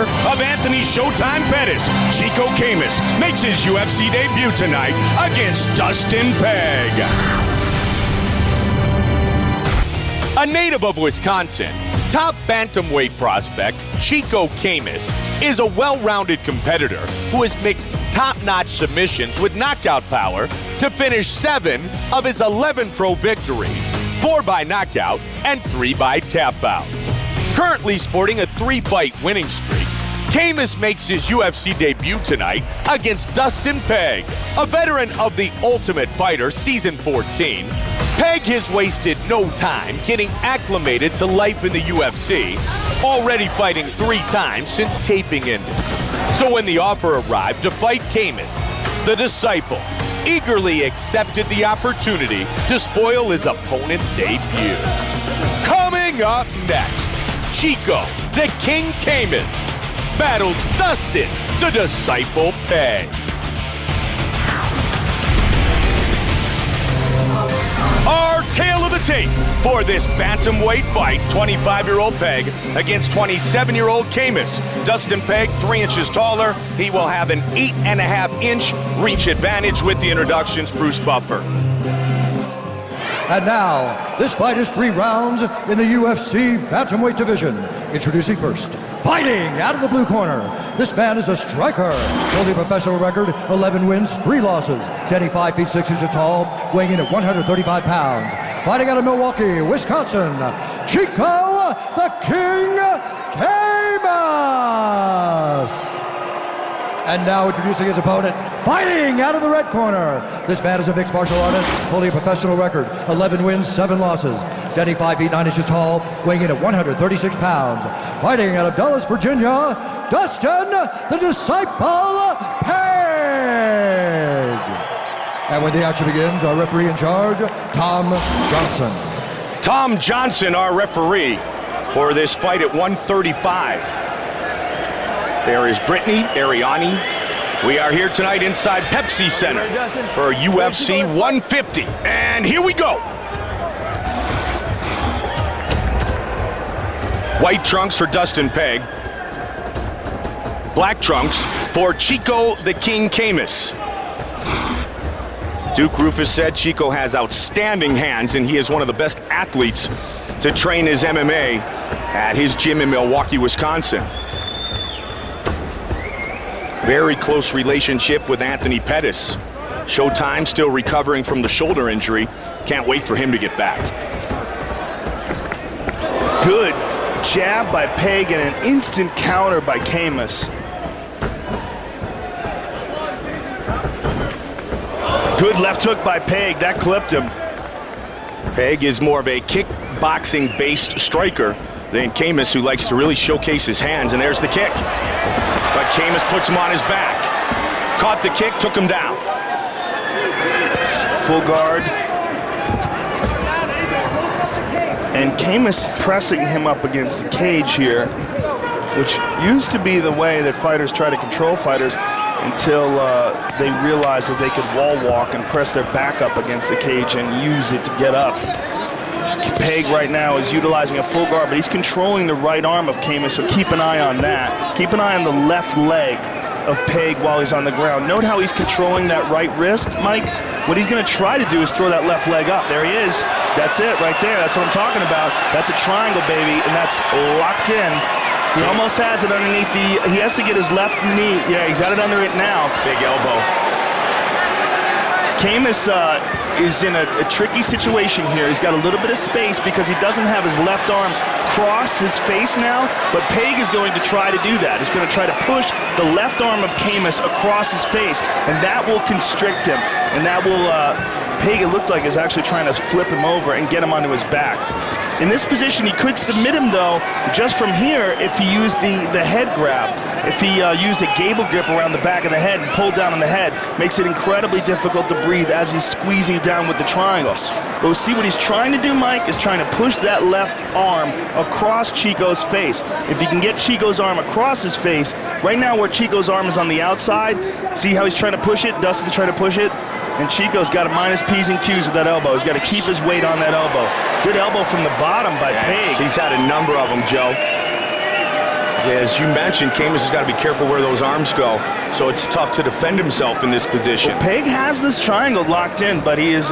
winner of Anthony Showtime Pettis, Chico Camus, makes his UFC debut tonight against Dustin Pegg. A native of Wisconsin, top bantamweight prospect Chico Camus is a well-rounded competitor who has mixed top-notch submissions with knockout power to finish 7 of his 11 pro victories, 4 by knockout and 3 by tap-out. Currently sporting a 3-fight winning streak, Camus makes his UFC debut tonight against Dustin Pegg, a veteran of The Ultimate Fighter Season 14. Pegg has wasted no time getting acclimated to life in the UFC, already fighting 3 times since taping ended. So when the offer arrived to fight Camus, the disciple eagerly accepted the opportunity to spoil his opponent's debut. Coming up next, Chico, the King Camus, battles Dustin, the Disciple Pegg. Our tale of the tape for this bantamweight fight, 25-year-old Pegg against 27-year-old Camus. Dustin Pegg, 3 inches taller. He will have an 8.5-inch reach advantage with the introductions. Bruce Buffer. And now, this fight is 3 rounds in the UFC bantamweight division. Introducing first, fighting out of the blue corner. This man is a striker, holding a professional record, 11 wins, 3 losses, standing 5 feet 6 inches tall, weighing in at 135 pounds. Fighting out of Milwaukee, Wisconsin, Chico, the King Camus. And now introducing his opponent, fighting out of the red corner. This man is a mixed martial artist, holding a professional record, 11 wins, 7 losses, standing 5 feet 9 inches tall, weighing in at 136 pounds. Fighting out of Dulles, Virginia, Dustin, the Disciple Pegg. And when the action begins, our referee in charge, Tom Johnson. Tom Johnson, our referee for this fight at 135. There is Brittany Ariani. We are here tonight inside Pepsi Center for UFC 150. And here we go. White trunks for Dustin Pegg. Black trunks for Chico the King Camus. Duke Rufus said Chico has outstanding hands and he is one of the best athletes to train his MMA at his gym in Milwaukee, Wisconsin. Very close relationship with Anthony Pettis. Showtime still recovering from the shoulder injury. Can't wait for him to get back. Good jab by Pegg and an instant counter by Camus. Good left hook by Pegg, that clipped him. Pegg is more of a kickboxing-based striker than Camus, who likes to really showcase his hands, and there's the kick. But Camus puts him on his back. Caught the kick, took him down. Full guard. And Camus pressing him up against the cage here, which used to be the way that fighters try to control fighters until they realized that they could wall walk and press their back up against the cage and use it to get up. Pegg right now is utilizing a full guard, but he's controlling the right arm of Camus, so keep an eye on that. Keep an eye on the left leg of Pegg while he's on the ground. Note how he's controlling that right wrist, Mike. What he's going to try to do is throw that left leg up. There he is. That's it right there. That's what I'm talking about. That's a triangle, baby, and that's locked in. He almost has it underneath the, he has to get his left knee. Yeah, he's got it under it now. Big elbow. Camus is in a tricky situation here. He's got a little bit of space because he doesn't have his left arm cross his face now, but Pegg is going to try to do that. He's going to try to push the left arm of Camus across his face, and that will constrict him, and that will, Pegg, it looked like, is actually trying to flip him over and get him onto his back. In this position, he could submit him, though, just from here if he used the head grab. If he used a gable grip around the back of the head and pulled down on the head, makes it incredibly difficult to breathe as he's squeezing down with the triangle. But we'll see what he's trying to do, Mike, is trying to push that left arm across Chico's face. If he can get Chico's arm across his face, right now where Chico's arm is on the outside, see how he's trying to push it? Dustin's trying to push it. And Chico's got to minus P's and Q's with that elbow. He's got to keep his weight on that elbow. Good elbow from the bottom by Pegg. He's had a number of them, Joe. As you mentioned, Camus has got to be careful where those arms go, so it's tough to defend himself in this position. Well, Peg has this triangle locked in, but he is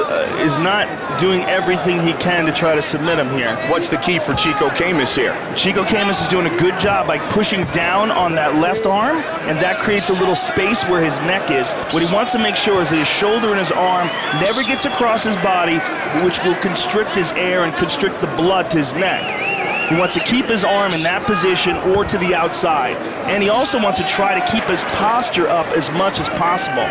not doing everything he can to try to submit him here. What's the key for Chico Camus here? Chico Camus is doing a good job by pushing down on that left arm, and that creates a little space where his neck is. What he wants to make sure is that his shoulder and his arm never gets across his body, which will constrict his air and constrict the blood to his neck. He wants to keep his arm in that position or to the outside. And he also wants to try to keep his posture up as much as possible.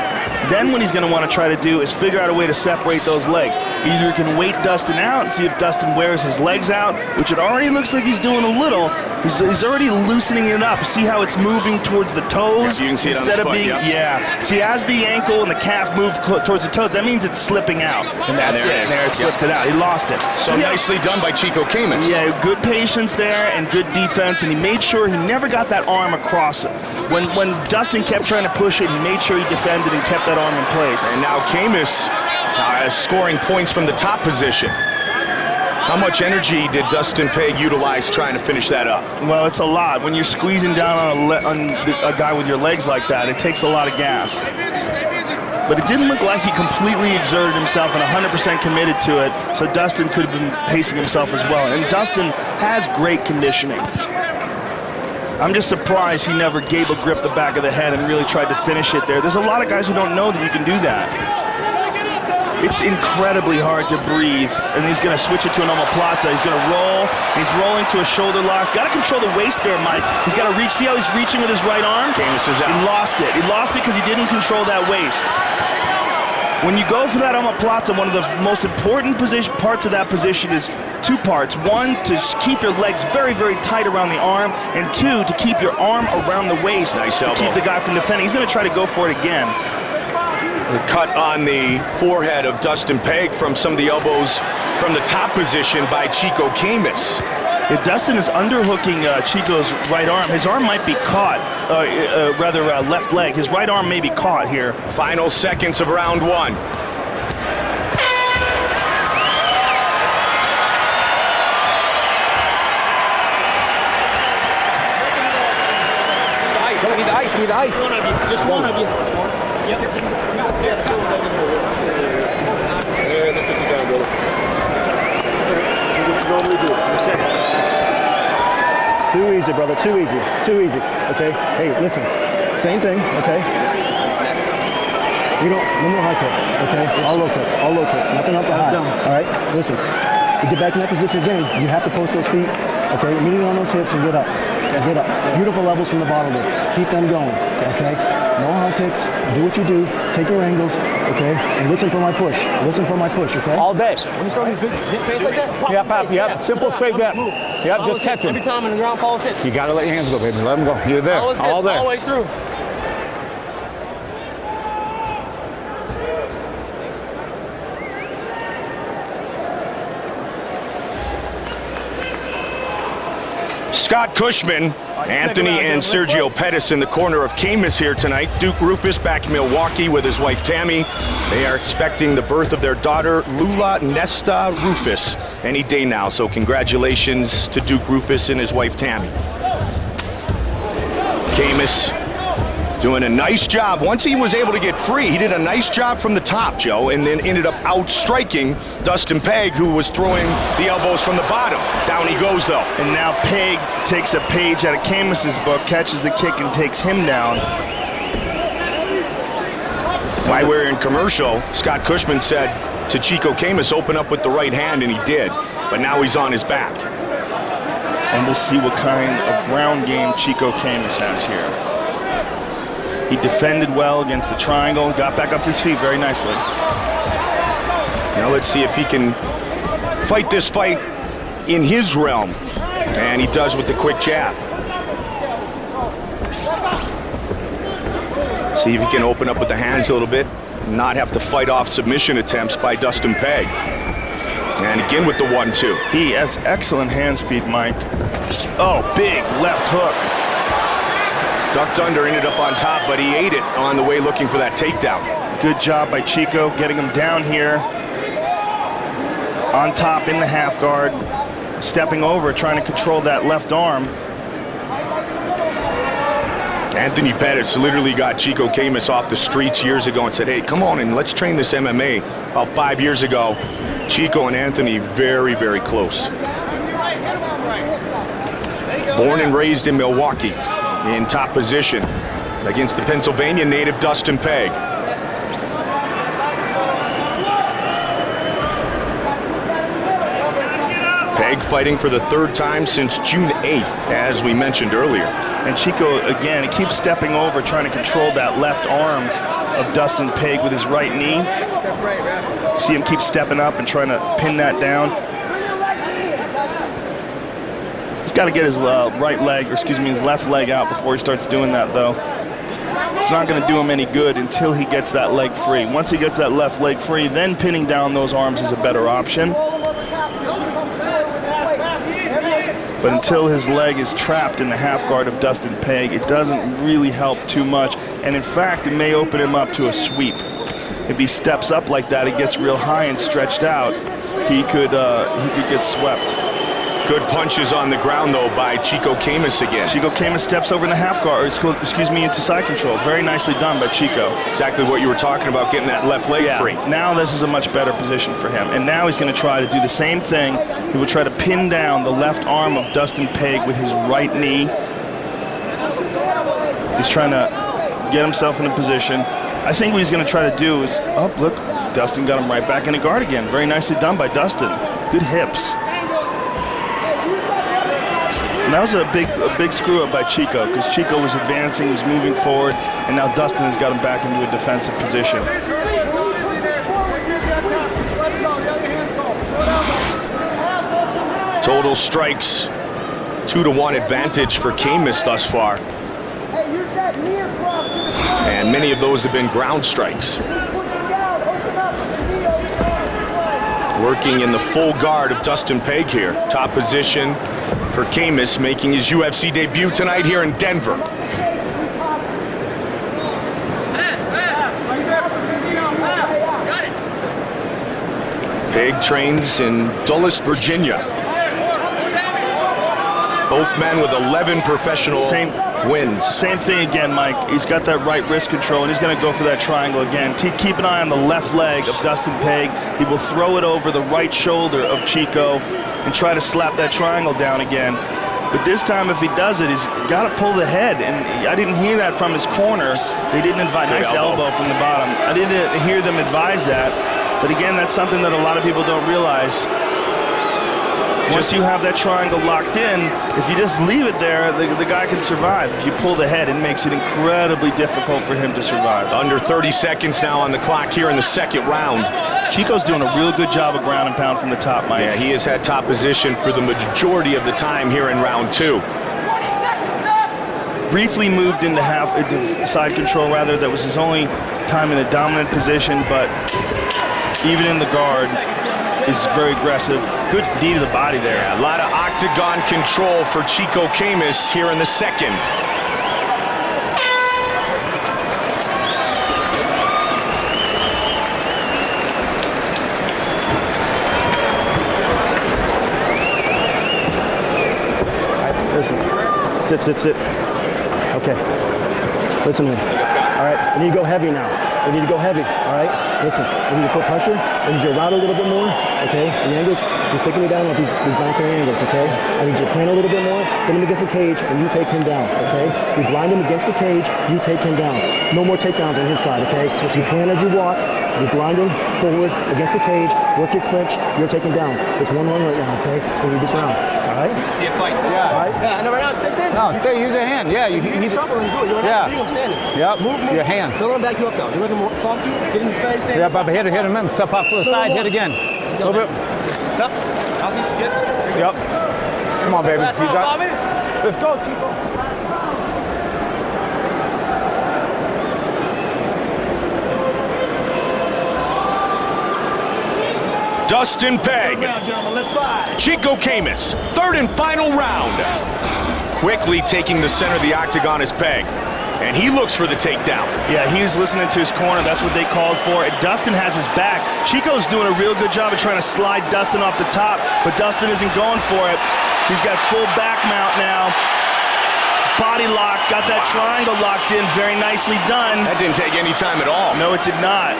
Then what he's going to want to try to do is figure out a way to separate those legs. Either he can wait Dustin out and see if Dustin wears his legs out, which it already looks like he's doing a little. He's already loosening it up. See how it's moving towards the toes? Yeah, you can see instead it on the of being, foot, yeah. See, as the ankle and the calf move towards the toes, that means it's slipping out. And that's it. And there it slipped it out. He lost it. So nicely done by Chico Camus. Yeah, good patience there and good defense, and he made sure he never got that arm across it. When Dustin kept trying to push it, he made sure he defended and kept that arm in place. And now Camus is scoring points from the top position. How much energy did Dustin Peg utilize trying to finish that up? Well, it's a lot. When you're squeezing down on a guy with your legs like that, it takes a lot of gas. But it didn't look like he completely exerted himself and 100% committed to it, so Dustin could have been pacing himself as well. And Dustin has great conditioning. I'm just surprised he never gave a grip the back of the head and really tried to finish it there. There's a lot of guys who don't know that you can do that. It's incredibly hard to breathe, and he's going to switch it to an omoplata. He's going to roll. He's rolling to a shoulder lock. He's got to control the waist there, Mike. He's got to reach. See how he's reaching with his right arm? Camus is out. He lost it. He lost it because he didn't control that waist. When you go for that omoplata, one of the most important parts of that position is two parts. One, to keep your legs very, very tight around the arm, and two, to keep your arm around the waist to keep the guy from defending. He's going to try to go for it again. The cut on the forehead of Dustin Peg from some of the elbows from the top position by Chico Camus. If Dustin is underhooking Chico's right arm, his arm might be caught, left leg. His right arm may be caught here. Final seconds of round one. We need the ice, we need the ice. One of you, just one of you. Yep. Yeah, this is what you got, brother. What you normally do? Too easy, brother, too easy, okay? Hey, listen, same thing, okay? You don't, no more high kicks, okay? All low kicks, nothing up the high. All right, listen, you get back in that position again, you have to post those feet, okay? Immediately on those hips and get up. Get up. Beautiful levels from the bottom there. Keep them going, okay? No high kicks. Do what you do. Take your angles, okay? And listen for my push. Okay? All day. When you throw these big pace like that, pop. Yep. Simple straight grab. Yep, just catch him. Every time in the ground, follows hits. You gotta let your hands go, baby. Let them go. You're there. All day. All the way through. Scott Cushman, Anthony and Sergio Pettis in the corner of Camus here tonight. Duke Rufus back in Milwaukee with his wife Tammy. They are expecting the birth of their daughter Lula Nesta Rufus any day now. So congratulations to Duke Rufus and his wife Tammy. Camus doing a nice job. Once he was able to get free, he did a nice job from the top, Joe, and then ended up outstriking Dustin Peg, who was throwing the elbows from the bottom. Down he goes, though. And now Peg takes a page out of Camus's book, catches the kick, and takes him down. While we're in commercial, Scott Cushman said to Chico Camus, open up with the right hand, and he did. But now he's on his back. And we'll see what kind of ground game Chico Camus has here. He defended well against the triangle, got back up to his feet very nicely. Now let's see if he can fight this fight in his realm. And he does with the quick jab. See if he can open up with the hands a little bit, not have to fight off submission attempts by Dustin Peg. And again with the 1-2. He has excellent hand speed, Mike. Oh, big left hook. Ducked under, ended up on top, but he ate it on the way looking for that takedown. Good job by Chico getting him down here. On top in the half guard. Stepping over, trying to control that left arm. Anthony Pettis literally got Chico Camus off the streets years ago and said, hey, come on and let's train this MMA. About 5 years ago, Chico and Anthony very, very close. Born and raised in Milwaukee, in top position against the Pennsylvania native Dustin Pegg. Pegg fighting for the 3rd time since June 8th, as we mentioned earlier. And Chico, again, he keeps stepping over, trying to control that left arm of Dustin Pegg with his right knee. See him keep stepping up and trying to pin that down. He's got to get his his left leg out before he starts doing that, though. It's not going to do him any good until he gets that leg free. Once he gets that left leg free, then pinning down those arms is a better option. But until his leg is trapped in the half guard of Dustin Pegg, it doesn't really help too much. And in fact, it may open him up to a sweep. If he steps up like that, it gets real high and stretched out, he could get swept. Good punches on the ground, though, by Chico Camus again. Chico Camus steps over in the half guard, into side control. Very nicely done by Chico. Exactly what you were talking about, getting that left leg free. Now this is a much better position for him. And now he's going to try to do the same thing. He will try to pin down the left arm of Dustin Pegg with his right knee. He's trying to get himself in a position. I think what he's going to try to do is, oh, look, Dustin got him right back in the guard again. Very nicely done by Dustin. Good hips. And that was a big screw up by Chico, because Chico was advancing, was moving forward, and now Dustin has got him back into a defensive position. Total strikes, 2-1 advantage for Camus thus far. And many of those have been ground strikes. Working in the full guard of Dustin Pegg here. Top position for Camus, making his UFC debut tonight here in Denver. Pegg trains in Dulles, Virginia. Both men with 11 professional wins. Same thing again, Mike. He's got that right wrist control, and he's going to go for that triangle again. Keep an eye on the left leg of Dustin Pegg. He will throw it over the right shoulder of Chico and try to slap that triangle down again. But this time, if he does it, he's got to pull the head. And I didn't hear that from his corner. They didn't advise. Nice elbow from the bottom. I didn't hear them advise that. But again, that's something that a lot of people don't realize. Once you have that triangle locked in, if you just leave it there, the guy can survive. If you pull the head, it makes it incredibly difficult for him to survive. Under 30 seconds now on the clock here in the 2nd round. Chico's doing a real good job of ground and pound from the top, Mike. Yeah, he has had top position for the majority of the time here in round 2. Briefly moved into side control, rather. That was his only time in a dominant position, but even in the guard, is very aggressive. Good knee to the body there. Yeah, a lot of octagon control for Chico Camus here in the 2nd. Listen. Sit. Okay. Listen to me. All right, I need to go heavy now. We need to go heavy, all right? Listen, I need to put pressure. I need you to round a little bit more, okay? The angles, he's taking me down with these bouncing angles, okay? I need you to plan a little bit more, get him against the cage, and you take him down, okay? We blind him against the cage, you take him down. No more takedowns on his side, okay? If you plan as you walk, you blind him forward against the cage, work your clinch, you're taken down. It's 1-1 right now, okay? We need this round, all right? See a fight. Yeah. All right? Yeah, no, right now, stay standing. No, stay, use your hand. Yeah, you need trouble and do it. You're not beating him standing. Yep, move. Your hands. Don't let him back you up, though. You let him slump you, get in his face, stand. Yeah, Baba, hit him. Step off to the side, hit again. A little bit. What's up? Yep. Come on, baby. Let's go, Chico. Dustin Pegg. Chico Camus, 3rd and final round. Quickly taking the center of the octagon is Pegg. And he looks for the takedown. Yeah, he was listening to his corner. That's what they called for. And Dustin has his back. Chico's doing a real good job of trying to slide Dustin off the top, but Dustin isn't going for it. He's got full back mount now. body lock, got that triangle locked in, very nicely done. That didn't take any time at all. No, it did not.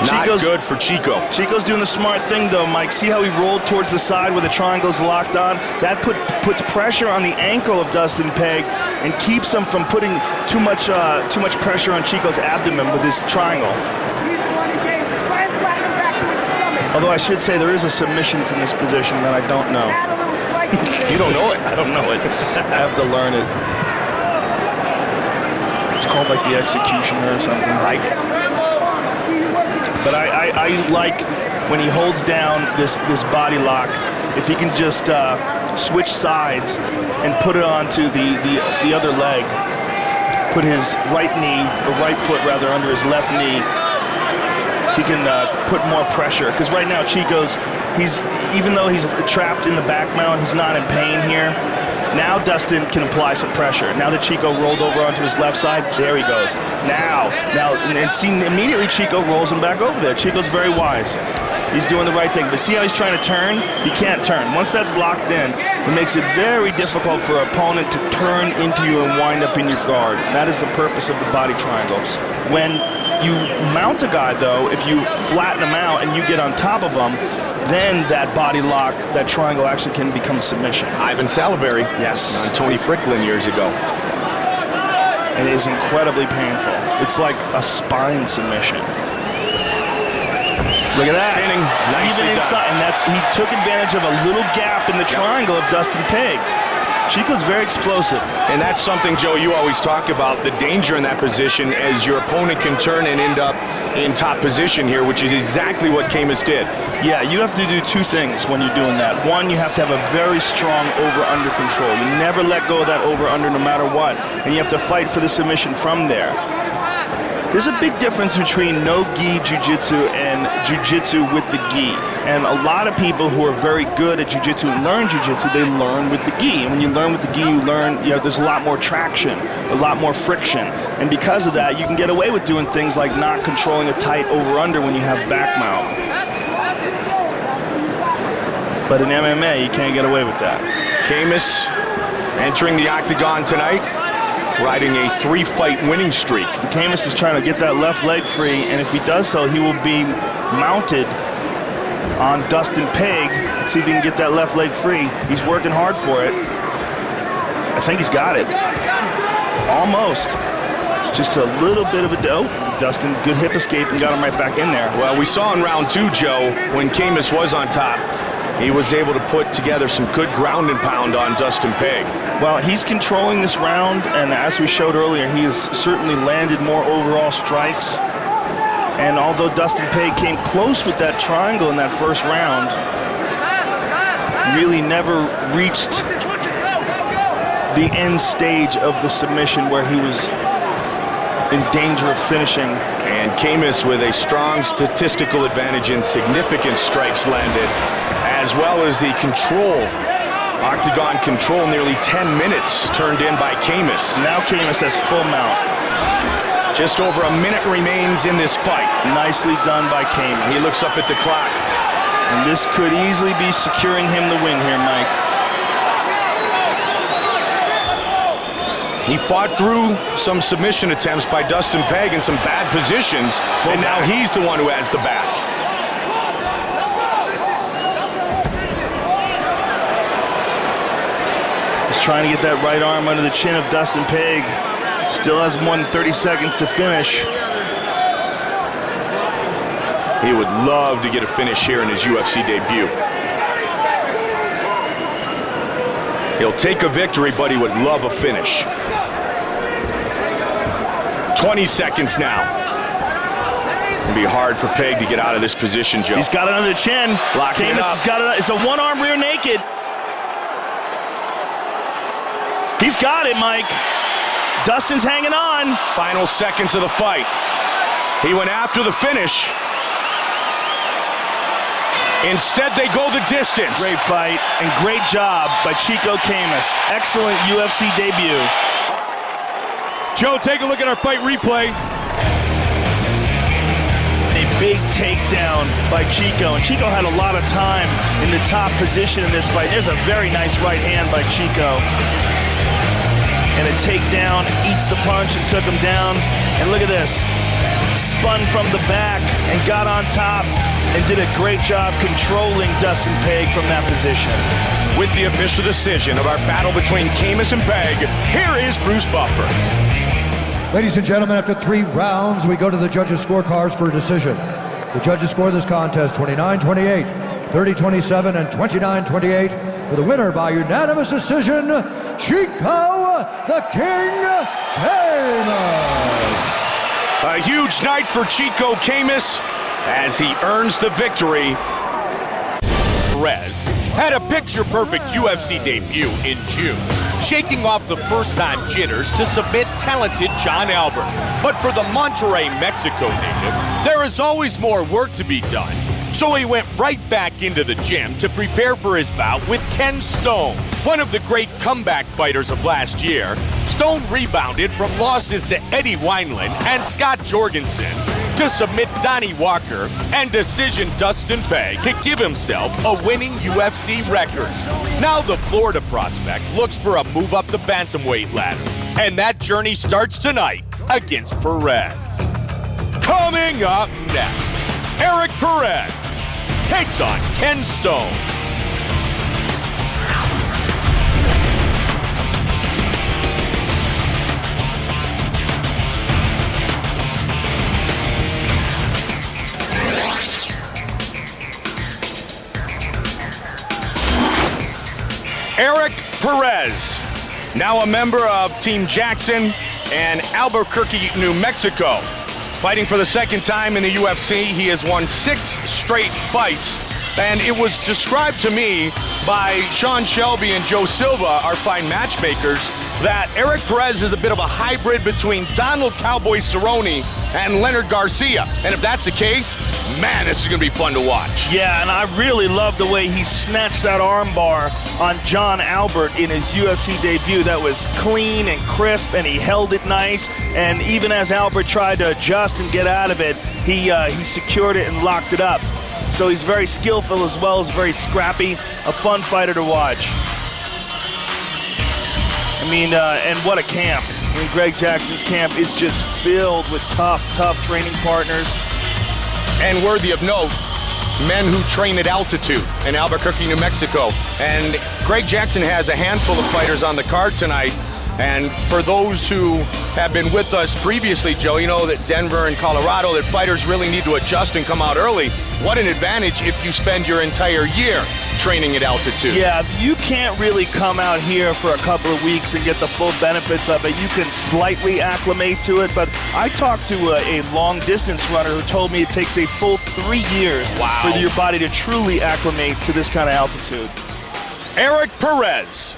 Not good for Chico. Chico's doing the smart thing, though, Mike. See how he rolled towards the side where the triangle's locked on? That puts pressure on the ankle of Dustin Peg and keeps him from putting too much pressure on Chico's abdomen with his triangle. Although I should say there is a submission from this position that I don't know. You don't know it? I don't know it. I have to learn it. It's called like the executioner or something. Like it. But I like when he holds down this body lock, if he can just switch sides and put it onto the other leg, put his right knee, or right foot rather, under his left knee, he can put more pressure. Because right now Chico's, even though he's trapped in the back mount, he's not in pain here. Now Dustin can apply some pressure. Now that Chico rolled over onto his left side, there he goes. Now, and see, immediately Chico rolls him back over there. Chico's very wise. He's doing the right thing. But see how he's trying to turn? He can't turn. Once that's locked in, it makes it very difficult for an opponent to turn into you and wind up in your guard. That is the purpose of the body triangle. When you mount a guy, though, if you flatten him out and you get on top of him, then that body lock, that triangle actually can become a submission. Ivan Salaberry. Yes. On Tony Fricklin years ago. And it is incredibly painful. It's like a spine submission. Look at that. Spinning. Nicely Even inside. done. And he took advantage of a little gap in the triangle of Dustin Peg. Chico's very explosive. And that's something, Joe, you always talk about, the danger in that position as your opponent can turn and end up in top position here, which is exactly what Camus did. Yeah, you have to do two things when you're doing that. One, you have to have a very strong over-under control. You never let go of that over-under no matter what. And you have to fight for the submission from there. There's a big difference between no-gi jiu-jitsu and jiu-jitsu with the gi. And a lot of people who are very good at jiu-jitsu and learn jiu-jitsu, they learn with the gi. And when you learn with the gi, you learn, there's a lot more traction, a lot more friction. And because of that, you can get away with doing things like not controlling a tight over-under when you have back mount. But in MMA, you can't get away with that. Camus entering the octagon tonight, riding a 3-fight winning streak. Camus is trying to get that left leg free, and if he does so, he will be mounted on Dustin Peg. Let's see if he can get that left leg free. He's working hard for it. I think he's got it. Almost. Just a little bit of a dough. Dustin, good hip escape, and got him right back in there. Well, we saw in round 2, Joe, when Camus was on top, he was able to put together some good ground and pound on Dustin Peg. Well, he's controlling this round, and as we showed earlier, he has certainly landed more overall strikes. And although Dustin Peg came close with that triangle in that first round, really never reached the end stage of the submission where he was in danger of finishing. And Camus with a strong statistical advantage in significant strikes landed, as well as the control. Octagon control, nearly 10 minutes turned in by Camus. Now Camus has full mount. Just over a minute remains in this fight. Nicely done by Camus. He looks up at the clock. And this could easily be securing him the win here, Mike. He fought through some submission attempts by Dustin Peg in some bad positions, and now he's the one who has the back. Trying to get that right arm under the chin of Dustin Peg. Still has more than 30 seconds to finish. He would love to get a finish here in his UFC debut. He'll take a victory, but he would love a finish. 20 seconds now. It'll be hard for Peg to get out of this position, Joe. He's got it under the chin. Camus has got it. It's a one-arm rear naked. He's got it, Mike. Dustin's hanging on. Final seconds of the fight. He went after the finish. Instead, they go the distance. Great fight and great job by Chico Camus. Excellent UFC debut. Joe, take a look at our fight replay. A Big takedown by Chico. And Chico had a lot of time in the top position in this fight. There's a very nice right hand by Chico. And a takedown, eats the punch and took him down. And look at this. Spun from the back and got on top and did a great job controlling Dustin Peg from that position. With the official decision of our battle between Camus and Peg, here is Bruce Buffer. Ladies and gentlemen, after 3 rounds, we go to the judges' scorecards for a decision. The judges score this contest 29-28, 30-27, and 29-28 for the winner by unanimous decision, Chico the King Camus. A huge night for Chico Camus as he earns the victory. Perez had a picture-perfect UFC debut in June, shaking off the first-time jitters to submit talented John Albert. But for the Monterrey, Mexico native, there is always more work to be done. So he went right back into the gym to prepare for his bout with Ken Stone. One of the great comeback fighters of last year, Stone rebounded from losses to Eddie Wineland and Scott Jorgensen to submit Donnie Walker and decision Dustin Peg to give himself a winning UFC record. Now the Florida prospect looks for a move up the bantamweight ladder, and that journey starts tonight against Perez. Coming up next, Eric Perez takes on Ken Stone. Eric Perez, now a member of Team Jackson and Albuquerque, New Mexico. Fighting for the second time in the UFC, he has won 6 straight fights. And it was described to me by Sean Shelby and Joe Silva, our fine matchmakers, that Eric Perez is a bit of a hybrid between Donald Cowboy Cerrone and Leonard Garcia. And if that's the case, man, this is going to be fun to watch. Yeah, and I really love the way he snatched that armbar on John Albert in his UFC debut. That was clean and crisp, and he held it nice. And even as Albert tried to adjust and get out of it, he secured it and locked it up. So he's very skillful as well as very scrappy, a fun fighter to watch. I mean, and what a camp. I mean, Greg Jackson's camp is just filled with tough training partners. And worthy of note, men who train at altitude in Albuquerque, New Mexico. And Greg Jackson has a handful of fighters on the card tonight. And for those who have been with us previously, Joe, you know that Denver and Colorado, that fighters really need to adjust and come out early. What an advantage if you spend your entire year training at altitude. Yeah, you can't really come out here for a couple of weeks and get the full benefits of it. You can slightly acclimate to it, but I talked to a long-distance runner who told me it takes a full 3 years for your body to truly acclimate to this kind of altitude. Eric Perez.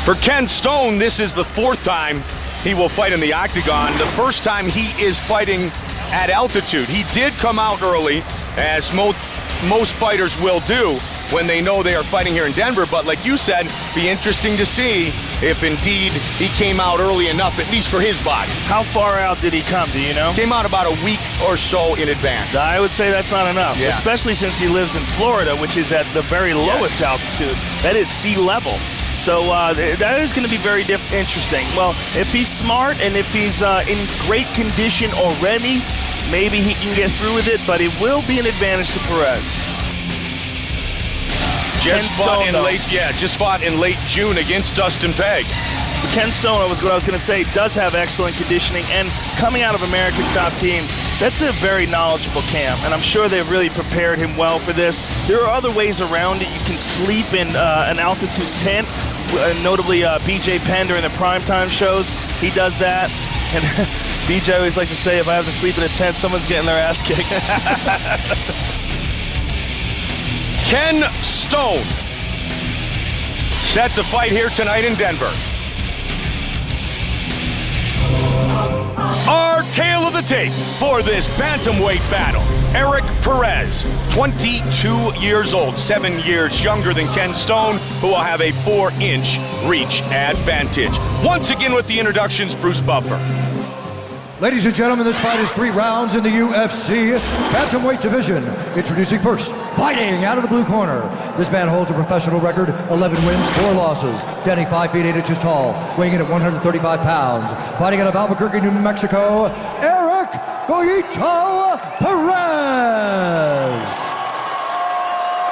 For Ken Stone, this is the 4th time he will fight in the octagon. The first time he is fighting at altitude. He did come out early, as most fighters will do when they know they are fighting here in Denver. But like you said, be interesting to see if indeed he came out early enough, at least for his body. How far out did he come, do you know? Came out about a week or so in advance. I would say that's not enough, yeah. Especially since he lives in Florida, which is at the very lowest altitude. That is sea level. So that is going to be very interesting. Well, if he's smart and if he's in great condition already, maybe he can get through with it, but it will be an advantage to Perez. Just fought in late June against Dustin Peg. Ken Stone, what I was going to say, does have excellent conditioning, and coming out of American Top Team, that's a very knowledgeable camp, and I'm sure they've really prepared him well for this. There are other ways around it. You can sleep in an altitude tent, notably BJ Penn during the primetime shows. He does that, and BJ always likes to say, if I have to sleep in a tent, someone's getting their ass kicked. Ken Stone, set to fight here tonight in Denver. Our tale of the tape for this bantamweight battle. Eric Perez, 22 years old, 7 years younger than Ken Stone, who will have a 4-inch reach advantage. Once again with the introductions, Bruce Buffer. Ladies and gentlemen, this fight is 3 rounds in the UFC bantamweight division. Introducing first, fighting out of the blue corner. This man holds a professional record, 11 wins, 4 losses. Standing 5 feet 8 inches tall, weighing in at 135 pounds. Fighting out of Albuquerque, New Mexico, Eric Goyito Perez.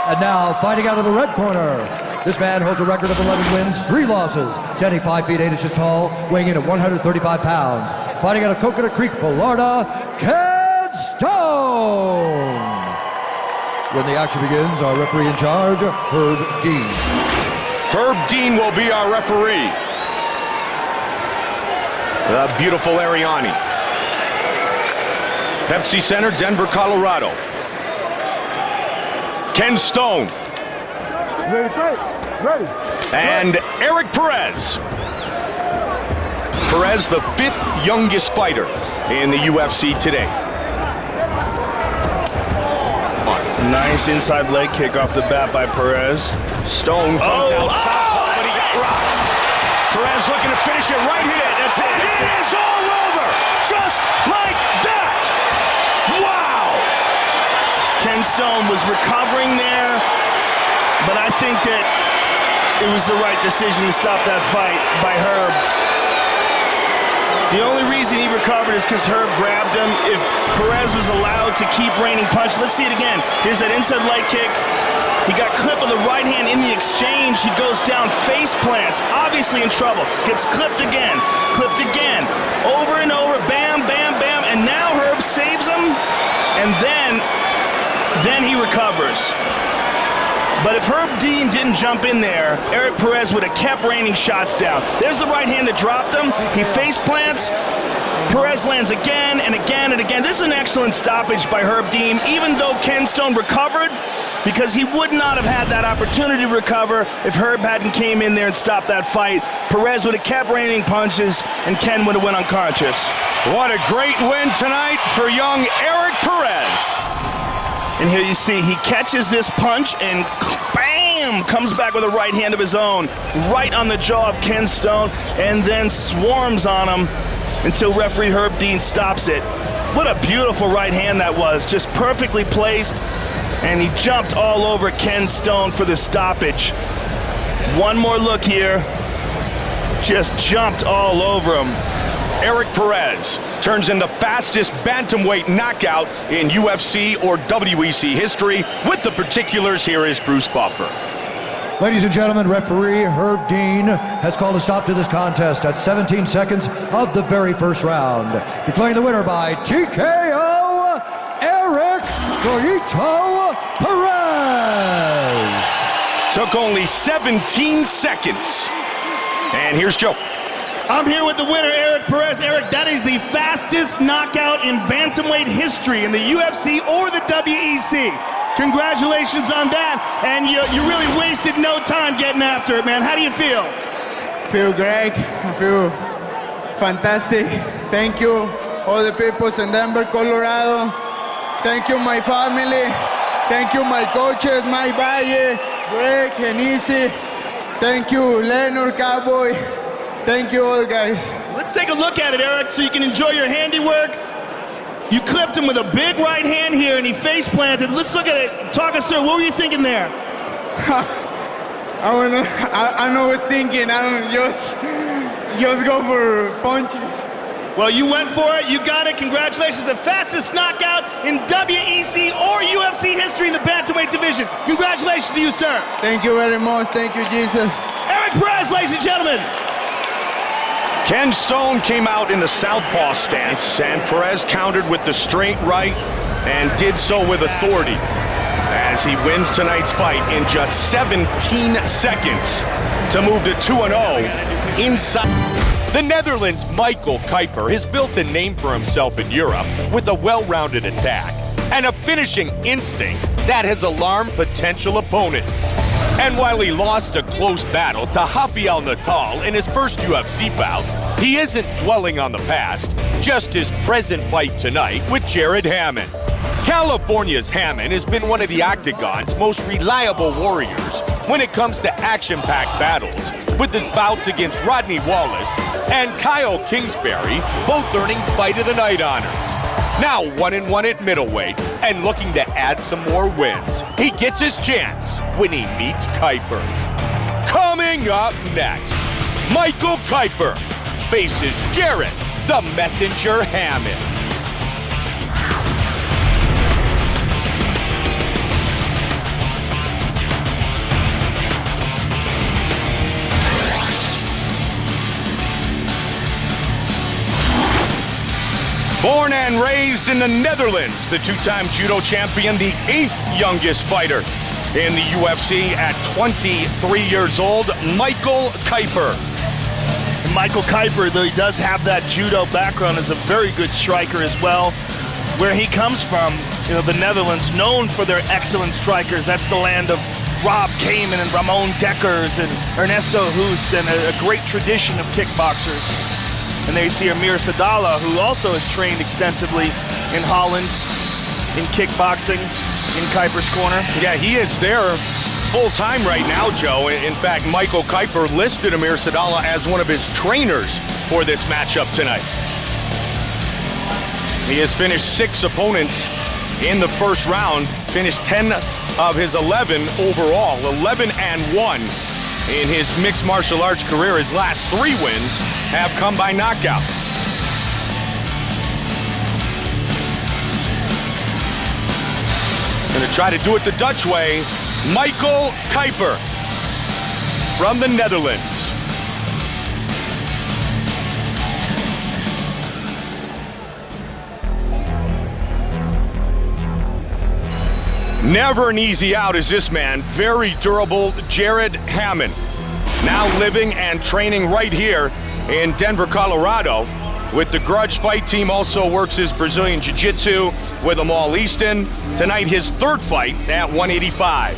And now, fighting out of the red corner. This man holds a record of 11 wins, 3 losses. Standing 5 feet 8 inches tall, weighing in at 135 pounds. Fighting out of Coconut Creek, Florida, Ken Stone. When the action begins, our referee in charge, Herb Dean. Herb Dean will be our referee. The beautiful Ariani. Pepsi Center, Denver, Colorado. Ken Stone. Ready, fight. Ready. And Eric Perez. Perez, the 5th youngest fighter in the UFC today. Nice inside leg kick off the bat by Perez. Stone comes outside, but he got dropped. Perez looking to finish it right here. That's it. It is all over, just like that. Wow! Ken Stone was recovering there, but I think that it was the right decision to stop that fight by Herb. The only reason he recovered is because Herb grabbed him. If Perez was allowed to keep raining punches, let's see it again. Here's that inside leg kick. He got clipped with the right hand in the exchange. He goes down, face plants, obviously in trouble. Gets clipped again, over and over, bam, bam, bam, and now Herb saves him, and then he recovers. But if Herb Dean didn't jump in there, Eric Perez would have kept raining shots down. There's the right hand that dropped him. He face plants. Perez lands again and again and again. This is an excellent stoppage by Herb Dean, even though Ken Stone recovered, because he would not have had that opportunity to recover if Herb hadn't came in there and stopped that fight. Perez would have kept raining punches, and Ken would have went unconscious. What a great win tonight for young Eric Perez. And here you see he catches this punch and bam, comes back with a right hand of his own, right on the jaw of Ken Stone, and then swarms on him until referee Herb Dean stops it. What a beautiful right hand that was, just perfectly placed, and he jumped all over Ken Stone for the stoppage. One more look here, just jumped all over him. Eric Perez turns in the fastest bantamweight knockout in UFC or WEC history. With the particulars, here is Bruce Buffer. Ladies and gentlemen, referee Herb Dean has called a stop to this contest at 17 seconds of the very first round. Declaring the winner by TKO, Eric Goyito Perez. Took only 17 seconds. And here's Joe. I'm here with the winner, Eric Perez. Eric, that is the fastest knockout in bantamweight history in the UFC or the WEC. Congratulations on that, and you really wasted no time getting after it, man. How do you feel? Feel great. I feel fantastic. Thank you, all the people in Denver, Colorado. Thank you, my family. Thank you, my coaches, Mike Valle, Greg, Genisi. Thank you, Leonard, Cowboy. Thank you all, guys. Let's take a look at it, Eric, so you can enjoy your handiwork. You clipped him with a big right hand here, and he face planted. Let's look at it. Talk us through. What were you thinking there? I know was thinking. I don't just go for punches. Well, you went for it. You got it. Congratulations. The fastest knockout in WEC or UFC history in the bantamweight division. Congratulations to you, sir. Thank you very much. Thank you, Jesus. Eric Perez, ladies and gentlemen. Ken Stone came out in the southpaw stance, and Perez countered with the straight right and did so with authority as he wins tonight's fight in just 17 seconds to move to 2-0 inside. The Netherlands' Michael Kuiper has built a name for himself in Europe with a well-rounded attack and a finishing instinct that has alarmed potential opponents. And while he lost a close battle to Rafael Natal in his first UFC bout, he isn't dwelling on the past, just his present fight tonight with Jared Hammond. California's Hammond has been one of the Octagon's most reliable warriors when it comes to action-packed battles, with his bouts against Rodney Wallace and Kyle Kingsbury both earning Fight of the Night honors. Now 1-1 at middleweight and looking to add some more wins. He gets his chance when he meets Kuiper. Coming up next, Michael Kuiper faces Jared the Messenger Hammond. Born and raised in the Netherlands, the two-time judo champion, the 8th youngest fighter in the UFC at 23 years old, Michael Kuiper. And Michael Kuiper, though he does have that judo background, is a very good striker as well. Where he comes from, the Netherlands, known for their excellent strikers. That's the land of Rob Kamen and Ramon Dekkers and Ernesto Hoost, and a great tradition of kickboxers. And there you see Amir Sadala, who also has trained extensively in Holland in kickboxing in Kuiper's corner. Yeah, he is there full-time right now, Joe. In fact, Michael Kuiper listed Amir Sadala as one of his trainers for this matchup tonight. He has finished 6 opponents in the first round, finished 10 of his 11 overall, 11-1. In his mixed martial arts career, his last 3 wins have come by knockout. Gonna try to do it the Dutch way, Michael Kuiper from the Netherlands. Never an easy out is this man, very durable Jared Hammond. Now living and training right here in Denver, Colorado. With the Grudge Fight Team, also works his Brazilian Jiu-Jitsu with Amal Easton. Tonight his 3rd fight at 185.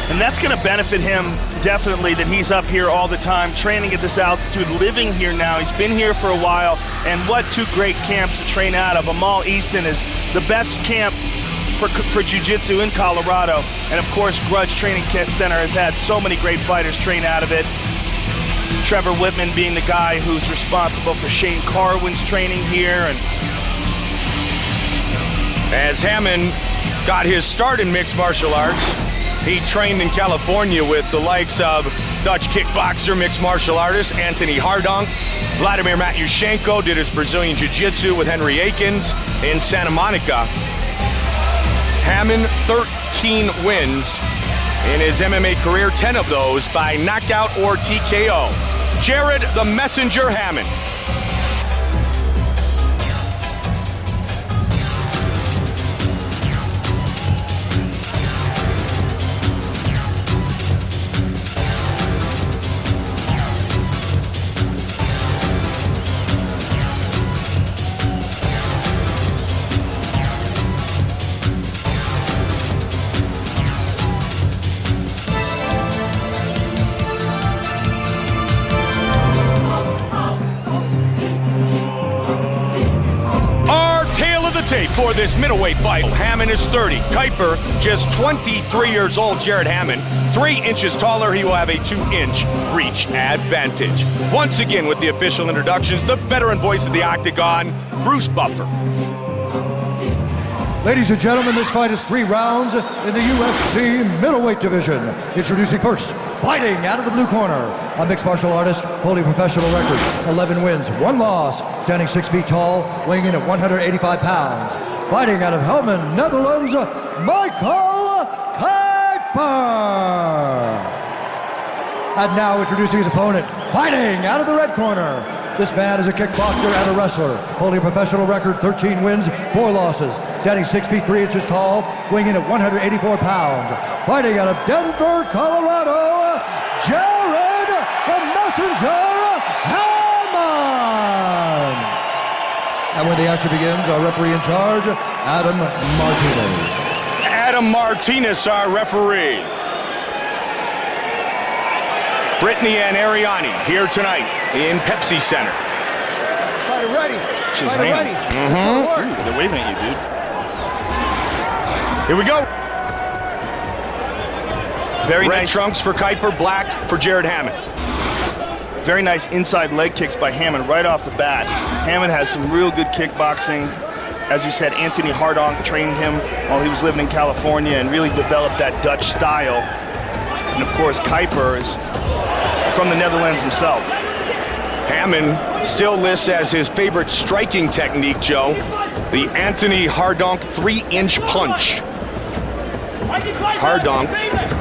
And that's going to benefit him definitely, that he's up here all the time, training at this altitude, living here now. He's been here for a while, and what 2 great camps to train out of. Amal Easton is the best camp for jiu-jitsu in Colorado, and of course Grudge Training Center has had so many great fighters train out of it. Trevor Whitman being the guy who's responsible for Shane Carwin's training here. And as Hammond got his start in mixed martial arts, he trained in California with the likes of Dutch kickboxer, mixed martial artist Anthony Hardonk. Vladimir Matyushenko did his Brazilian Jiu-Jitsu with Henry Akins in Santa Monica. Hammond, 13 wins in his MMA career, 10 of those by knockout or TKO. Jared the Messenger Hammond. For this middleweight fight, Hammond is 30. Kuiper, just 23 years old. Jared Hammond, 3 inches taller. He will have a 2-inch reach advantage. Once again, with the official introductions, the veteran voice of the Octagon, Bruce Buffer. Ladies and gentlemen, this fight is 3 rounds in the UFC middleweight division. Introducing first, fighting out of the blue corner, a mixed martial artist, holding professional record, 11 wins, 1 loss, standing 6 feet tall, weighing in at 185 pounds. Fighting out of Helmond, Netherlands, Michael Kuiper. And now introducing his opponent, fighting out of the red corner. This man is a kickboxer and a wrestler, holding a professional record, 13 wins, 4 losses, standing 6 feet 3 inches tall, weighing in at 184 pounds. Fighting out of Denver, Colorado, Jared the Messenger Hammond. And when the action begins, our referee in charge, Adam Martinez. Adam Martinez, our referee. Brittany and Ariani here tonight in Pepsi Center. Fighter ready. She's Fighter ready. Ooh, they're waving at you, dude. Here we go. Very Red nice. trunks for Kuiper, black for Jared Hammond. Very nice inside leg kicks by Hammond right off the bat. Hammond has some real good kickboxing. As you said, Anthony Hardonk trained him while he was living in California and really developed that Dutch style. And of course, Kuiper is from the Netherlands himself. Hammond still lists as his favorite striking technique, Joe, the Anthony Hardonk 3-inch punch. Hardonk,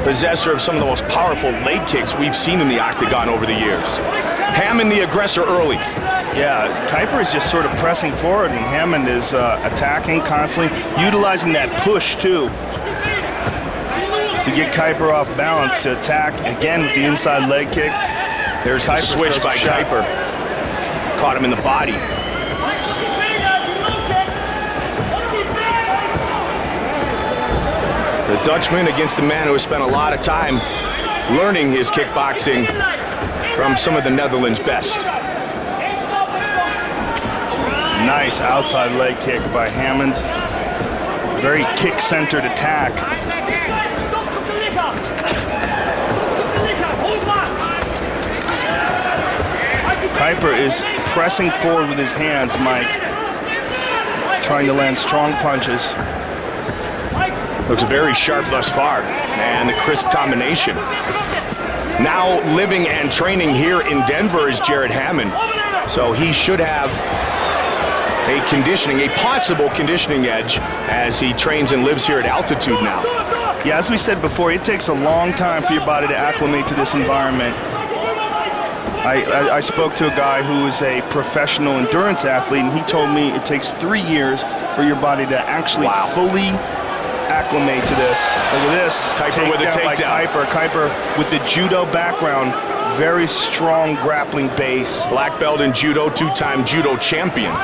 possessor of some of the most powerful leg kicks we've seen in the octagon over the years. Hammond the aggressor early. Yeah, Kuiper is just sort of pressing forward, and Hammond is attacking constantly, utilizing that push too to get Kuiper off balance, to attack again with the inside leg kick. There's a switch by Kuiper. Caught him in the body. The Dutchman against the man who has spent a lot of time learning his kickboxing from some of the Netherlands' best. Nice outside leg kick by Hammond. Very kick-centered attack. Kuiper is pressing forward with his hands, Mike. Trying to land strong punches. Looks very sharp thus far, and the crisp combination. Now living and training here in Denver is Jared Hammond, so he should have a possible conditioning edge as he trains and lives here at altitude now. Yeah, as we said before, it takes a long time for your body to acclimate to this environment. I spoke to a guy who is a professional endurance athlete, and he told me it takes 3 years for your body to actually fully acclimate to this. Look at this. Kuiper with a takedown. Kuiper with the judo background. Very strong grappling base. Black belt in judo, 2-time judo champion.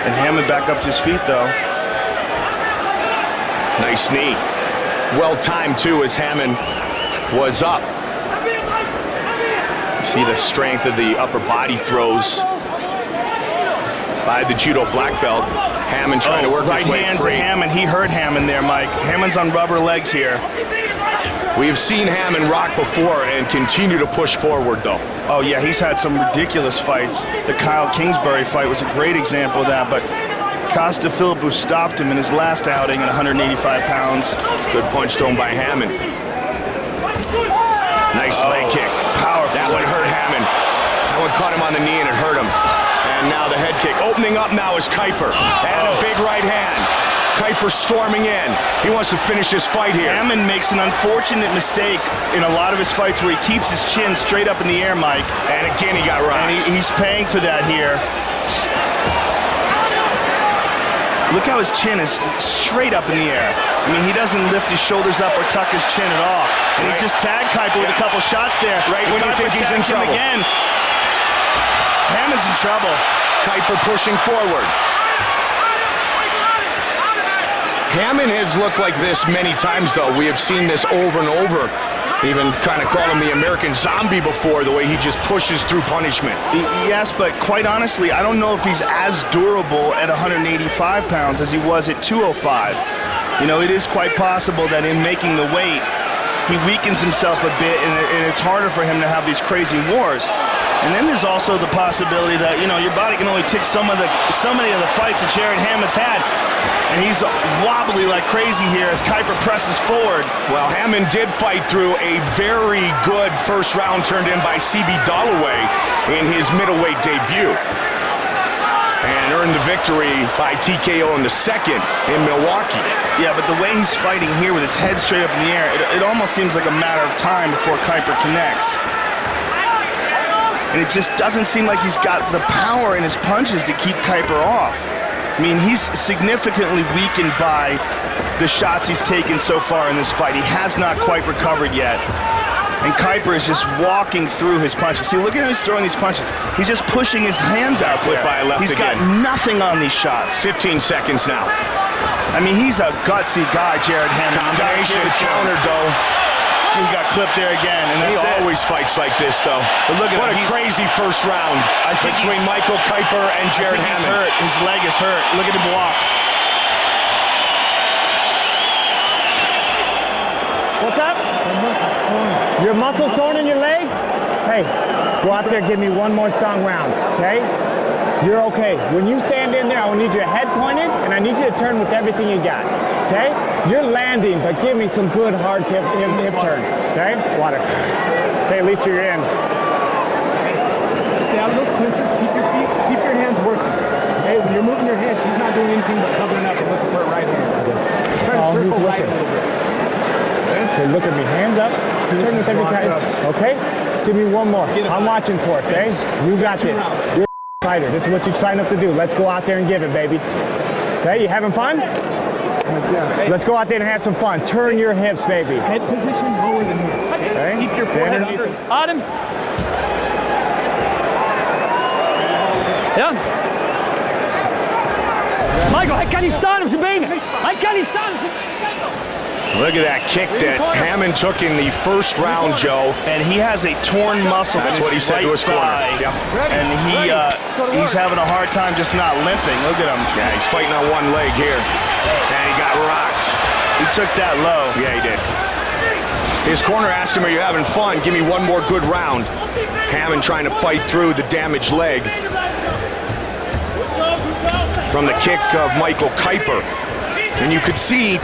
And Hammond back up to his feet, though. Nice knee. Well timed, too, as Hammond was up. See the strength of the upper body throws by the judo black belt. Hammond trying to work his way free. Right hand to Hammond. He hurt Hammond there, Mike. Hammond's on rubber legs here. We have seen Hammond rock before and continue to push forward, though. Oh, yeah, he's had some ridiculous fights. The Kyle Kingsbury fight was a great example of that, but Costa Philippou stopped him in his last outing at 185 pounds. Good punch thrown by Hammond. Nice leg kick. Powerful. That one hurt Hammond. That one caught him on the knee and it hurt him. And now the head kick. Opening up now is Kuiper. And a big right hand. Kuiper storming in. He wants to finish this fight here. Hammond makes an unfortunate mistake in a lot of his fights where he keeps his chin straight up in the air, Mike. And again, he got rocked. And he's paying for that here. Look how his chin is straight up in the air. I mean, he doesn't lift his shoulders up or tuck his chin at all. And he just tagged Kuiper with a couple shots there. Right when you think he's in trouble. Again. Hammond's in trouble. Kuiper pushing forward. Hammond has looked like this many times, though. We have seen this over and over. Even kind of called him the American Zombie before, the way he just pushes through punishment. Yes, but quite honestly, I don't know if he's as durable at 185 pounds as he was at 205. You know, it is quite possible that in making the weight, he weakens himself a bit, and it's harder for him to have these crazy wars. And then there's also the possibility that, you know, your body can only take so many of the fights that Jared Hammond's had. And he's wobbly like crazy here as Kuiper presses forward. Well, Hammond did fight through a very good first round turned in by C.B. Dalloway in his middleweight debut. And earned the victory by TKO in the second in Milwaukee. Yeah, but the way he's fighting here with his head straight up in the air, it almost seems like a matter of time before Kuiper connects. And it just doesn't seem like he's got the power in his punches to keep Kuiper off. I mean, he's significantly weakened by the shots he's taken so far in this fight. He has not quite recovered yet. And Kuiper is just walking through his punches. See, look at how he's throwing these punches. He's just pushing his hands out there. By a left He's again. got nothing on these shots. 15 seconds now. I mean, he's a gutsy guy, Jared Hammond. Combination countered, though. he got clipped there again. And He that's always fights like this, though. But look at what him. a crazy first round between Michael Kuiper and Jared He's Hammond. hurt. His leg is hurt. Look at him walk. What's up? Your muscles torn in your leg? Hey, go out there, give me one more strong round, okay? You're okay. When you stand in there, I need your head pointed, and I need you to turn with everything you got, okay? You're landing, but give me some good hard hip turn, okay? Water. Okay, at least you're in. Stay out of those clinches. Keep your feet, keep your hands working. Okay, when you're moving your hands, he's not doing anything but covering up and looking for a right hand. He's trying to circle right a little bit. Okay, look at me. Hands up. Turn with everything. Okay? Give me one more. I'm watching for it, okay? You got this. You're a fighter. This is what you signed up to do. Let's go out there and give it, baby. Okay, you having fun? Yeah. Let's go out there and have some fun. Turn your hips, baby. Head position lower than his. Okay? Keep your forehead under. Adam. Ja. Michael, hij kan niet staan op zijn benen. Hij kan niet staan op zijn benen. Look at that kick that Hammond took in the first round, Joe. And he has a torn muscle. That's in what he his said to right his corner. thigh. Yep. And he's having a hard time just not limping. Look at him. Yeah, he's fighting on one leg here. And he got rocked. He took that low. Yeah, he did. His corner asked him, are you having fun? Give me one more good round. Hammond trying to fight through the damaged leg from the kick of Michael Kuiper. And you could see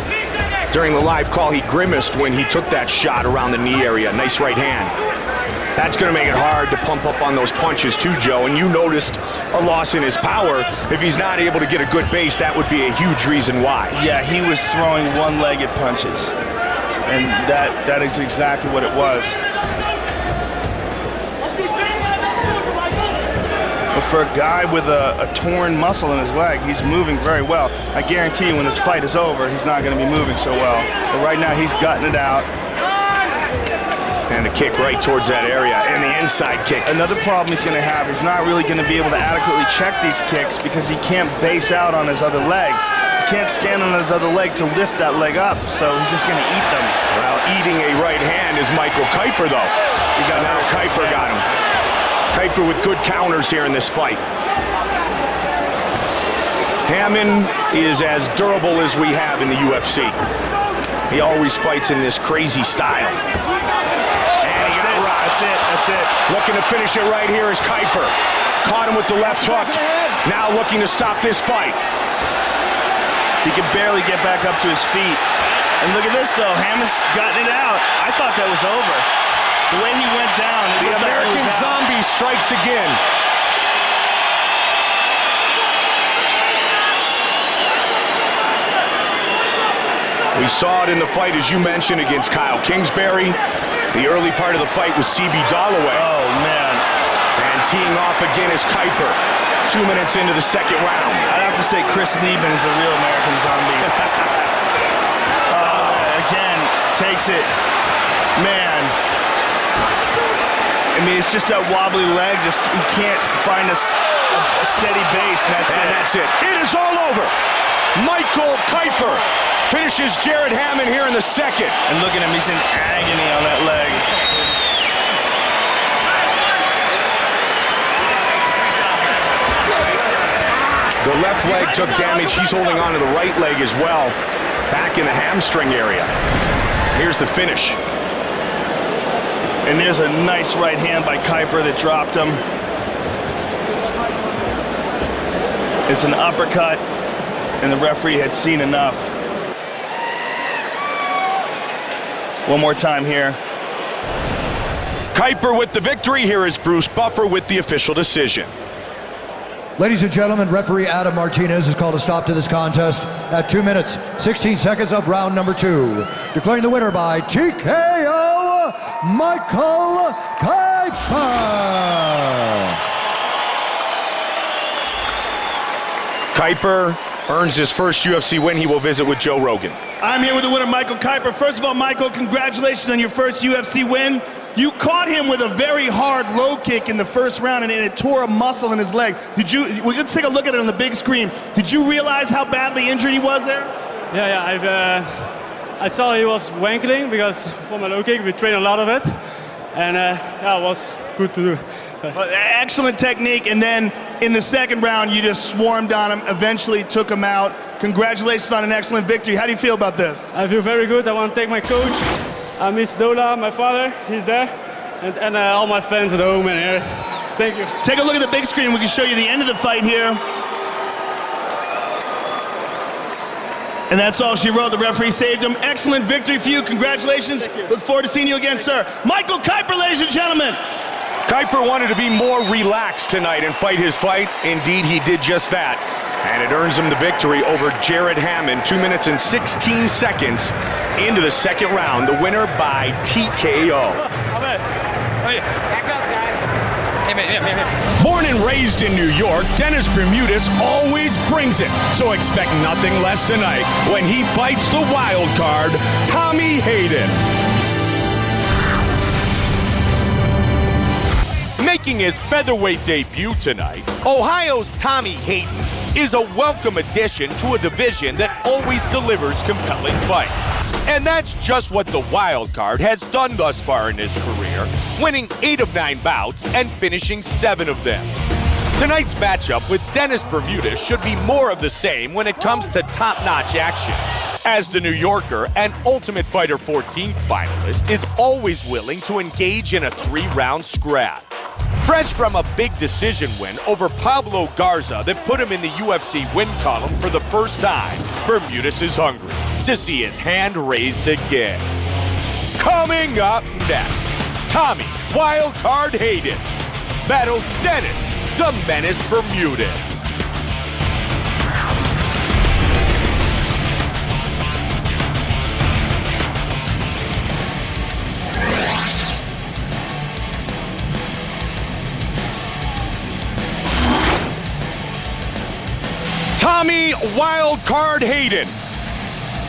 during the live call, he grimaced when he took that shot around the knee area. Nice right hand. That's going to make it hard to pump up on those punches too, Joe. And you noticed a loss in his power. If he's not able to get a good base, that would be a huge reason why. Yeah, he was throwing one-legged punches. And that is exactly what it was. But for a guy with a torn muscle in his leg, he's moving very well. I guarantee you when this fight is over, he's not going to be moving so well. But right now, he's gutting it out. And a kick right towards that area, and the inside kick. Another problem he's going to have, he's not really going to be able to adequately check these kicks because he can't base out on his other leg. He can't stand on his other leg to lift that leg up, so he's just going to eat them. Well, eating a right hand is Michael Kuiper, though. Now Kuiper got him. Kuiper with good counters here in this fight. Hammond is as durable as we have in the UFC. He always fights in this crazy style. And he got rocked. That's it. Looking to finish it right here is Kuiper. Caught him with the left hook. Now looking to stop this fight. He can barely get back up to his feet. And look at this, though. Hammond's gotten it out. I thought that was over. The way he went down, the American Zombie strikes again. We saw it in the fight, as you mentioned, against Kyle Kingsbury. The early part of the fight was CB Dollaway. Oh, man. And teeing off again is Kuiper. 2 minutes into the second round. I'd have to say Chris Neben is the real American Zombie. Again, takes it. Man. I mean, it's just that wobbly leg. Just he can't find a steady base, and that's it. It is all over. Michael Kuiper finishes Jared Hammond here in the second. And look at him. He's in agony on that leg. The left leg took damage. He's holding on to the right leg as well. Back in the hamstring area. Here's the finish. And there's a nice right hand by Kuiper that dropped him. It's an uppercut, and the referee had seen enough. One more time here. Kuiper with the victory. Here is Bruce Buffer with the official decision. Ladies and gentlemen, referee Adam Martinez has called a stop to this contest at 2 minutes, 16 seconds of round number 2. Declaring the winner by TKO, Michael Kuiper. Kuiper earns his first UFC win. He will visit with Joe Rogan. I'm here with the winner, Michael Kuiper. First of all, Michael, congratulations on your first UFC win. You caught him with a very hard low kick in the first round, and it tore a muscle in his leg. Let's take a look at it on the big screen. Did you realize how badly injured he was there? Ja, I saw he was wankling because for my low kick we train a lot of it, and yeah, it was good to do. Excellent technique, and then in the second round, you just swarmed on him, eventually took him out. Congratulations on an excellent victory. How do you feel about this? I feel very good. I want to thank my coach, Miss Dola, my father, he's there, and all my fans at home and here. Thank you. Take a look at the big screen. We can show you the end of the fight here. And that's all she wrote. The referee saved him. Excellent victory for you. Congratulations. Look forward to seeing you again, sir. Michael Kuiper, ladies and gentlemen. Kuiper wanted to be more relaxed tonight and fight his fight. Indeed, he did just that. And it earns him the victory over Jared Hammond, 2 minutes and 16 seconds into the second round. The winner by TKO. Born and raised in New York, Dennis Bermudez always brings it. So expect nothing less tonight when he fights the wild card, Tommy Hayden. Making his featherweight debut tonight, Ohio's Tommy Hayden is a welcome addition to a division that always delivers compelling fights. And that's just what the wild card has done thus far in his career, winning 8 of 9 bouts and finishing 7 of them. Tonight's matchup with Dennis Bermudez should be more of the same when it comes to top-notch action, as the New Yorker and Ultimate Fighter 14 finalist is always willing to engage in a 3-round scrap. Fresh from a big decision win over Pablo Garza that put him in the UFC win column for the first time, Bermudez is hungry to see his hand raised again. Coming up next, Tommy Wildcard Hayden battles Dennis the Menace Bermudez. Tommy Wildcard Hayden,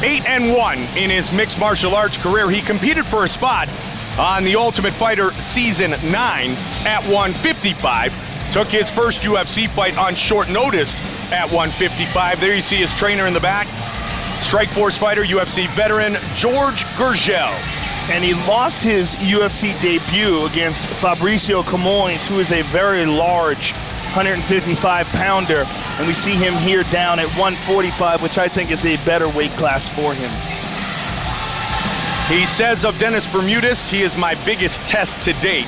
8-1 in his mixed martial arts career. He competed for a spot on the Ultimate Fighter Season 9 at 155. Took his first UFC fight on short notice at 155. There you see his trainer in the back, Strikeforce fighter, UFC veteran George Gurgel. And he lost his UFC debut against Fabricio Camões, who is a very large 155-pounder, and we see him here down at 145, which I think is a better weight class for him. He says of Dennis Bermudez, he is my biggest test to date,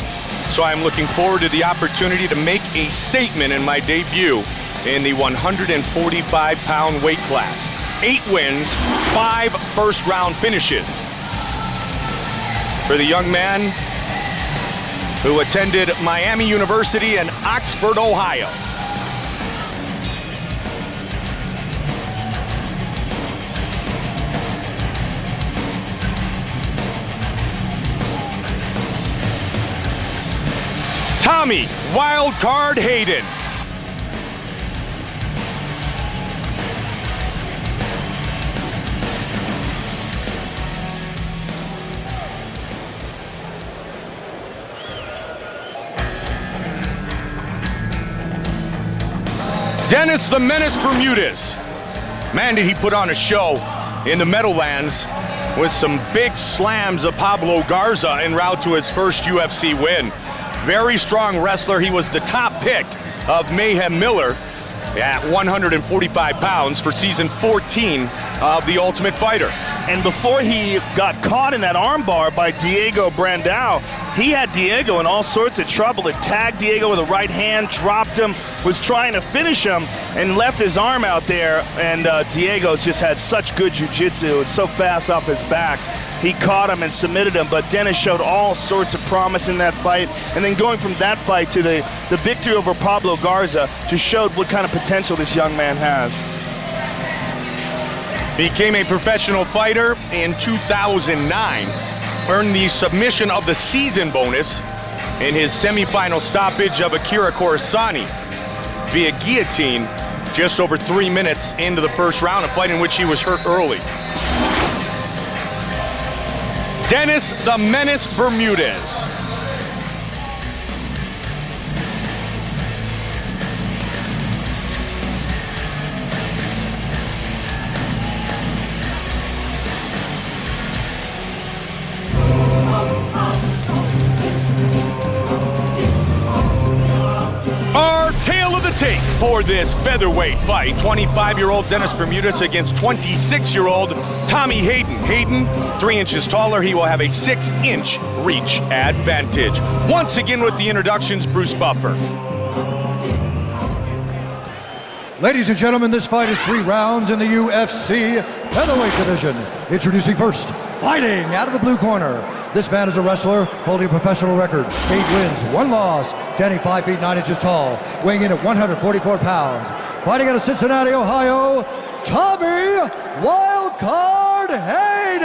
so I'm looking forward to the opportunity to make a statement in my debut in the 145-pound weight class. 8 wins, 5 first-round finishes for the young man who attended Miami University in Oxford, Ohio. Tommy Wildcard Hayden. Dennis the Menace Bermudez. Man, did he put on a show in the Meadowlands with some big slams of Pablo Garza en route to his first UFC win. Very strong wrestler. He was the top pick of Mayhem Miller at 145 pounds for season 14 of The Ultimate Fighter. And before he got caught in that armbar by Diego Brandao, he had Diego in all sorts of trouble. It tagged Diego with a right hand, dropped him, was trying to finish him, and left his arm out there. And Diego's just had such good jiu-jitsu. It's so fast off his back. He caught him and submitted him, but Dennis showed all sorts of promise in that fight. And then going from that fight to the victory over Pablo Garza just showed what kind of potential this young man has. Became a professional fighter in 2009. Earned the submission of the season bonus in his semifinal stoppage of Akira Corsani via guillotine just over 3 minutes into the first round, a fight in which he was hurt early. Dennis the Menace Bermudez. take for this featherweight fight, 25-year-old Dennis Bermudez against 26-year-old Tommy Hayden. Hayden, 3 inches taller, he will have a 6-inch reach advantage. Once again with the introductions, Bruce Buffer. Ladies and gentlemen, this fight is 3 rounds in the UFC featherweight division. Introducing first, fighting out of the blue corner. This man is a wrestler holding a professional record. 8 wins, 1 loss, standing 5 feet 9 inches tall, weighing in at 144 pounds. Fighting out of Cincinnati, Ohio, Tommy Wildcard Hayden.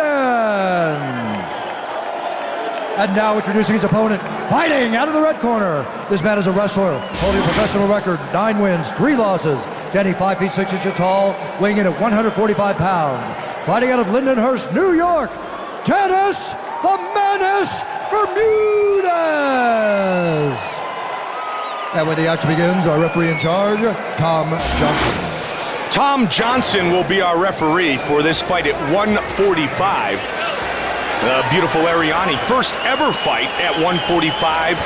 And now introducing his opponent, fighting out of the red corner. This man is a wrestler holding a professional record. 9 wins, 3 losses, standing 5 feet 6 inches tall, weighing in at 145 pounds. Fighting out of Lindenhurst, New York, Dennis the Menace Bermudez. And when the action begins, our referee in charge, Tom Johnson. Tom Johnson will be our referee for this fight at 145. Beautiful Ariani, first ever fight at 145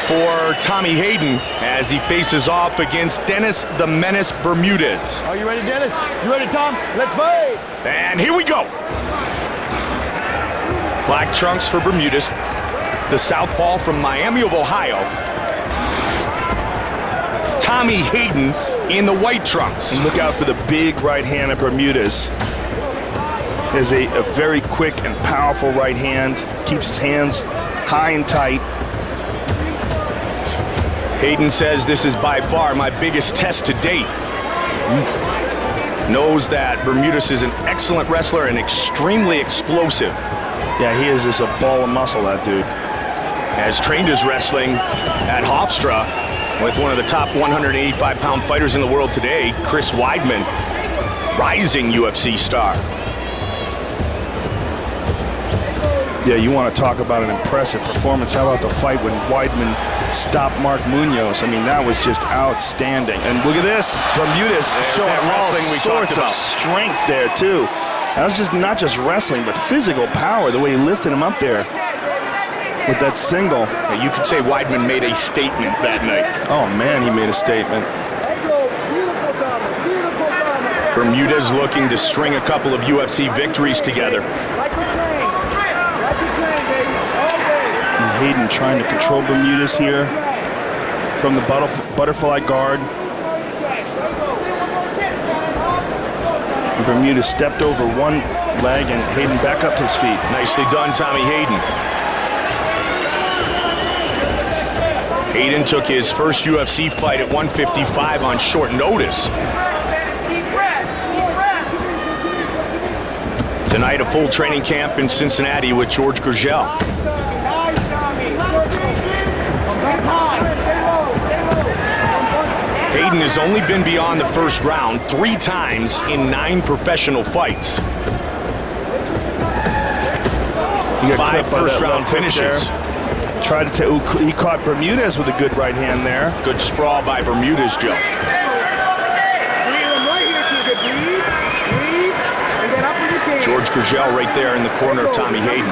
for Tommy Hayden as he faces off against Dennis the Menace Bermudez. Are you ready, Dennis? You ready, Tom? Let's fight! And here we go. Black trunks for Bermudez, the southpaw from Miami of Ohio. Tommy Hayden in the white trunks. And look out for the big right hand of Bermudez. Is a very quick and powerful right hand. Keeps his hands high and tight. Hayden says this is by far my biggest test to date. Knows that Bermudez is an excellent wrestler and extremely explosive. Yeah, he is just a ball of muscle, that dude. Has trained his wrestling at Hofstra with one of the top 185-pound fighters in the world today, Chris Weidman, rising UFC star. Yeah, you want to talk about an impressive performance. How about the fight when Weidman stopped Mark Munoz? I mean, that was just outstanding. And look at this, Bermudez showing all sorts of strength there, too. That was just not just wrestling, but physical power, the way he lifted him up there with that single. Yeah, you could say Weidman made a statement that night. Oh, man, he made a statement. Bermudez looking to string a couple of UFC victories together. And Hayden trying to control Bermudez here from the butterfly guard. Bermudez stepped over one leg and Hayden back up to his feet. Nicely done, Tommy Hayden. Hayden took his first UFC fight at 155 on short notice. Tonight, a full training camp in Cincinnati with George Gurgel. Hayden has only been beyond the first round 3 times in 9 professional fights. 5 first-round finishes. Tried to he caught Bermudez with a good right hand there. Good sprawl by Bermudez, Joe. George Gurgel right there in the corner of Tommy Hayden.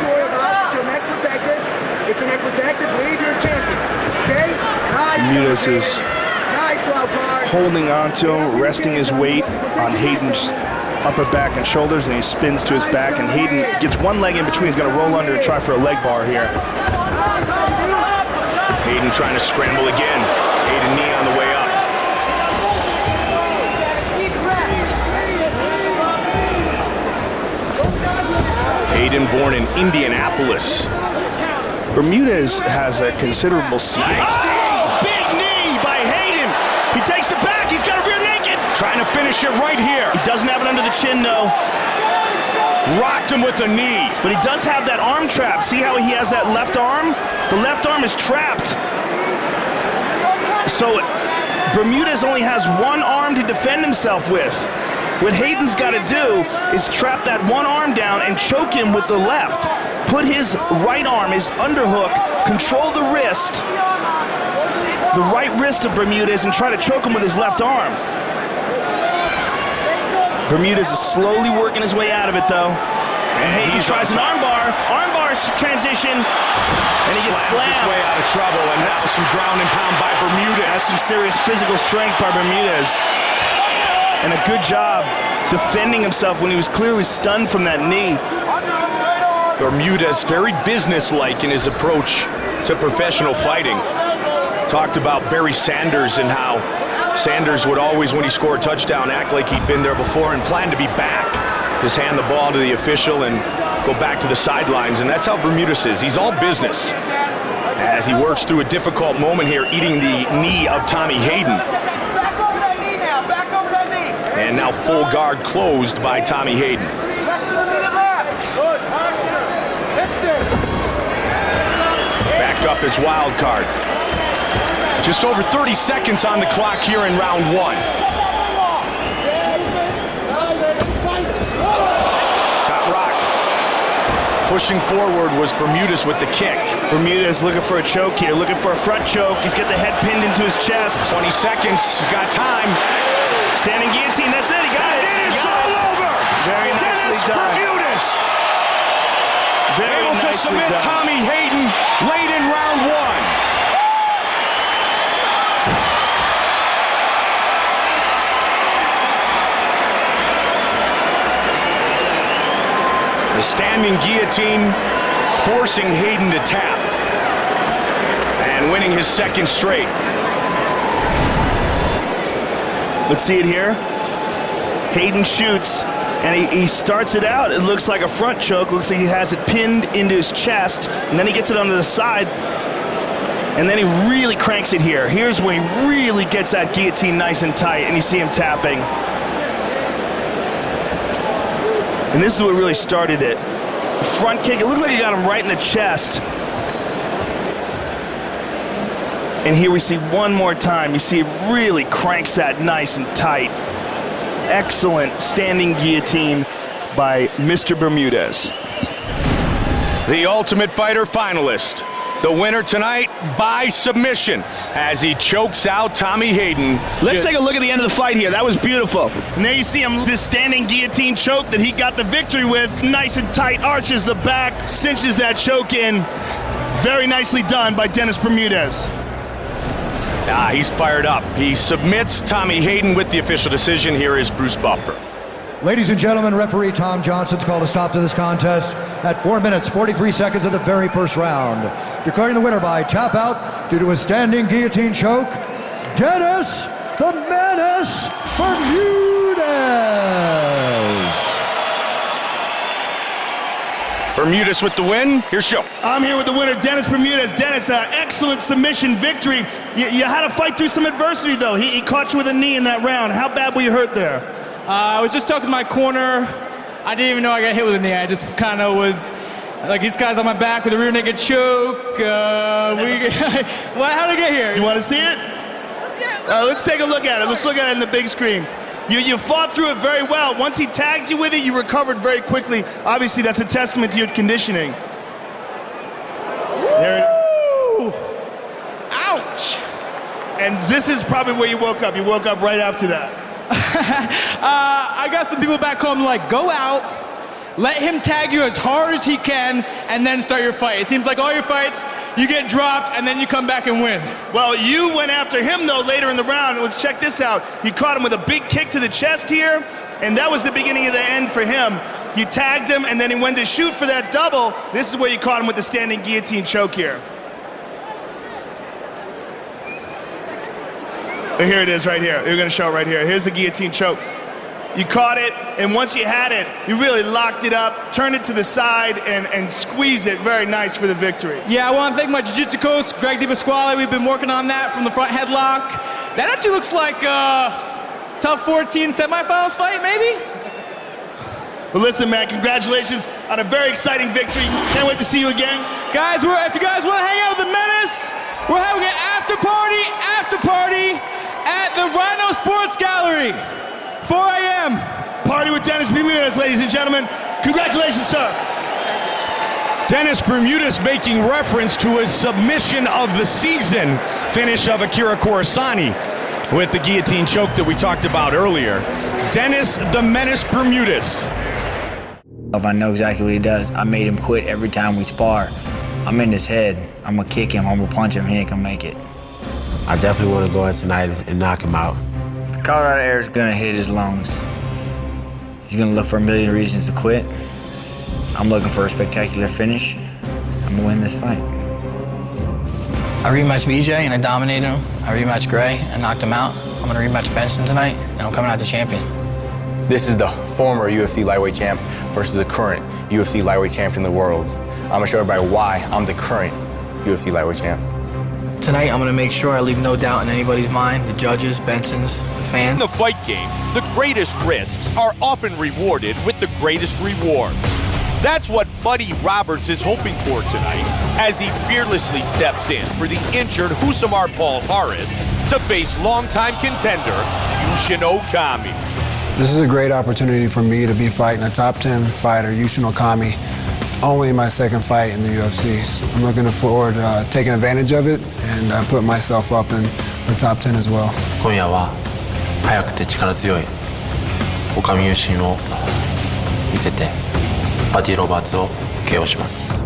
Bermudez is holding on to him, resting his weight on Hayden's upper back and shoulders, and he spins to his back, and Hayden gets one leg in between. He's going to roll under and try for a leg bar here. Hayden trying to scramble again. Hayden knee on the way up. Hayden born in Indianapolis. Bermudez has a considerable speed. Oh, big knee by Hayden. He takes it back. He's got a rear naked. Trying to finish it right here. He doesn't have it under the chin, though. Rocked him with the knee. But he does have that arm trapped. See how he has that left arm? The left arm is trapped. So Bermudez only has one arm to defend himself with. What Hayden's got to do is trap that one arm down and choke him with the left. Put his right arm, his underhook, control the wrist, the right wrist of Bermudez, and try to choke him with his left arm. Bermudez is slowly working his way out of it, though. And Hayden tries an armbar. Armbar transition. And he gets slammed. His way out of trouble, and now some ground and pound by Bermudez. That's some serious physical strength by Bermudez. And a good job defending himself when he was clearly stunned from that knee. Bermudez very businesslike in his approach to professional fighting. Talked about Barry Sanders and how Sanders would always, when he scored a touchdown, act like he'd been there before and plan to be back. Just hand the ball to the official and go back to the sidelines, and that's how Bermudez is. He's all business as he works through a difficult moment here, eating the knee of Tommy Hayden. Back over that knee now, back over that knee. And now full guard closed by Tommy Hayden. Back up his wild card. Just over 30 seconds on the clock here in round one. Got rocked. Pushing forward was Bermudez with the kick. Bermudez looking for a choke here, looking for a front choke. He's got the head pinned into his chest. 20 seconds, he's got time. Standing guillotine, that's it, he got it. It is all over. Very nicely done. Bermudez Very able to nicely submit done. Tommy Hayden late in round one. The standing guillotine forcing Hayden to tap and winning his second straight. Let's see it here. Hayden shoots, and he starts it out. It looks like a front choke. Looks like he has it pinned into his chest, and then he gets it onto the side, and then he really cranks it here. Here's where he really gets that guillotine nice and tight, and you see him tapping. And this is what really started it. The front kick, it looked like he got him right in the chest. And here we see one more time. You see it really cranks that nice and tight. Excellent standing guillotine by Mr. Bermudez. The Ultimate Fighter finalist. The winner tonight by submission as he chokes out Tommy Hayden. Let's take a look at the end of the fight here. That was beautiful. And there you see him, this standing guillotine choke that he got the victory with. Nice and tight, arches the back, cinches that choke in. Very nicely done by Dennis Bermudez. He's fired up. He submits Tommy Hayden with the official decision. Here is Bruce Buffer. Ladies and gentlemen, referee Tom Johnson's called a stop to this contest at 4 minutes, 43 seconds of the very first round. Declaring the winner by tap out due to a standing guillotine choke, Dennis the Menace Bermudez. Bermudez with the win. Here's Joe. I'm here with the winner, Dennis Bermudez. Dennis, excellent submission victory. You had to fight through some adversity, though. He caught you with a knee in that round. How bad were you hurt there? I was just talking to my corner. I didn't even know I got hit with a knee. I just kind of was like, these guys on my back with a rear naked choke. How did I get here? You want to see it? Let's take a look at it. Let's look at it in the big screen. You fought through it very well. Once he tagged you with it, you recovered very quickly. Obviously, that's a testament to your conditioning. Woo! Ouch! And this is probably where you woke up. You woke up right after that. I got some people back home like, go out, let him tag you as hard as he can, and then start your fight. It seems like all your fights, you get dropped, and then you come back and win. Well, you went after him, though, later in the round. Let's check this out. You caught him with a big kick to the chest here, and that was the beginning of the end for him. You tagged him, and then he went to shoot for that double. This is where you caught him with the standing guillotine choke here. Here it is right here. You're going to show it right here. Here's the guillotine choke. You caught it, and once you had it, you really locked it up, turned it to the side, and squeezed it. Very nice for the victory. Yeah, I want to thank my jiu-jitsu coach, Greg DiPasquale. We've been working on that from the front headlock. That actually looks like a top 14 semifinals fight, maybe? Well, listen, man, congratulations on a very exciting victory. Can't wait to see you again. Guys, if you guys want to hang out with the Menace, we're having an after party at the Rhino Sports Gallery. 4 a.m. Party with Dennis Bermudez, ladies and gentlemen. Congratulations, sir. Dennis Bermudez making reference to his submission of the season finish of Akira Kurosani with the guillotine choke that we talked about earlier. Dennis the Menace Bermudez. I know exactly what he does. I made him quit every time we spar. I'm in his head. I'm gonna kick him, I'm gonna punch him, he ain't gonna make it. I definitely want to go in tonight and knock him out. The Colorado air is gonna hit his lungs. He's gonna look for a million reasons to quit. I'm looking for a spectacular finish. I'm gonna win this fight. I rematched BJ and I dominated him. I rematched Gray and knocked him out. I'm gonna rematch Benson tonight and I'm coming out the champion. This is the former UFC lightweight champ versus the current UFC lightweight champion in the world. I'm gonna show everybody why I'm the current UFC lightweight champ. Tonight, I'm gonna make sure I leave no doubt in anybody's mind, the judges, Benson's, the fans. In the fight game, the greatest risks are often rewarded with the greatest rewards. That's what Buddy Roberts is hoping for tonight as he fearlessly steps in for the injured Husamar Paul Harris to face longtime contender Yushin Okami. This is a great opportunity for me to be fighting a top 10 fighter, Yushin Okami, only my second fight in the UFC. So I'm looking forward to taking advantage of it and put myself up in the top 10 as well. 今夜は速くて力強い岡見雄心を見せてバディ・ロバーツを KO します。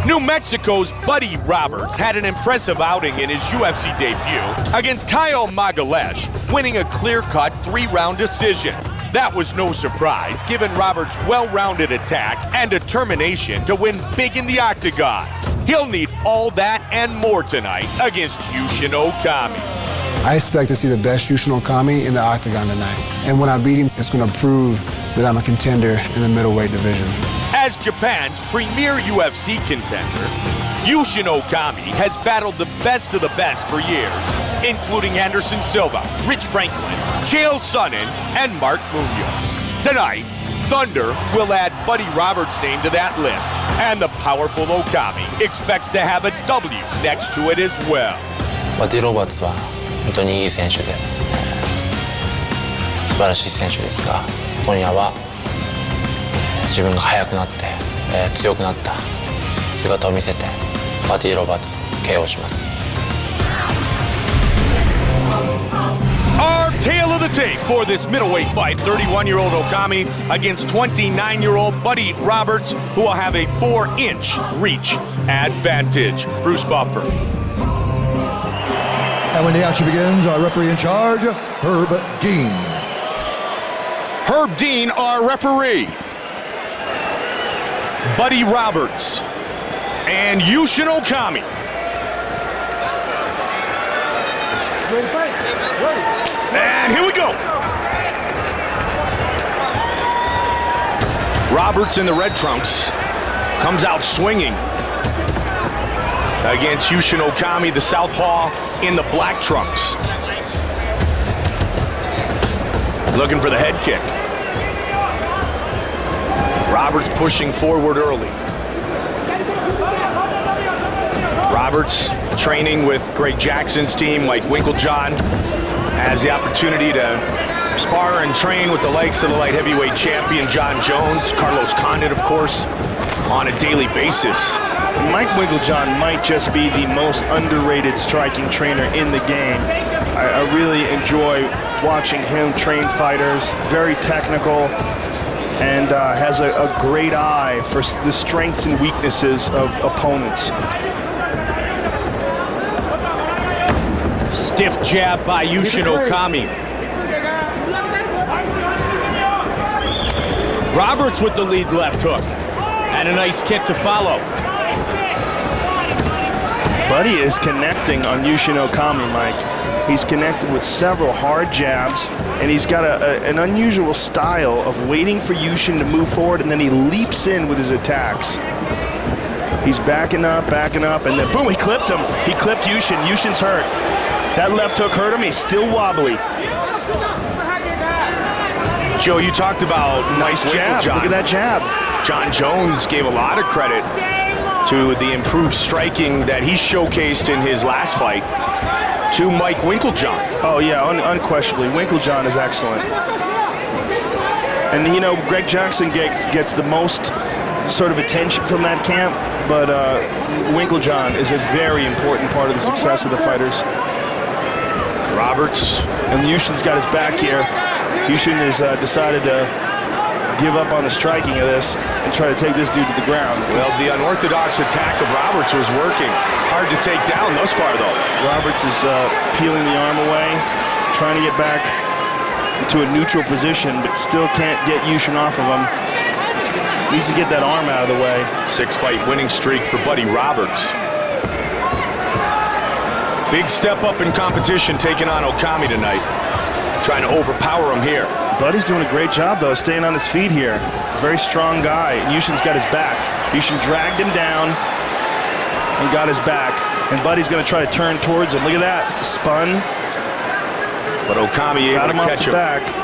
New Mexico's Buddy Roberts had an impressive outing in his UFC debut against Kyle Magalesh, winning a clear-cut 3-round decision. That was no surprise, given Roberts' well-rounded attack and determination to win big in the octagon. He'll need all that and more tonight against Yushin Okami. I expect to see the best Yushin Okami in the octagon tonight. And when I beat him, it's going to prove that I'm a contender in the middleweight division. As Japan's premier UFC contender, Yushin Okami has battled the best of the best for years, including Henderson Silva, Rich Franklin, Chael Sonnen, and Mark Munoz. Tonight, Thunder will add Buddy Roberts' name to that list, and the powerful Okami expects to have a W next to it as well. バディ・ロバーツは本当にいい選手で素晴らしい選手ですが、今夜は自分が速くなって強くなった姿を見せてバディ・ロバーツ KO します。Our tale of the tape for this middleweight fight, 31-year-old Okami against 29-year-old Buddy Roberts, who will have a 4-inch reach advantage. Bruce Buffer. And when the action begins, our referee in charge, Herb Dean. Herb Dean, our referee. Buddy Roberts and Yushin Okami. And here we go. Roberts in the red trunks comes out swinging against Yushin Okami, the southpaw, in the black trunks. Looking for the head kick. Roberts pushing forward early. Roberts training with Greg Jackson's team, Mike Winklejohn, has the opportunity to spar and train with the likes of the light heavyweight champion John Jones, Carlos Condit, of course, on a daily basis. Mike Winklejohn might just be the most underrated striking trainer in the game. I really enjoy watching him train fighters, very technical, and has a great eye for the strengths and weaknesses of opponents. Stiff jab by Yushin Okami. Roberts with the lead left hook. And a nice kick to follow. Buddy is connecting on Yushin Okami, Mike. He's connected with several hard jabs, and he's got an unusual style of waiting for Yushin to move forward, and then he leaps in with his attacks. He's backing up, and then boom, he clipped him. He clipped Yushin. Yushin's hurt. That left hook hurt him. He's still wobbly. Joe, you talked about nice jab. Look at that jab. John Jones gave a lot of credit to the improved striking that he showcased in his last fight to Mike Winklejohn. Oh, yeah, unquestionably. Winklejohn is excellent. And, you know, Greg Jackson gets the most sort of attention from that camp, but Winklejohn is a very important part of the success of the fighters. Roberts. And Yushin's got his back here. Yushin has decided to give up on the striking of this and try to take this dude to the ground. Well, the unorthodox attack of Roberts was working. Hard to take down thus far, though. Roberts is peeling the arm away, trying to get back into a neutral position, but still can't get Yushin off of him. Needs to get that arm out of the way. 6-fight winning streak for Buddy Roberts. Big step up in competition taking on Okami tonight. Trying to overpower him here. Buddy's doing a great job, though, staying on his feet here. Very strong guy. Yushin's got his back. Yushin dragged him down and got his back. And Buddy's going to try to turn towards him. Look at that. Spun. But Okami able to catch him.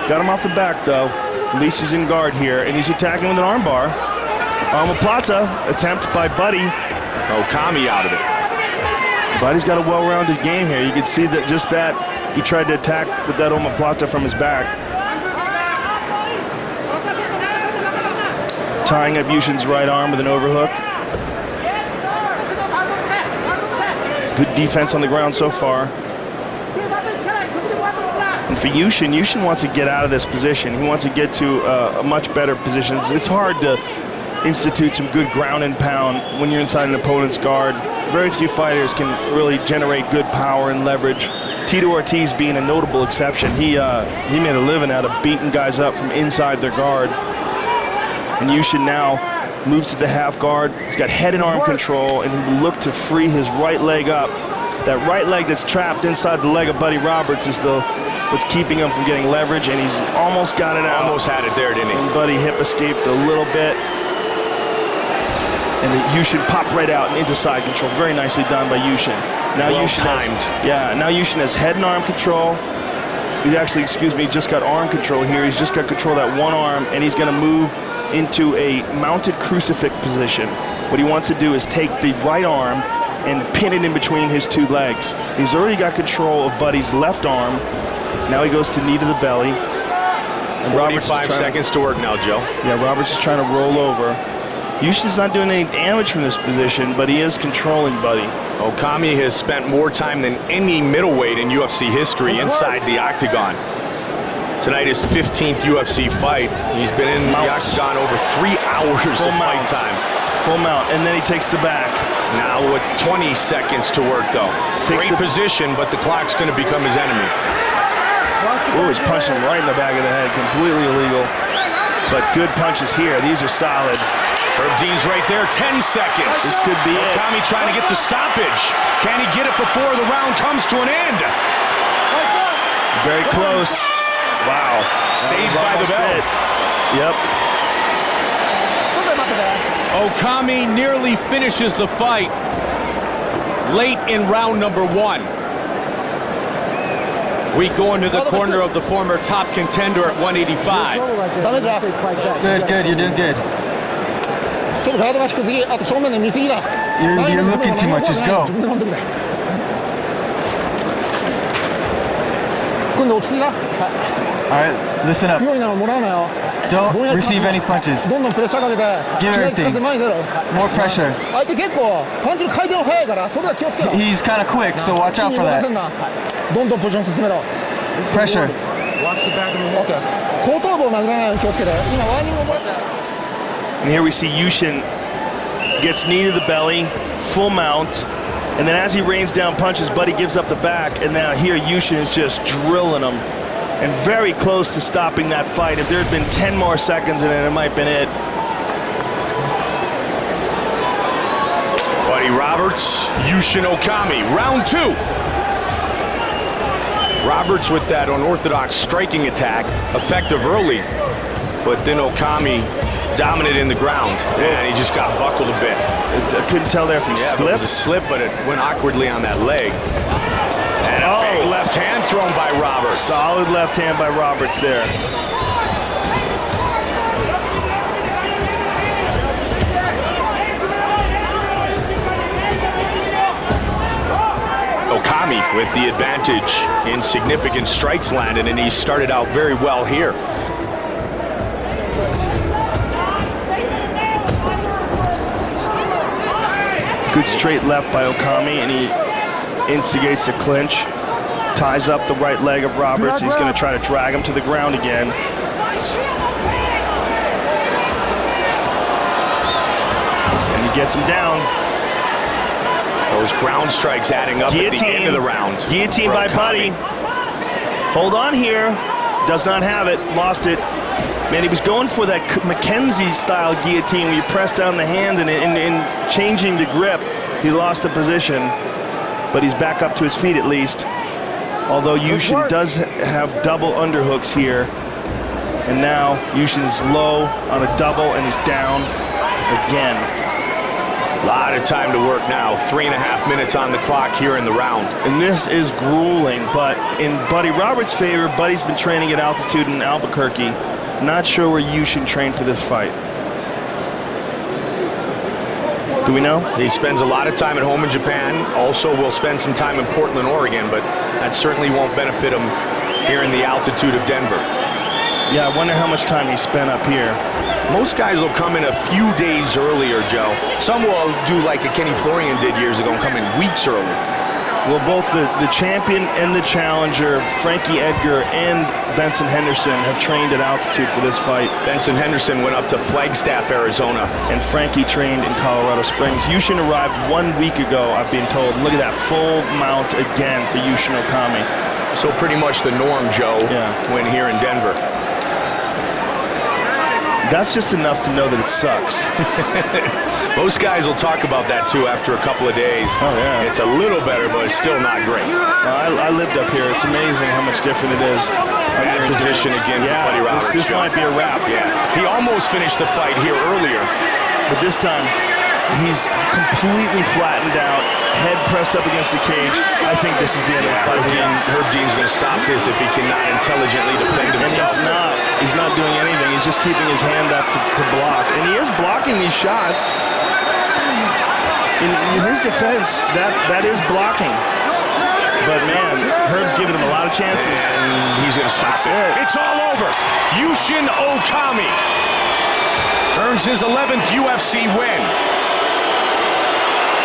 Got him off the back, though. At least he's in guard here. And he's attacking with an armbar. Omoplata attempt by Buddy. Okami out of it. Buddy's got a well-rounded game here. You can see that just that. He tried to attack with that omoplata from his back. Tying up Yushin's right arm with an overhook. Good defense on the ground so far. And for Yushin, Yushin wants to get out of this position. He wants to get to a much better position. It's hard to institute some good ground and pound when you're inside an opponent's guard. Very few fighters can really generate good power and leverage. Tito Ortiz being a notable exception. He made a living out of beating guys up from inside their guard. And Yushin now moves to the half guard. He's got head and arm control, and he will look to free his right leg up. That right leg that's trapped inside the leg of Buddy Roberts is what's keeping him from getting leverage, and he's almost got it out. Almost had it there, didn't he? And Buddy hip escaped a little bit. And Yushin popped right out and into side control. Very nicely done by Yushin. Now well Yushin timed. Now Yushin has head and arm control. He actually, just got arm control here. He's just got control of that one arm, and he's going to move into a mounted crucifix position. What he wants to do is take the right arm and pin it in between his two legs. He's already got control of Buddy's left arm. Now he goes to knee to the belly. And 45 seconds to work now, Joe. Yeah, Roberts is trying to roll over. Yushin's not doing any damage from this position, but he is controlling Buddy. Okami has spent more time than any middleweight in UFC history inside the octagon. Tonight is 15th UFC fight. He's been in the octagon over 3 hours of fight time. Full mount, and then he takes the back. Now with 20 seconds to work, though. Great position, but the clock's going to become his enemy. Oh, he's punching right in the back of the head. Completely illegal. But good punches here. These are solid. Herb Dean's right there, 10 seconds. This could be it. Okami trying to get the stoppage. Can he get it before the round comes to an end? Very close. Wow. Saved by the bell. Yep. Okami nearly finishes the fight late in round number 1. We go into the corner of the former top contender at 185. Good, you're doing good. You're looking too much, just go. All right, listen up. Don't receive any punches. Give everything. More pressure. He's kind of quick, so watch out for that. Pressure. And here we see Yushin gets knee to the belly, full mount, and then as he rains down punches, Buddy gives up the back, and now here Yushin is just drilling him. And very close to stopping that fight. If there had been 10 more seconds in it, it might have been it. Buddy Roberts, Yushin Okami, round 2. Roberts with that unorthodox striking attack, effective early, but then Okami dominant in the ground, and he just got buckled a bit. I couldn't tell there if he slipped. It was a slip, but it went awkwardly on that leg. And a big left hand thrown by Roberts. Solid left hand by Roberts there. Okami with the advantage in significant strikes landed, and he started out very well here. Good straight left by Okami, and he instigates a clinch. Ties up the right leg of Roberts. He's going to try to drag him to the ground again. He gets him down. Those ground strikes adding up at the end of the round. Guillotine by Buddy. Hold on here. Does not have it. Lost it. Man, he was going for that Mackenzie-style guillotine where you press down the hand and in changing the grip, he lost the position. But he's back up to his feet at least. Although Yushin does have double underhooks here. And now Yushin is low on a double and he's down again. A lot of time to work now. 3.5 minutes on the clock here in the round. And this is grueling, but in Buddy Roberts' favor, Buddy's been training at altitude in Albuquerque. Not sure where Yushin trained for this fight. Do we know? He spends a lot of time at home in Japan. Also will spend some time in Portland, Oregon, but that certainly won't benefit him here in the altitude of Denver. Yeah, I wonder how much time he spent up here. Most guys will come in a few days earlier, Joe. Some will do like a Kenny Florian did years ago and come in weeks early. Well, both the champion and the challenger, Frankie Edgar and Benson Henderson, have trained at altitude for this fight. Benson Henderson went up to Flagstaff, Arizona. And Frankie trained in Colorado Springs. Yushin arrived 1 week ago, I've been told. Look at that full mount again for Yushin Okami. So pretty much the norm, Joe, when here in Denver. That's just enough to know that it sucks. Most guys will talk about that too after a couple of days. Oh yeah. It's a little better, but it's still not great. I lived up here. It's amazing how much different it is. Bad position again for Buddy Roberts. This might be a wrap. Yeah. He almost finished the fight here earlier. But this time, he's completely flattened out, head pressed up against the cage. I think this is the end of the fight. Herb Dean's going to stop this if he cannot intelligently defend himself. And he's not doing anything. He's just keeping his hand up to block. And he is blocking these shots. In his defense, that is blocking. But man, Herb's giving him a lot of chances. And he's going to stop it. It's all over. Yushin Okami earns his 11th UFC win.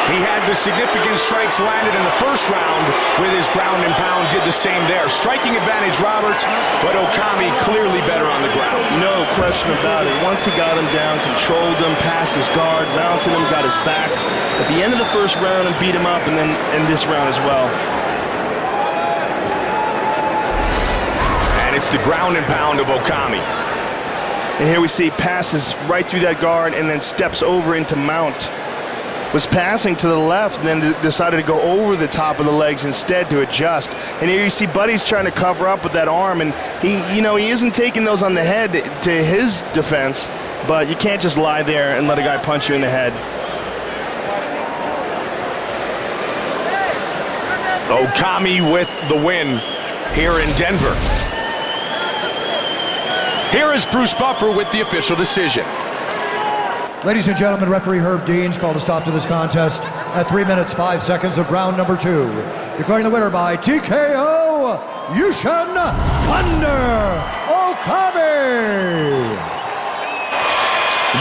He had the significant strikes landed in the first round with his ground and pound, did the same there. Striking advantage Roberts, but Okami clearly better on the ground. No question about it. Once he got him down, controlled him, passed his guard, mounted him, got his back at the end of the first round and beat him up, and then in this round as well. And it's the ground and pound of Okami. And here we see passes right through that guard and then steps over into mount. Was passing to the left and then decided to go over the top of the legs instead to adjust. And here you see Buddy's trying to cover up with that arm, and he isn't taking those on the head to his defense, but you can't just lie there and let a guy punch you in the head. Okami with the win here in Denver. Here is Bruce Buffer with the official decision. Ladies and gentlemen, referee Herb Dean's called a stop to this contest at 3 minutes, 5 seconds of round number 2. Declaring the winner by TKO, Yushin Thunder Okami.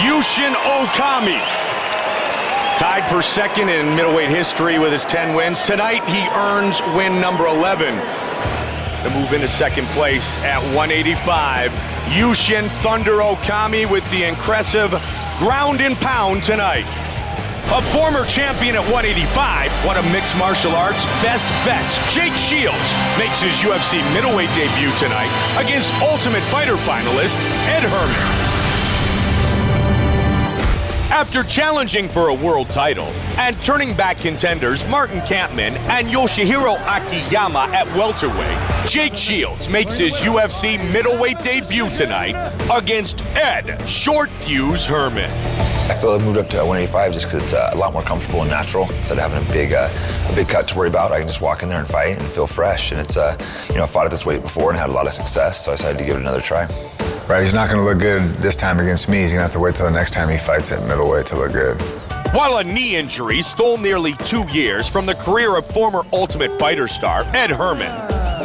Yushin Okami, tied for second in middleweight history with his 10 wins. Tonight, he earns win number 11 to move into second place at 185. Yushin Thunder Okami with the impressive ground and pound tonight. A former champion at 185, one of mixed martial arts' best bets, Jake Shields makes his UFC middleweight debut tonight against Ultimate Fighter finalist Ed Herman. After challenging for a world title and turning back contenders Martin Kampmann and Yoshihiro Akiyama at welterweight, Jake Shields makes his UFC middleweight debut tonight against Ed Short Fuse Herman. I feel I've moved up to 185 just because it's a lot more comfortable and natural. Instead of having a big cut to worry about, I can just walk in there and fight and feel fresh. And it's I fought at this weight before and had a lot of success, so I decided to give it another try. Right, he's not going to look good this time against me. He's going to have to wait till the next time he fights at middleweight to look good. While a knee injury stole nearly 2 years from the career of former Ultimate Fighter star Ed Herman,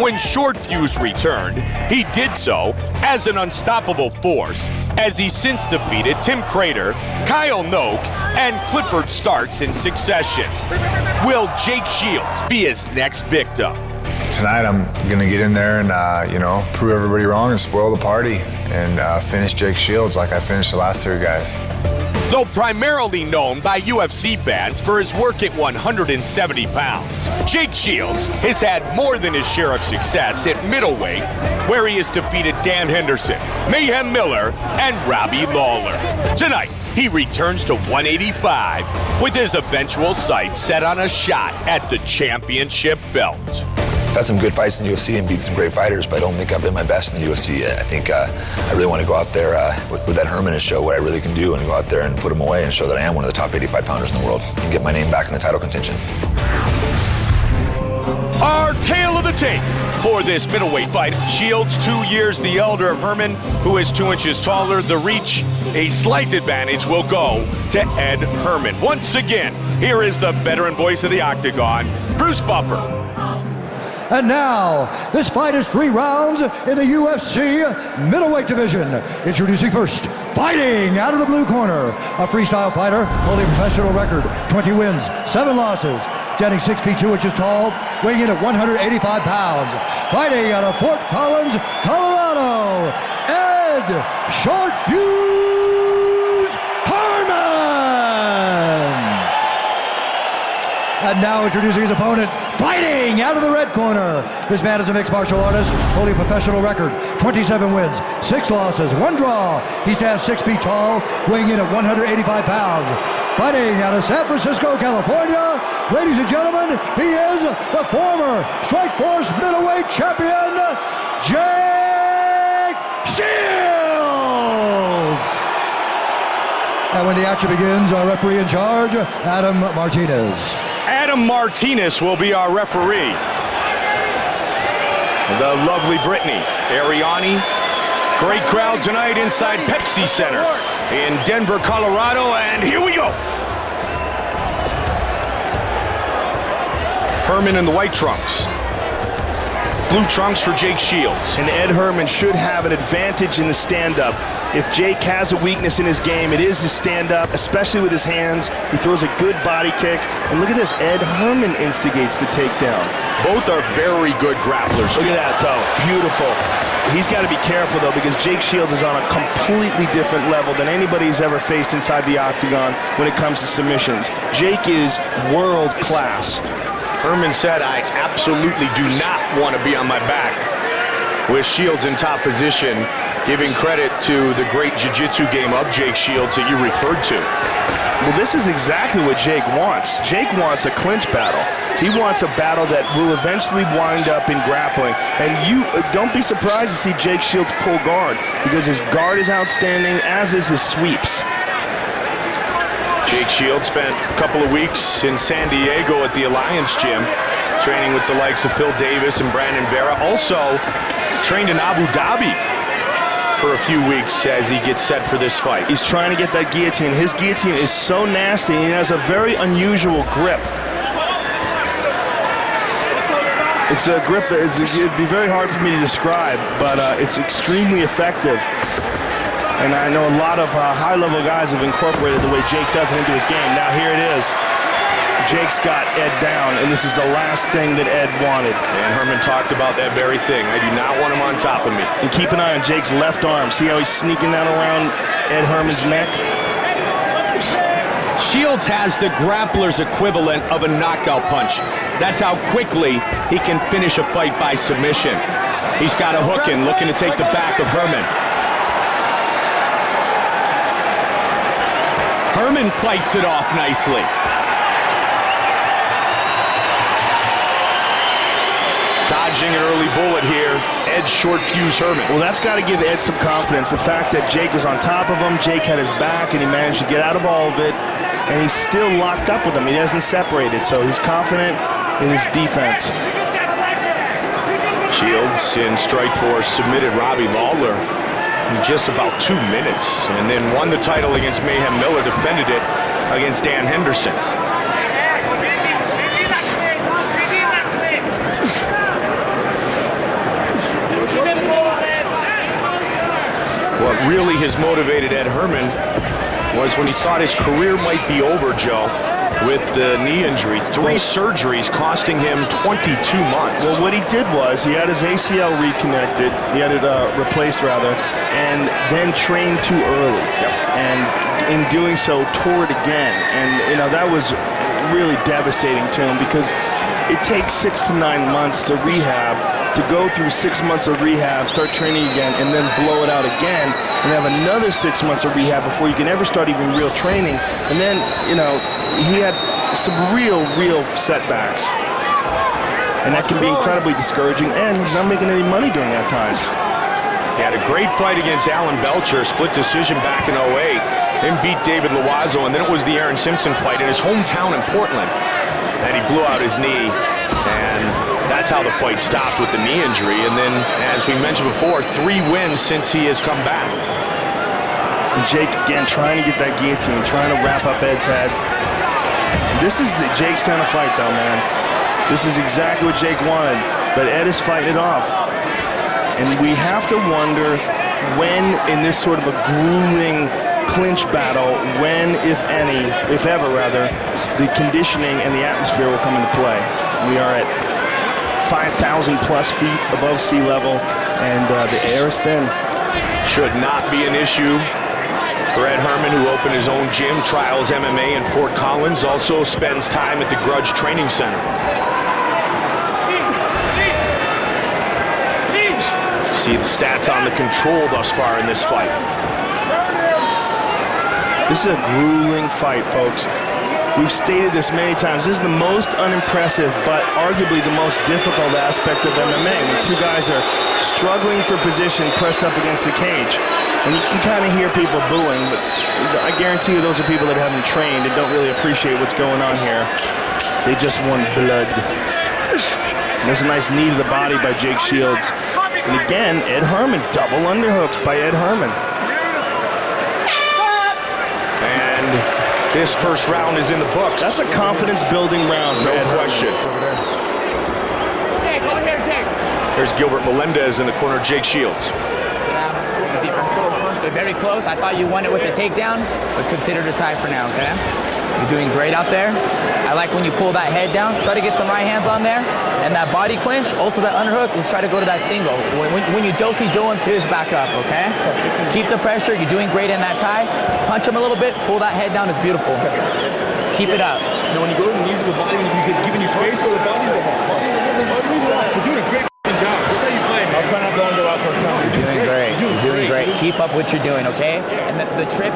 when Short Fuse returned, he did so as an unstoppable force, as he since defeated Tim Crater, Kyle Noak, and Clifford Starks in succession. Will Jake Shields be his next victim? Tonight I'm going to get in there and, prove everybody wrong and spoil the party and finish Jake Shields like I finished the last 3 guys. The Though primarily known by UFC fans for his work at 170 pounds, Jake Shields has had more than his share of success at middleweight, where he has defeated Dan Henderson, Mayhem Miller, and Robbie Lawler. Tonight, he returns to 185 with his eventual sights set on a shot at the championship belt. I've had some good fights in the UFC and beat some great fighters, but I don't think I've been my best in the UFC yet. I think I really want to go out there with Ed Herman and show what I really can do and go out there and put him away and show that I am one of the top 85 pounders in the world and get my name back in the title contention. Our tale of the tape for this middleweight fight. Shields, 2 years the elder of Herman, who is 2 inches taller. The reach, a slight advantage, will go to Ed Herman. Once again, here is the veteran voice of the Octagon, Bruce Buffer. And now, this fight is 3 rounds in the UFC middleweight division. Introducing first, fighting out of the blue corner, a freestyle fighter holding a professional record, 20 wins, 7 losses, standing 6 feet 2 inches tall, weighing in at 185 pounds. Fighting out of Fort Collins, Colorado, Ed Short Fuse Herman. And now introducing his opponent, fighting out of the red corner. This man is a mixed martial artist, holding a professional record, 27 wins, 6 losses, 1 draw. He stands 6 feet tall, weighing in at 185 pounds. Fighting out of San Francisco, California, ladies and gentlemen, he is the former Strikeforce middleweight champion, Jake Shields. And when the action begins, our referee in charge, Adam Martinez. Adam Martinez will be our referee. The lovely Brittany Ariani. Great crowd tonight inside Pepsi Center in Denver, Colorado, and here we go. Herman in the white trunks. Blue trunks for Jake Shields. And Ed Herman should have an advantage in the stand-up. If Jake has a weakness in his game, it is his stand-up, especially with his hands. He throws a good body kick. And look at this, Ed Herman instigates the takedown. Both are very good grapplers. Look at that, though. Beautiful. He's got to be careful, though, because Jake Shields is on a completely different level than anybody he's ever faced inside the octagon when it comes to submissions. Jake is world class. Herman said, I absolutely do not want to be on my back. With Shields in top position, giving credit to the great jiu-jitsu game of Jake Shields that you referred to. Well, this is exactly what Jake wants. Jake wants a clinch battle. He wants a battle that will eventually wind up in grappling. And you don't be surprised to see Jake Shields pull guard, because his guard is outstanding, as is his sweeps. Jake Shields spent a couple of weeks in San Diego at the Alliance Gym, training with the likes of Phil Davis and Brandon Vera. Also trained in Abu Dhabi for a few weeks as he gets set for this fight. He's trying to get that guillotine. His guillotine is so nasty. He has a very unusual grip. It's a grip that it'd be very hard for me to describe, but it's extremely effective. And I know a lot of high-level guys have incorporated the way Jake does it into his game. Now here it is. Jake's got Ed down, and this is the last thing that Ed wanted. And Herman talked about that very thing. I do not want him on top of me. And keep an eye on Jake's left arm. See how he's sneaking that around Ed Herman's neck? Shields has the grappler's equivalent of a knockout punch. That's how quickly he can finish a fight by submission. He's got a hook in, looking to take the back of Herman. Herman fights it off nicely. Dodging an early bullet here, Ed Short Fuse Herman. Well, that's got to give Ed some confidence. The fact that Jake was on top of him, Jake had his back, and he managed to get out of all of it, and he's still locked up with him. He hasn't separated, so he's confident in his defense. Shields in Strikeforce submitted Robbie Lawler in just about 2 minutes, and then won the title against Mayhem Miller, defended it against Dan Henderson. What really has motivated Ed Herman was when he thought his career might be over, Joe, with the knee injury. 3 surgeries costing him 22 months. Well, what he did was he had his ACL reconnected, he had it replaced rather, and then trained too early. Yep. And in doing so, tore it again. And, you know, that was really devastating to him because it takes 6 to 9 months to rehab, to go through 6 months of rehab, start training again, and then blow it out again, and have another 6 months of rehab before you can ever start even real training. And then, you know, he had some real setbacks. And that can be incredibly discouraging, and he's not making any money during that time. He had a great fight against Alan Belcher, split decision back in 08. Then beat David Loiseau, and then it was the Aaron Simpson fight in his hometown in Portland. And he blew out his knee, and that's how the fight stopped with the knee injury. And then, as we mentioned before, 3 wins since he has come back. And Jake, again, trying to get that guillotine, trying to wrap up Ed's head. This is Jake's kind of fight, though, man. This is exactly what Jake wanted, but Ed is fighting it off. And we have to wonder when, in this sort of a grueling clinch battle, when, if any, if ever rather, the conditioning and the atmosphere will come into play. We are at 5,000 plus feet above sea level, and the air is thin. Should not be an issue for Ed Herman, who opened his own gym, Trials MMA in Fort Collins, also spends time at the Grudge Training Center. See the stats on the control thus far in this fight. This is a grueling fight, folks. We've stated this many times. This is the most unimpressive, but arguably the most difficult aspect of MMA, when 2 guys are struggling for position pressed up against the cage. And you can kind of hear people booing, but I guarantee you those are people that haven't trained and don't really appreciate what's going on here. They just want blood. And there's a nice knee to the body by Jake Shields. And again, Ed Herman, double underhooks by Ed Herman. And this first round is in the books. That's a confidence-building round for Ed question. Jake, over here, Jake. Here's Gilbert Melendez in the corner, Jake Shields. They're very close. I thought you won it with the takedown, but consider it a tie for now, okay? You're doing great out there. I like when you pull that head down. Try to get some right hands on there. And that body clinch, also that underhook, let's try to go to that single. When you do him to his back up, okay? Keep the pressure. You're doing great in that tie. Punch him a little bit. Pull that head down. It's beautiful. Keep it up. Now, when you go to the knees of the body, when he's giving you space for the body, you're doing a great job. That's how you play, man. You're doing great. You're doing great. Keep up what you're doing, okay? And the trip.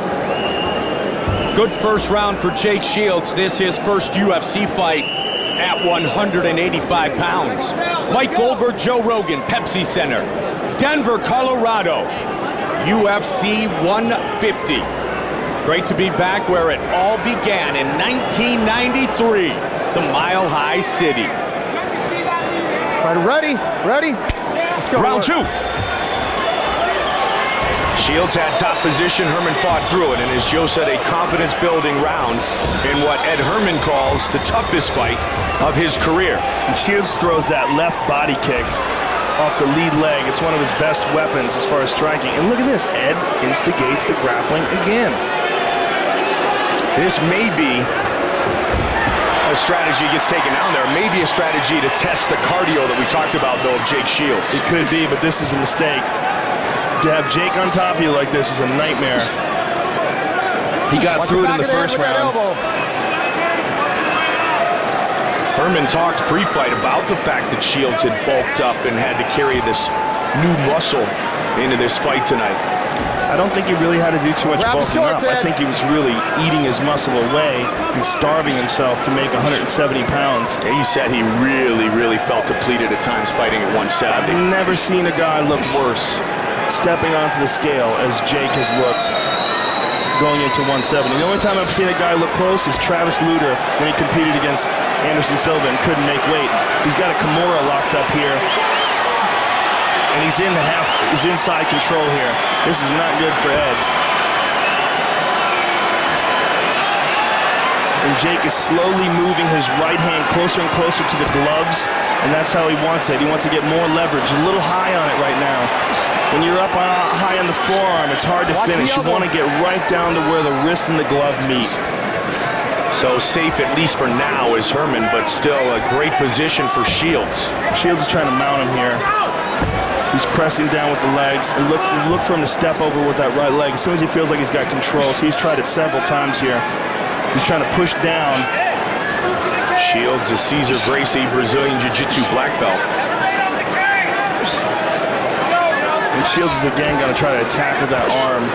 Good first round for Jake Shields. This is his first UFC fight at 185 pounds. Mike Goldberg, Joe Rogan, Pepsi Center, Denver, Colorado, UFC 150. Great to be back where it all began in 1993, the Mile High City. Ready? Let's go. Round 2. Shields had top position. Herman fought through it, and as Joe said, a confidence-building round in what Ed Herman calls the toughest fight of his career. And Shields throws that left body kick off the lead leg. It's one of his best weapons as far as striking. And look at this. Ed instigates the grappling again. This may be a strategy gets taken down there. Maybe a strategy to test the cardio that we talked about, though, of Jake Shields. It could be, but this is a mistake. To have Jake on top of you like this is a nightmare. He got through it in the first round. Herman talked pre-fight about the fact that Shields had bulked up and had to carry this new muscle into this fight tonight. I don't think he really had to do too much bulking up. I think he was really eating his muscle away and starving himself to make 170 pounds. He said he really felt depleted at times fighting at 170. I've never seen a guy look worse stepping onto the scale as Jake has looked going into 170. The only time I've seen a guy look close is Travis Lutter when he competed against Anderson Silva and couldn't make weight. He's got a Kimura locked up here. And he's inside control here. This is not good for Ed. And Jake is slowly moving his right hand closer and closer to the gloves, and that's how he wants it. He wants to get more leverage, a little high on it right now. When you're up high on the forearm, it's hard to finish. You want to get right down to where the wrist and the glove meet. So safe, at least for now, is Herman, but still a great position for Shields. Shields is trying to mount him here. He's pressing down with the legs. And look for him to step over with that right leg. As soon as he feels like he's got control, so he's tried it several times here. He's trying to push down. Shields, a Cesar Gracie Brazilian Jiu-Jitsu black belt. And Shields is again going to try to attack with that arm.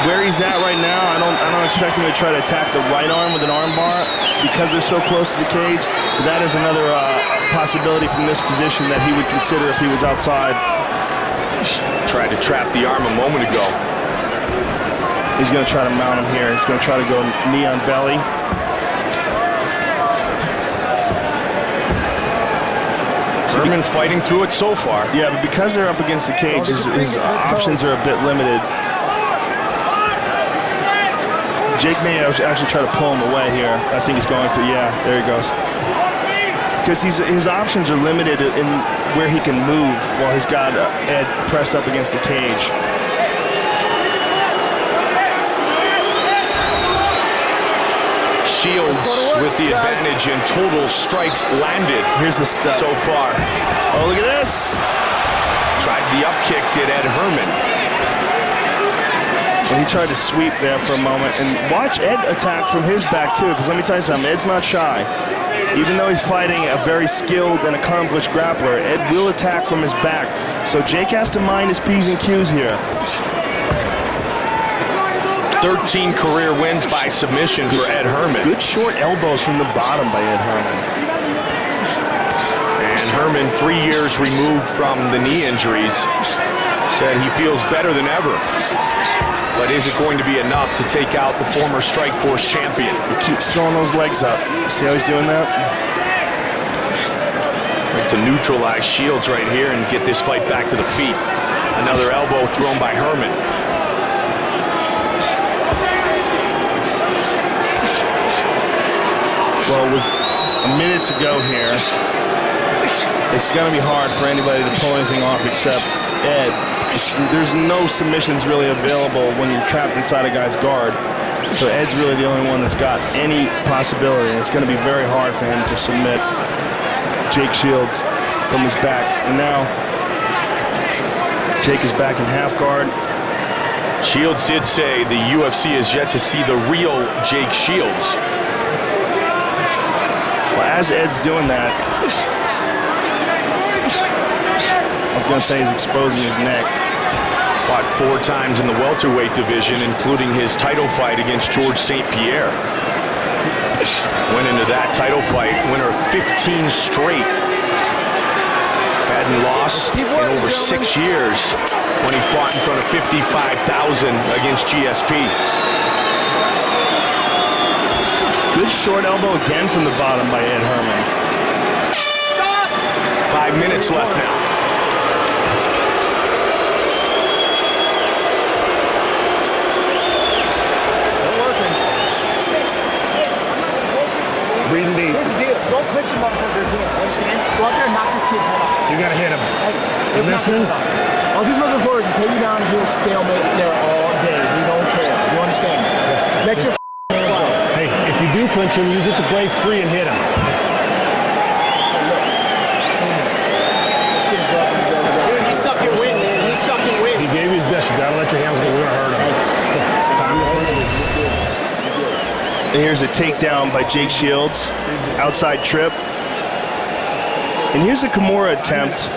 Where he's at right now, I don't expect him to try to attack the right arm with an arm bar because they're so close to the cage. But that is another possibility from this position that he would consider if he was outside. Tried to trap the arm a moment ago. He's going to try to mount him here. He's going to try to go knee on belly. Herman fighting through it so far. Yeah, but because they're up against the cage, his options are a bit limited. Jake may actually try to pull him away here. I think he's going to. Yeah, there he goes. Because his options are limited in where he can move while he's got Ed pressed up against the cage. Shields with the advantage in total strikes landed. Here's the step so far. Oh, look at this. Tried the up kick, did Ed Herman. And he tried to sweep there for a moment. And watch Ed attack from his back, too, because let me tell you something, Ed's not shy. Even though he's fighting a very skilled and accomplished grappler, Ed will attack from his back. So Jake has to mind his P's and Q's here. 13 career wins by submission for Ed Herman. Good short elbows from the bottom by Ed Herman. And Herman, 3 years removed from the knee injuries, said he feels better than ever. But is it going to be enough to take out the former Strikeforce champion? He keeps throwing those legs up. See how he's doing that? Like to neutralize Shields right here and get this fight back to the feet. Another elbow thrown by Herman. Well, with a minute to go here, it's going to be hard for anybody to pull anything off except Ed. There's no submissions really available when you're trapped inside a guy's guard. So Ed's really the only one that's got any possibility. And it's going to be very hard for him to submit Jake Shields from his back. And now Jake is back in half guard. Shields did say the UFC is yet to see the real Jake Shields. Well, as Ed's doing that, I was going to say he's exposing his neck. Fought 4 times in the welterweight division, including his title fight against George St. Pierre. Went into that title fight, winner of 15 straight. Hadn't lost in over 6 years when he fought in front of 55,000 against GSP. Good short elbow again from the bottom by Ed Herman. 5 minutes left now. Breathing deep. Here's the deal. Don't clinch him up under here. Understand? Go out there and knock this kid's head off. You gotta hit him. Hey, let's knock his head off. All he's looking for is to take you down and he'll stalemate there all day. He don't care. You understand? Let your hands go. Hey, if you do clinch him, use it to break free and hit him. Dude, he's sucking wind, man. He's sucking wind. He gave you his best. You gotta let your hands go. We're gonna hurt him. Time to turn it. Here's a takedown by Jake Shields. Outside trip. And here's a Kimura attempt.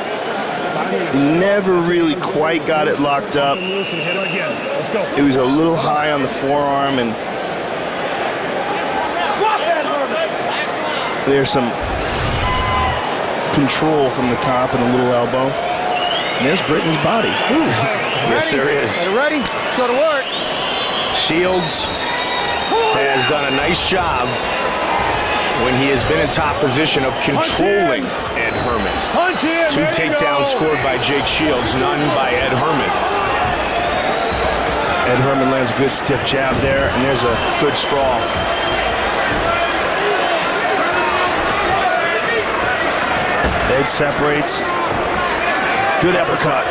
Never really quite got it locked up. It was a little high on the forearm, and there's some control from the top and a little elbow. And there's Britton's body. Ooh. Yes, there is. Ready? Let's go to work. Shields has done a nice job when he has been in top position of controlling Ed Herman. 2 takedowns scored by Jake Shields, none by Ed Herman. Ed Herman lands a good stiff jab there, and there's a good sprawl. Ed separates. Good uppercut.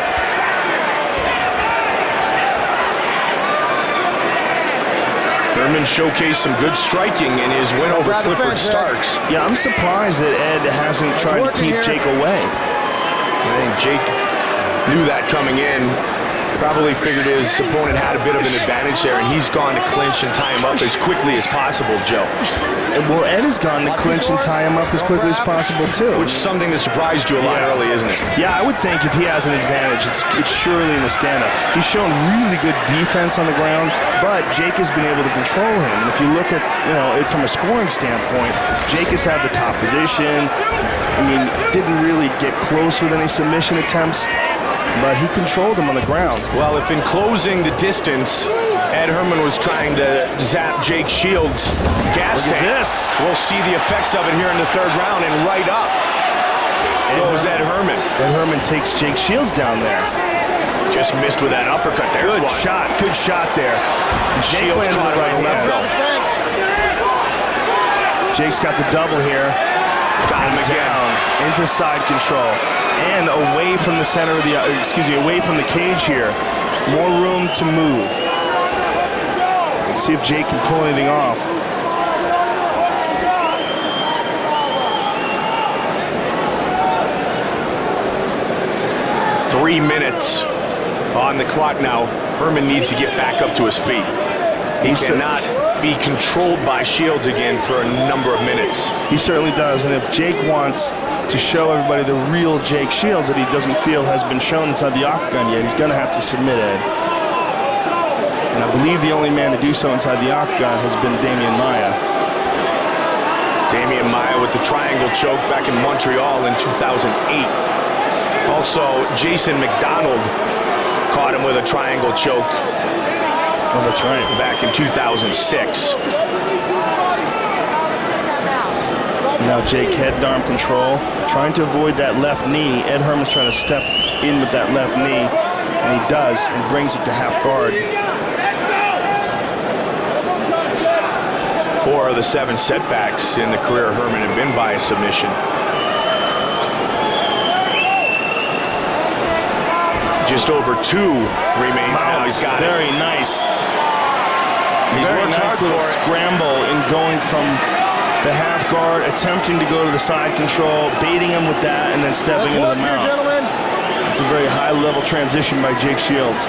Herman showcased some good striking in his win over Clifford Starks. Yeah, I'm surprised that Ed hasn't tried to keep Jake away. I think Jake knew that coming in. Probably figured his opponent had a bit of an advantage there, and he's gone to clinch and tie him up as quickly as possible, Joe. Well, Ed has gone to clinch and tie him up as quickly as possible, too. Which is something that surprised you a lot early, isn't it? Yeah, I would think if he has an advantage, it's surely in the stand-up. He's shown really good defense on the ground, but Jake has been able to control him. And if you look at, it from a scoring standpoint, Jake has had the top position. I mean, didn't really get close with any submission attempts, but he controlled him on the ground. Well, if in closing the distance, Ed Herman was trying to zap Jake Shields' gas tank, we'll see the effects of it here in the third round, and right up goes Ed Herman. Ed Herman takes Jake Shields down there. Just missed with that uppercut there. Good shot there. Shields caught it on the left though. Jake's got the double here. Got him again. Down into side control and away from the center of the, away from the cage here. More room to move. Let's see if Jake can pull anything off. Three minutes on the clock now. Herman needs to get back up to his feet. He cannot be controlled by Shields again for a number of minutes. He certainly does, and if Jake wants to show everybody the real Jake Shields that he doesn't feel has been shown inside the octagon yet, he's going to have to submit Ed. And I believe the only man to do so inside the octagon has been Damian Maia. Damian Maia with the triangle choke back in Montreal in 2008. Also, Jason McDonald caught him with a triangle choke. Oh, that's right. Back in 2006. Now Jake head and arm control, trying to avoid that left knee. Ed Herman's trying to step in with that left knee, and he does, and brings it to half guard. 4 of the 7 setbacks in the career of Herman have been by a submission. Just over 2 remains now. He's got very it. Nice. He's Very worked nice hard little for it. scramble in going from the half guard, attempting to go to the side control, baiting him with that, and then stepping into the mount. It's a very high-level transition by Jake Shields.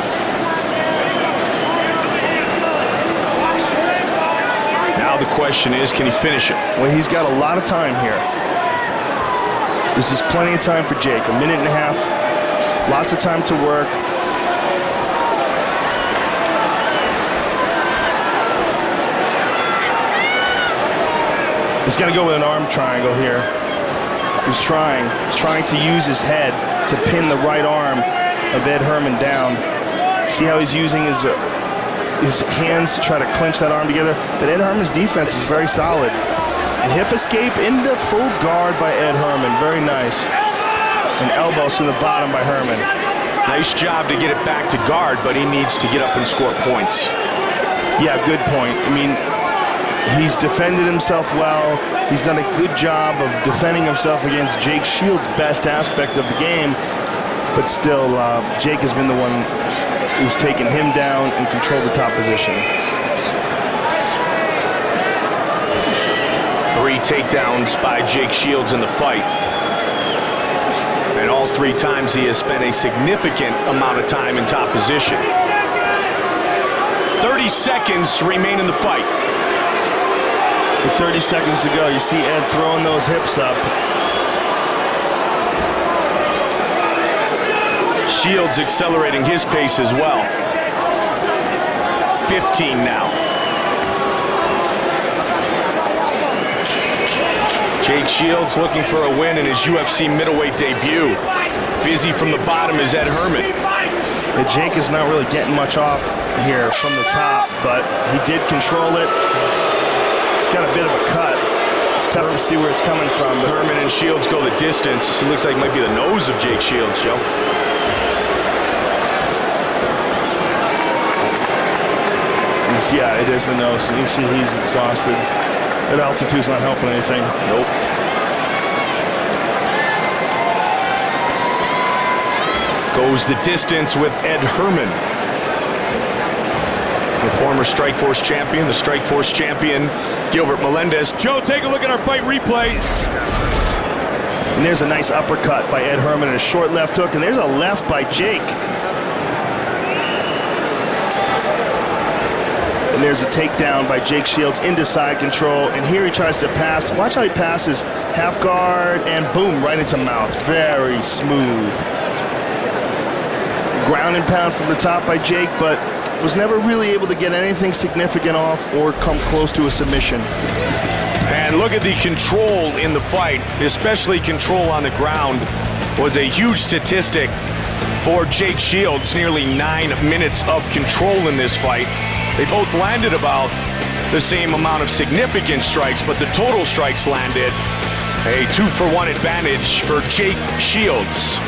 Now the question is, can he finish it? Well, he's got a lot of time here. This is plenty of time for Jake. A minute and a half. Lots of time to work. He's going to go with an arm triangle here. He's trying to use his head to pin the right arm of Ed Herman down. See how he's using his hands to try to clinch that arm together? But Ed Herman's defense is very solid. And hip escape into full guard by Ed Herman. Very nice. And elbows from the bottom by Herman. Nice job to get it back to guard, but he needs to get up and score points. Yeah, good point. I mean, he's defended himself well. He's done a good job of defending himself against Jake Shields' best aspect of the game. But still, Jake has been the one who's taken him down and controlled the top position. 3 takedowns by Jake Shields in the fight. And all 3 times he has spent a significant amount of time in top position. 30 seconds remain in the fight. With 30 seconds to go, you see Ed throwing those hips up. Shields accelerating his pace as well. 15 now. Jake Shields looking for a win in his UFC middleweight debut. Busy from the bottom is Ed Herman. And Jake is not really getting much off here from the top, but he did control it. It's got a bit of a cut. It's tough to see where it's coming from. But Herman and Shields go the distance. It looks like it might be the nose of Jake Shields, Joe. Yeah, it is the nose. You can see he's exhausted. That altitude's not helping anything. Nope. Goes the distance with Ed Herman. The former Strikeforce champion, the Strikeforce champion, Gilbert Melendez. Joe, take a look at our fight replay. And there's a nice uppercut by Ed Herman and a short left hook, and there's a left by Jake. And there's a takedown by Jake Shields into side control, and here he tries to pass. Watch how he passes half guard, and boom, right into mount. Very smooth. Ground and pound from the top by Jake, but was never really able to get anything significant off or come close to a submission. And look at the control in the fight, especially control on the ground was a huge statistic for Jake Shields. Nearly 9 minutes of control in this fight. They both landed about the same amount of significant strikes, but the total strikes landed a 2-for-1 advantage for Jake Shields.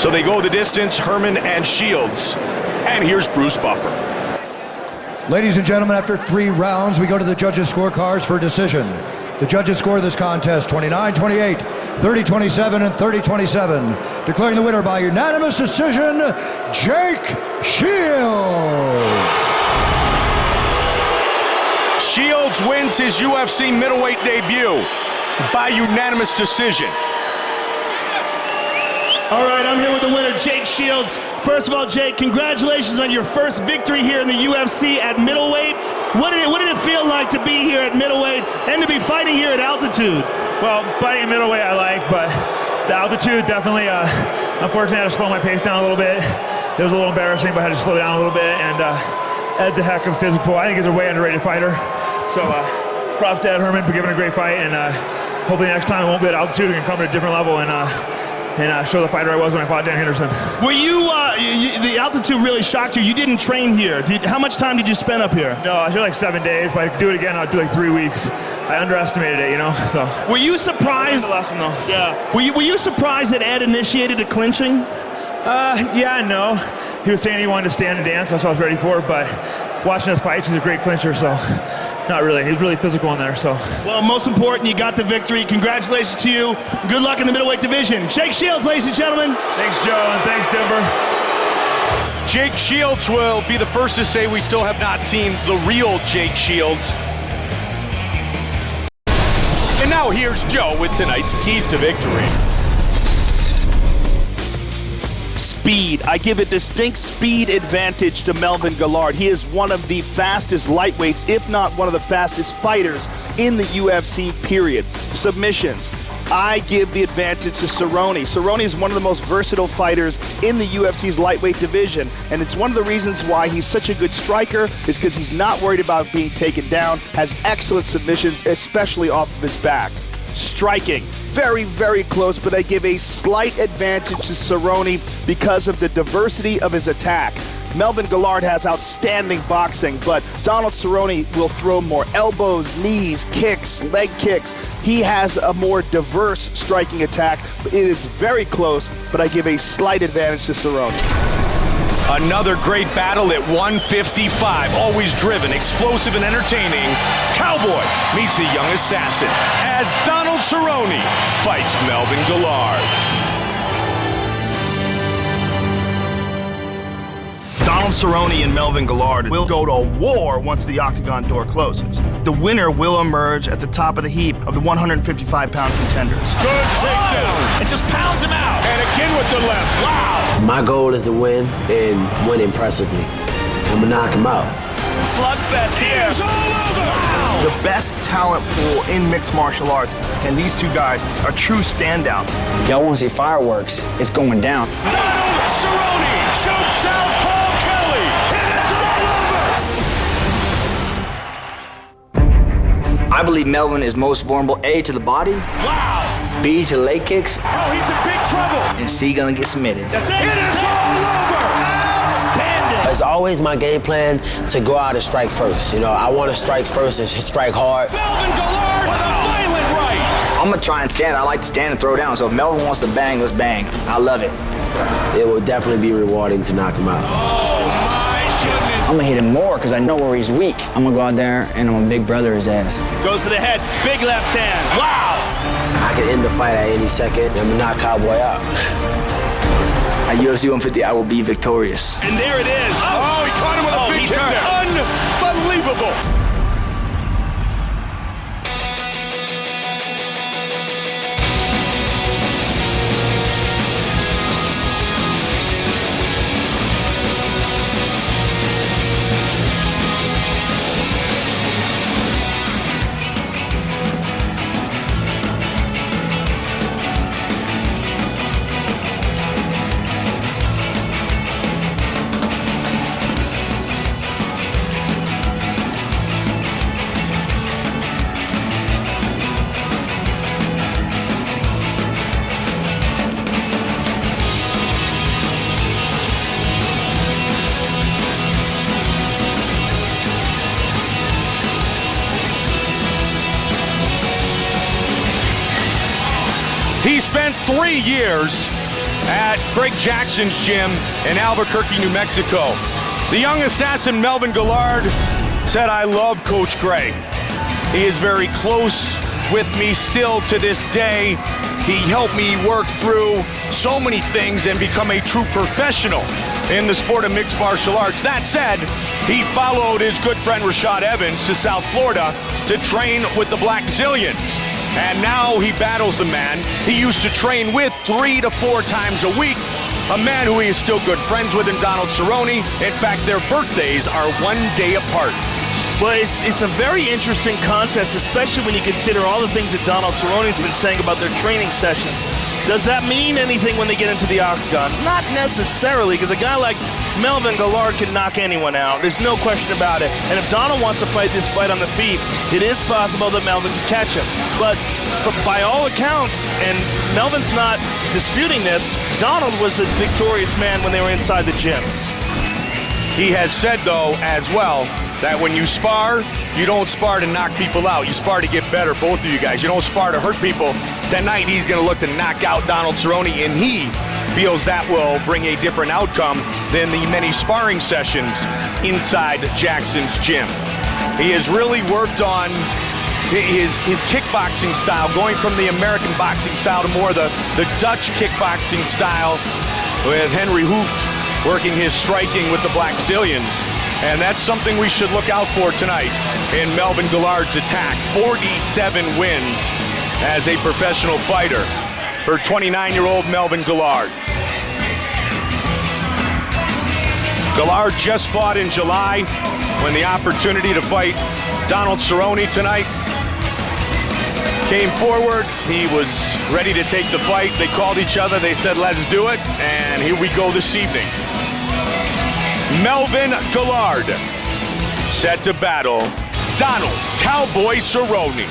So they go the distance, Herman and Shields. And here's Bruce Buffer. Ladies and gentlemen, after 3 rounds, we go to the judges' scorecards for decision. The judges score this contest 29-28, 30-27, and 30-27. Declaring the winner by unanimous decision, Jake Shields. Shields wins his UFC middleweight debut by unanimous decision. All right, I'm here with the winner, Jake Shields. First of all, Jake, congratulations on your first victory here in the UFC at middleweight. What did it feel like to be here at middleweight and to be fighting here at altitude? Well, fighting at middleweight I like, but the altitude definitely, unfortunately I had to slow my pace down a little bit. It was a little embarrassing, but I had to slow down a little bit, and Ed's a heck of a physical. I think he's a way underrated fighter. So props to Ed Herman for giving a great fight, and hopefully next time it won't be at altitude, we can come to a different level and show the fighter I was when I fought Dan Henderson. Were you, the altitude really shocked you? You didn't train here. How much time did you spend up here? No, I was here like 7 days, but if I could do it again, I'd do like 3 weeks. I underestimated it, you know, so. Were you surprised? Lesson, though. Yeah. Were you surprised that Ed initiated a clinching? Yeah and no. He was saying he wanted to stand and dance, that's what I was ready for, but watching his fights, he's a great clincher, so. Not really. He's really physical in there, so. Well, most important, you got the victory. Congratulations to you. Good luck in the middleweight division. Jake Shields, ladies and gentlemen. Thanks, Joe, and thanks, Denver. Jake Shields will be the first to say we still have not seen the real Jake Shields. And now here's Joe with tonight's keys to victory. Speed. I give a distinct speed advantage to Melvin Guillard. He is one of the fastest lightweights, if not one of the fastest fighters in the UFC, period. Submissions. I give the advantage to Cerrone. Cerrone is one of the most versatile fighters in the UFC's lightweight division, and it's one of the reasons why he's such a good striker is because he's not worried about being taken down, has excellent submissions, especially off of his back. Striking. Very, very close, but I give a slight advantage to Cerrone because of the diversity of his attack. Melvin Guillard has outstanding boxing, but Donald Cerrone will throw more elbows, knees, kicks, leg kicks. He has a more diverse striking attack. It is very close, but I give a slight advantage to Cerrone. Another great battle at 155. Always driven, explosive, and entertaining. Cowboy meets the young assassin as Donald Cerrone fights Melvin Guillard. Donald Cerrone and Melvin Guillard will go to war once the octagon door closes. The winner will emerge at the top of the heap of the 155-pound contenders. Good takedown. And just pounds him out. And again with the left. Wow. My goal is to win and win impressively. I'm gonna knock him out. Slugfest here. It's all over. Wow. The best talent pool in mixed martial arts, and these two guys are true standouts. Y'all want to see fireworks? It's going down. Donald Cerrone chokes out Paul Kelly. It's all over. I believe Melvin is most vulnerable, A, to the body. Wow. B, to leg kicks. Oh, he's in big trouble. And C, gonna get submitted. That's it. It is all over. Outstanding. It's always my game plan to go out and strike first. You know, I want to strike first and strike hard. Melvin Guillard with a violent right. I'm gonna try and stand. I like to stand and throw down. So if Melvin wants to bang, let's bang. I love it. It will definitely be rewarding to knock him out. Oh, my goodness. I'm gonna hit him more because I know where he's weak. I'm gonna go out there and I'm gonna big brother his ass. Goes to the head, big left hand. Wow. I can end the fight at any second. I'm gonna knock Cowboy out. At UFC 150, I will be victorious. And there it is. Oh, he caught him with a big kick there. Unbelievable. He spent 3 years at Greg Jackson's gym in Albuquerque, New Mexico. The young assassin Melvin Guillard said, "I love Coach Greg. He is very close with me still to this day. He helped me work through so many things and become a true professional in the sport of mixed martial arts." That said, he followed his good friend Rashad Evans to South Florida to train with the Black Zillions. And now he battles the man he used to train with 3 to 4 times a week, a man who he is still good friends with in Donald Cerrone. In fact, their birthdays are 1 day apart. Well, it's a very interesting contest, especially when you consider all the things that Donald Cerrone's been saying about their training sessions. Does that mean anything when they get into the octagon? Not necessarily, because a guy like Melvin Guillard can knock anyone out. There's no question about it. And if Donald wants to fight this fight on the feet, it is possible that Melvin can catch him. But by all accounts, and Melvin's not disputing this, Donald was the victorious man when they were inside the gym. He has said, though, as well, that when you spar, you don't spar to knock people out. You spar to get better, both of you guys. You don't spar to hurt people. Tonight, he's going to look to knock out Donald Cerrone, and he feels that will bring a different outcome than the many sparring sessions inside Jackson's gym. He has really worked on his kickboxing style, going from the American boxing style to more the Dutch kickboxing style, with Henry Hooft working his striking with the Black Zillions. And that's something we should look out for tonight in Melvin Guillard's attack. 47 wins as a professional fighter for 29-year-old Melvin Guillard. Guillard just fought in July when the opportunity to fight Donald Cerrone tonight came forward. He was ready to take the fight. They called each other. They said, "Let's do it." And here we go this evening. Melvin Guillard set to battle Donald Cowboy Cerrone.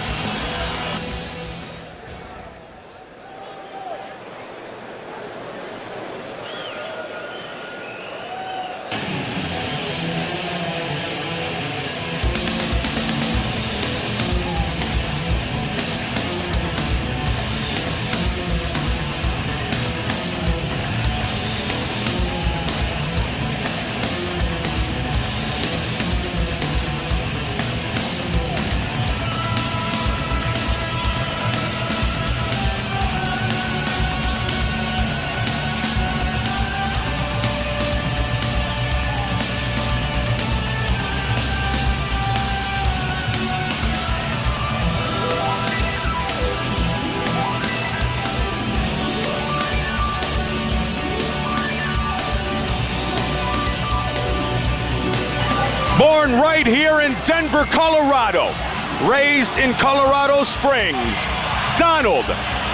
Born right here in Denver, Colorado, raised in Colorado Springs, Donald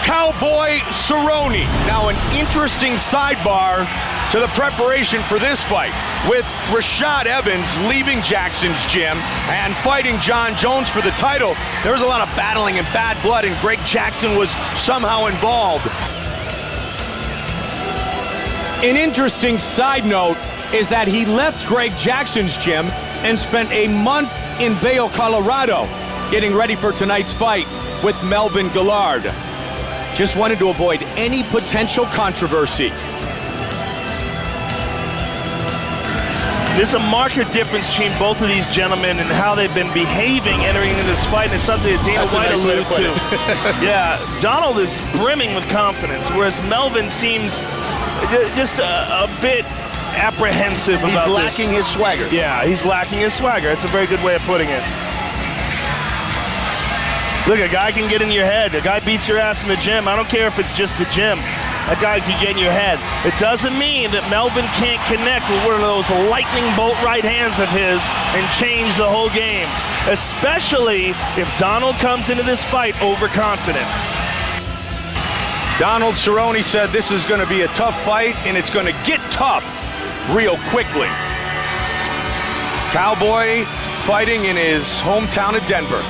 Cowboy Cerrone. Now, an interesting sidebar to the preparation for this fight, with Rashad Evans leaving Jackson's gym and fighting John Jones for the title. There was a lot of battling and bad blood, and Greg Jackson was somehow involved. An interesting side note is that he left Greg Jackson's gym and spent a month in Vail, Colorado, getting ready for tonight's fight with Melvin Guillard. Just wanted to avoid any potential controversy. There's a marked difference between both of these gentlemen and how they've been behaving entering into this fight, and it's something that Dana White alluded to. Yeah, Donald is brimming with confidence, whereas Melvin seems just a bit apprehensive about this. He's lacking his swagger. Yeah, he's lacking his swagger. That's a very good way of putting it. Look, a guy can get in your head. A guy beats your ass in the gym. I don't care if it's just the gym. A guy can get in your head. It doesn't mean that Melvin can't connect with one of those lightning bolt right hands of his and change the whole game, especially if Donald comes into this fight overconfident. Donald Cerrone said this is going to be a tough fight, and it's going to get tough real quickly. Cowboy fighting in his hometown of Denver.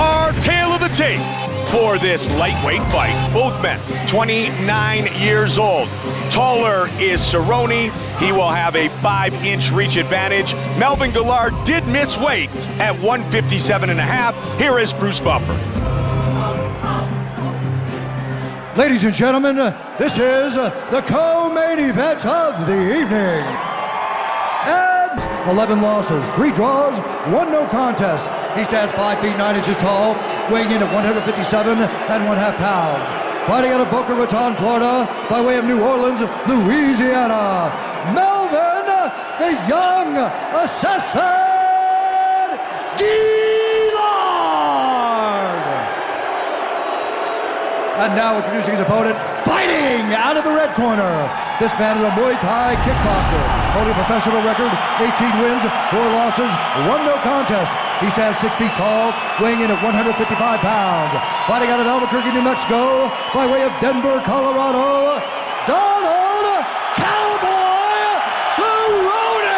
Our tale of the tape for this lightweight fight. Both men, 29 years old. Taller is Cerrone. He will have a 5-inch reach advantage. Melvin Guillard did miss weight at 157.5. Here is Bruce Buffer. Ladies and gentlemen, this is the co-main event of the evening. And 11 losses, 3 draws, 1 no contest. He stands 5 feet 9 inches tall, weighing in at 157.5 pounds. Fighting out of Boca Raton, Florida, by way of New Orleans, Louisiana, Melvin, the young assassin, Guillard. And now introducing his opponent, fighting out of the red corner. This man is a Muay Thai kickboxer, holding a professional record, 18 wins, 4 losses, 1 no contest. He stands 6 feet tall, weighing in at 155 pounds. Fighting out of Albuquerque, New Mexico, by way of Denver, Colorado, Donald Cowboy Cerrone!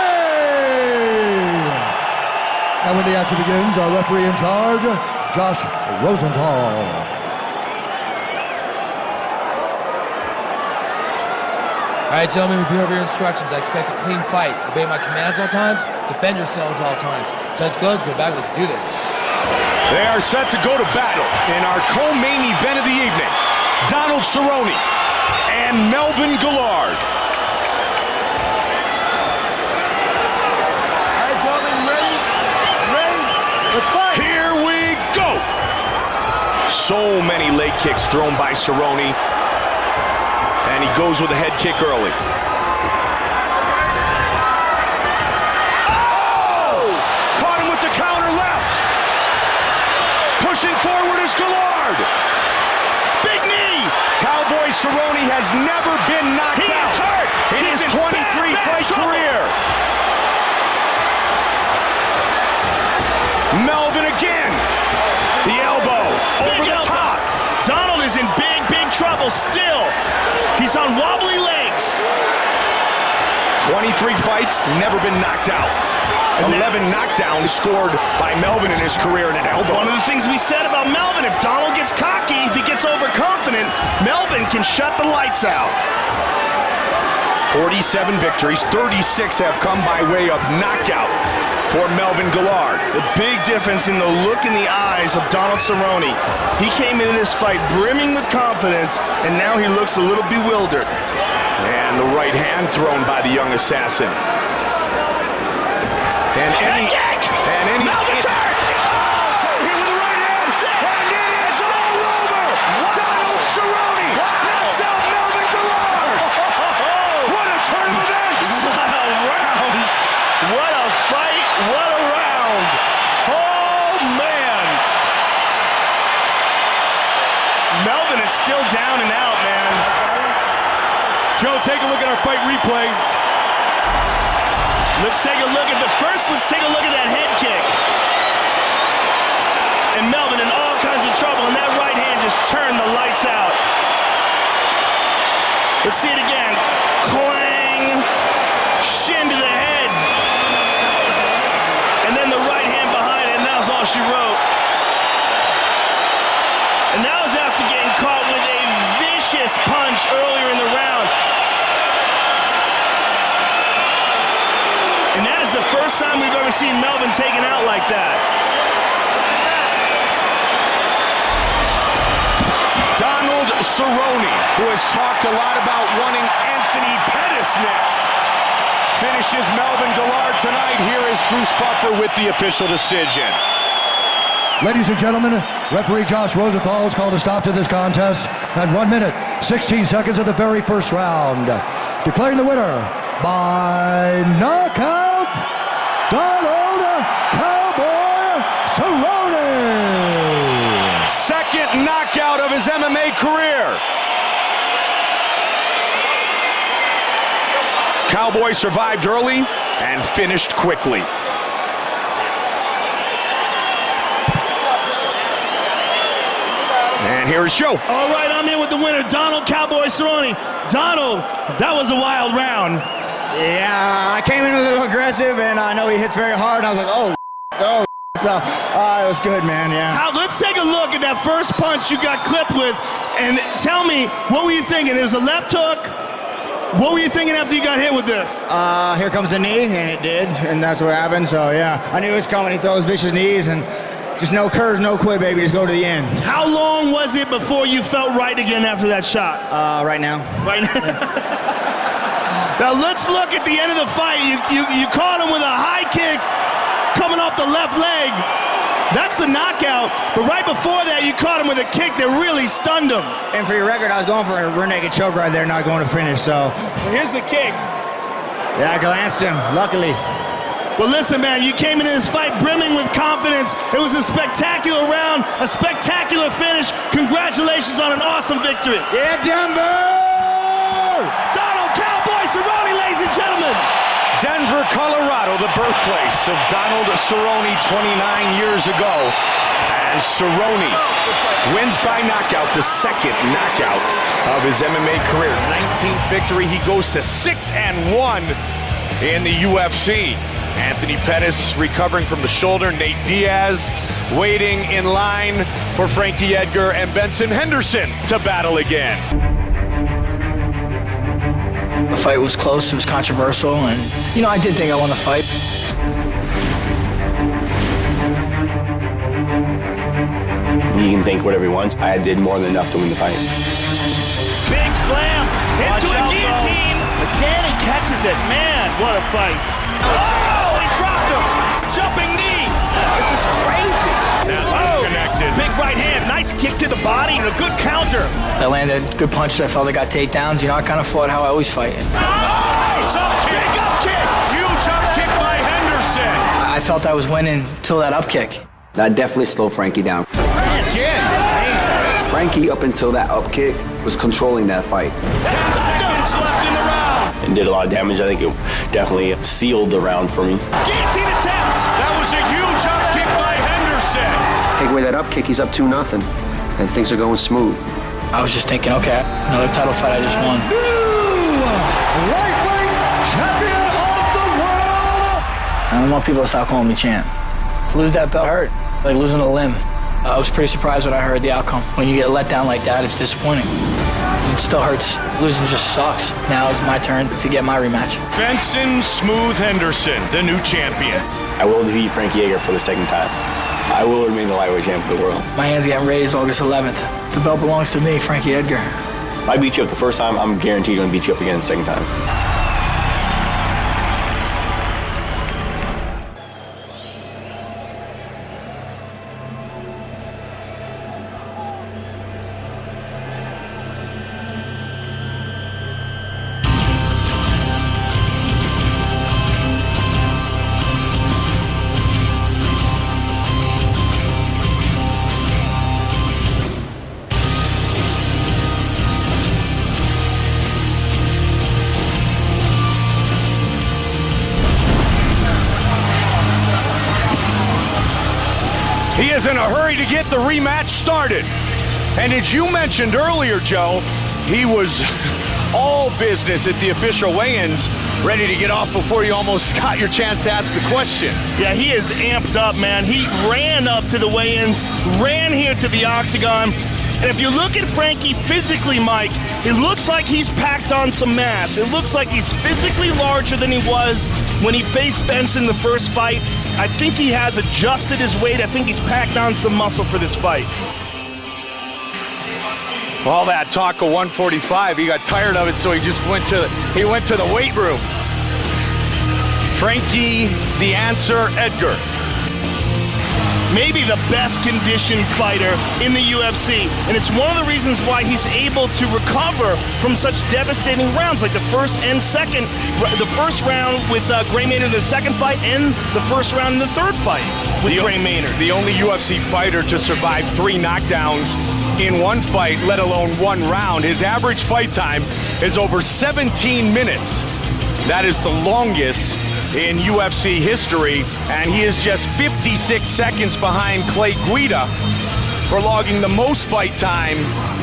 And when the action begins, our referee in charge, Josh Rosenthal. All right, gentlemen, repeat over your instructions. I expect a clean fight. Obey my commands all times. Defend yourselves all times. Touch gloves, go back. Let's do this. They are set to go to battle in our co-main event of the evening. Donald Cerrone and Melvin Guillard. All right, gentlemen, you ready? Ready? Let's fight. Here we go. So many leg kicks thrown by Cerrone. And he goes with a head kick early. Oh! Caught him with the counter left. Pushing forward is Guillard. Big knee. Cowboy Cerrone has never been knocked out. He's hurt. In his 23-fight career. Melvin again. The elbow over the top. Donald is in big trouble still. He's on wobbly legs. 23 fights, never been knocked out. 11 knockdowns scored by Melvin in his career in an elbow. One of the things we said about Melvin, if Donald gets cocky, if he gets overconfident, Melvin can shut the lights out. 47 victories, 36 have come by way of knockout for Melvin Guillard. The big difference in the look in the eyes of Donald Cerrone. He came into this fight brimming with confidence, and now he looks a little bewildered. And the right hand thrown by the young assassin. And any kick! Melvin's hurt! Here with the right hand. And it is all over! Donald Cerrone knocks out Melvin Guillard! What a turn of events! What a round! What a fight! What a round! Oh, man! Melvin is still down and out, man. Joe, take a look at our fight replay. Let's take a look at that head kick. And Melvin in all kinds of trouble, and that right hand just turned the lights out. Let's see it again. Clang! Shin to the head. And then the right hand behind it, and that was all she wrote. And that was after getting caught with a vicious punch earlier in the round. And that is the first time we've ever seen Melvin taken out like that. Donald Cerrone, who has talked a lot about wanting Anthony Pettis next, finishes Melvin Guillard tonight. Here is Bruce Buffer with the official decision. Ladies and gentlemen, referee Josh Rosenthal has called a stop to this contest at 1 minute, 16 seconds of the very first round. Declaring the winner by knockout, Donald Cowboy Cerrone. Second knockout of his MMA career. Cowboy survived early and finished quickly. And here's Joe. All right, I'm in with the winner, Donald Cowboy Cerrone. Donald, that was a wild round. Yeah, I came in a little aggressive, and I know he hits very hard, and I was like, oh, so it was good, man, yeah. Let's take a look at that first punch you got clipped with, and tell me, what were you thinking? It was a left hook. What were you thinking after you got hit with this? Here comes the knee, and it did, and that's what happened, so yeah. I knew it was coming. He throws vicious knees, and just no curves, no quit, baby. Just go to the end. How long was it before you felt right again after that shot? Right now. Right now? Now let's look at the end of the fight. You caught him with a high kick coming off the left leg. That's the knockout. But right before that, you caught him with a kick that really stunned him. And for your record, I was going for a rear naked choke right there, not going to finish, so. Here's the kick. Yeah, I glanced him, luckily. Well, listen, man, you came into this fight brimming with confidence. It was a spectacular round, a spectacular finish. Congratulations on an awesome victory. Yeah, Denver! Donald Cowboy Cerrone, ladies and gentlemen. Denver, Colorado, the birthplace of Donald Cerrone 29 years ago. And Cerrone wins by knockout, the second knockout of his MMA career. 19th victory. He goes to 6-1 in the UFC. Anthony Pettis recovering from the shoulder. Nate Diaz waiting in line for Frankie Edgar and Benson Henderson to battle again. The fight was close, it was controversial, and, I did think I won the fight. He can think whatever he wants. I did more than enough to win the fight. Big slam into a guillotine. Again, he catches it. Man, what a fight. Oh, he dropped him. Jumping knee. This is crazy. Connected. Big right hand. Nice kick to the body and a good counter. I landed good punches. I felt I got takedowns. I kind of fought how I always fight. Nice up kick. Big up kick. Huge up kick by Henderson. I felt I was winning till that up kick. That definitely slowed Frankie down. Again. Amazing. Frankie, up until that up kick, was controlling that fight. 10 seconds left in the round. And did a lot of damage. I think it definitely sealed the round for me. Guillotine attempt. That was a huge up kick by Henderson. Take away that up kick, he's up 2-0, and things are going smooth. I was just thinking, okay, another title fight I just won. Lightweight champion of the world! I don't want people to stop calling me champ. To lose that belt hurt, like losing a limb. I was pretty surprised when I heard the outcome. When you get let down like that, it's disappointing. It still hurts. Losing just sucks. Now it's my turn to get my rematch. Benson Smooth Henderson, the new champion. I will defeat Frankie Edgar for the second time. I will remain the lightweight champ of the world. My hand's getting raised August 11th. The belt belongs to me, Frankie Edgar. If I beat you up the first time, I'm guaranteed going to beat you up again the second time. He is in a hurry to get the rematch started. And as you mentioned earlier, Joe, he was all business at the official weigh-ins, ready to get off before you almost got your chance to ask the question. Yeah, he is amped up, man. He ran up to the weigh-ins, ran here to the octagon. And if you look at Frankie physically, Mike, it looks like he's packed on some mass. It looks like he's physically larger than he was when he faced Benson the first fight. I think he has adjusted his weight. I think he's packed on some muscle for this fight. All that talk of 145, he got tired of it, so he just went to the weight room. Frankie, the answer, Edgar. Maybe the best conditioned fighter in the UFC, and it's one of the reasons why he's able to recover from such devastating rounds, like the first and second, the first round with Gray Maynard in the second fight, and the first round in the third fight with Gray Maynard. The only UFC fighter to survive 3 knockdowns in one fight, let alone one round. His average fight time is over 17 minutes. That is the longest in UFC history, and he is just 56 seconds behind Clay Guida for logging the most fight time